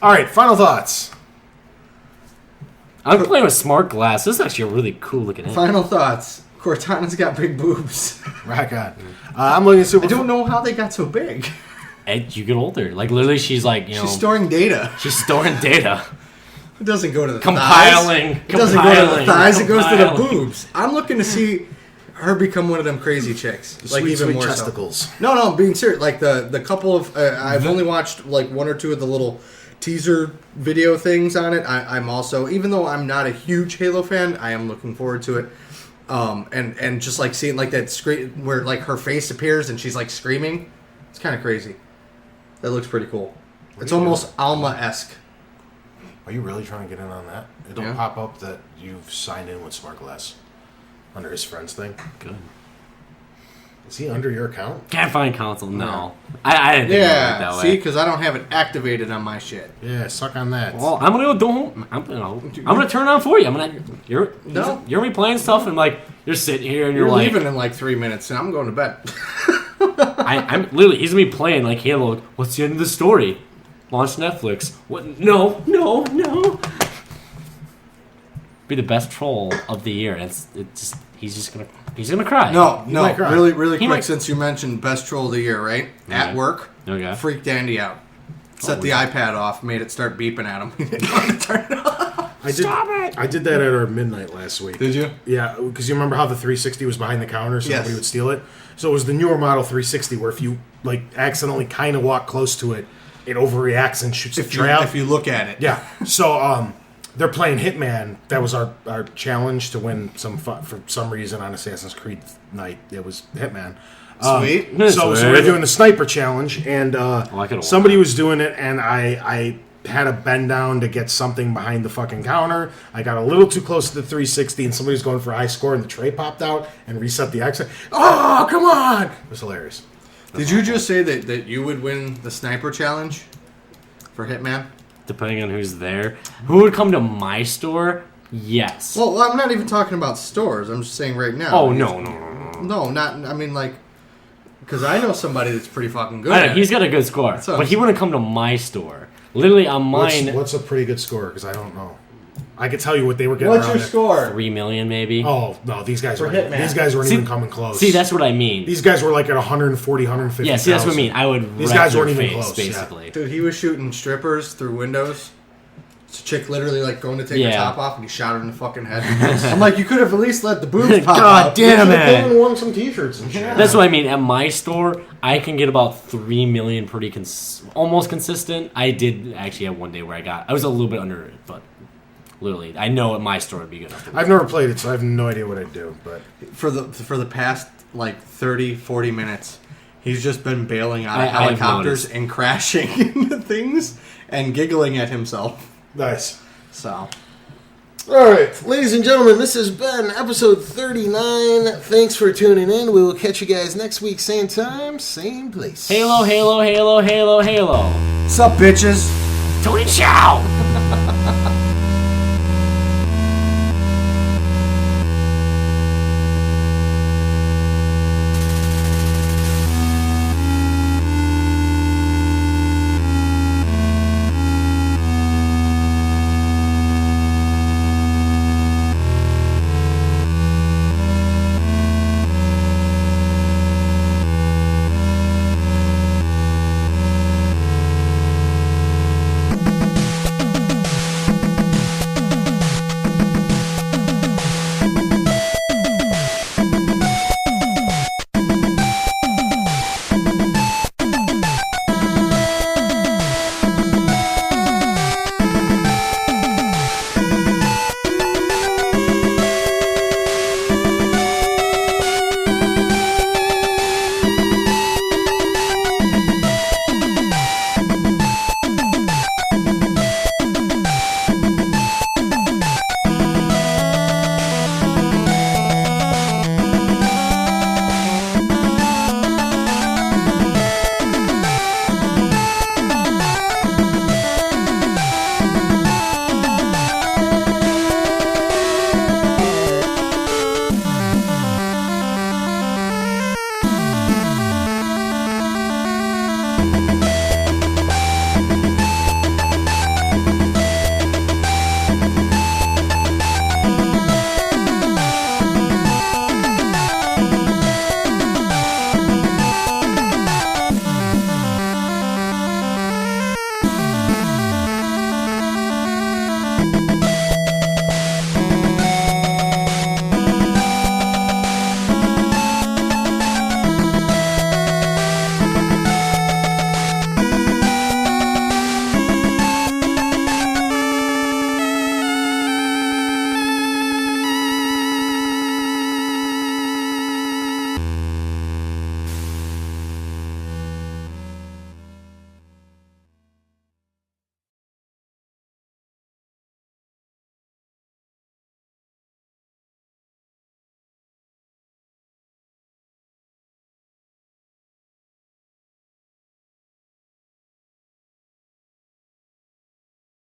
All right, final thoughts. I'm playing with smart glass. This is actually a really cool looking. Final thoughts. Cortana's got big boobs. Rock on. I'm looking at Super. I don't know how they got so big. As you get older, like literally, she's like She's storing data. she's storing data, It doesn't go to the compiling. thighs. It doesn't go to the thighs. It goes to the compiling. boobs. I'm looking to see her become one of them crazy chicks. Like sweet, even sweet more chesticles. so. No, I'm being serious. Like the couple of I've only watched like 1 or 2 of the little teaser video things on it. I'm also, even though I'm not a huge Halo fan, I am looking forward to it. And just like seeing like that screen where like her face appears and she's like screaming, it's kind of crazy. That looks pretty cool. It's almost Alma-esque. Are you really trying to get in on that? It'll Yeah. pop up that you've signed in with Smart Glass under his friends thing. Good. Is he under your account? Can't find console. No, I didn't think about it that Yeah, way. see, because I don't have it activated on my shit. Yeah, suck on that. Well, I'm gonna go do. I'm gonna turn it on for you. You're No. you're gonna be playing stuff and like you're sitting here and You're you're like, leaving in like 3 minutes, and I'm going to bed. I'm literally he's gonna be playing like Halo. What's the end of the story? Launch Netflix. What? No. Be the best troll of the year. And he's gonna cry. No, might cry. really He quick, might- since you mentioned best troll of the year, right? At Okay. work, Okay. freaked Andy out. Set the iPad off, made it start beeping at him. He didn't want to turn it off. Stop it! I did that at our midnight last week. Did you? Yeah, because you remember how the 360 was behind the counter, so Yes. nobody would steal it. So it was the newer model 360, where if you like accidentally kind of walk close to it, it overreacts and shoots the tray out. If you look at it. Yeah. So they're playing Hitman. That was our challenge to win some fun, for some reason on Assassin's Creed night. It was Hitman. Sweet. So we're doing the sniper challenge, and I could've somebody was doing it, and I had to bend down to get something behind the fucking counter. I got a little too close to the 360, and somebody was going for a high score, and the tray popped out and reset the exit. Oh, come on! It was hilarious. Did you just say that you would win the sniper challenge for Hitman? Depending on who's there, who would come to my store? Yes. Well, I'm not even talking about stores. I'm just saying right now. Oh no. No, not. I mean, like, because I know somebody that's pretty fucking good. I know, at he's it. got a good score, So- but he wouldn't come to my store. Literally on mine. What's a pretty good score? Because I don't know. I could tell you what they were getting. What's around your at. score? 3 million maybe. Oh no, these guys For weren't. Hitman. These guys weren't See- even coming close. See, that's what I mean. These guys were like at 140, 150. Yeah, see, that's what I mean. I would. These wreck guys their weren't even face, close, yeah. basically. Dude, he was shooting strippers through windows. It's a chick literally like going to take her Yeah. top off, and he shot her in the fucking head. I'm like, you could have at least let the boobs pop God out. damn They it! even won some T-shirts and shit. That's what I mean. At my store, I can get about 3 million pretty almost consistent. I did actually have one day where I was a little bit under it, but literally, I know at my store it'd be good enough. I've never played it, so I have no idea what I'd do. But For the past like 30, 40 minutes, he's just been bailing out of I've helicopters noticed. and crashing into things and giggling at himself. nice. So, All right, ladies and gentlemen, this has been episode 39. Thanks for tuning in. We will catch you guys next week, same time, same place. Halo, Halo, Halo, Halo, Halo. what's up, bitches? Tony Chow!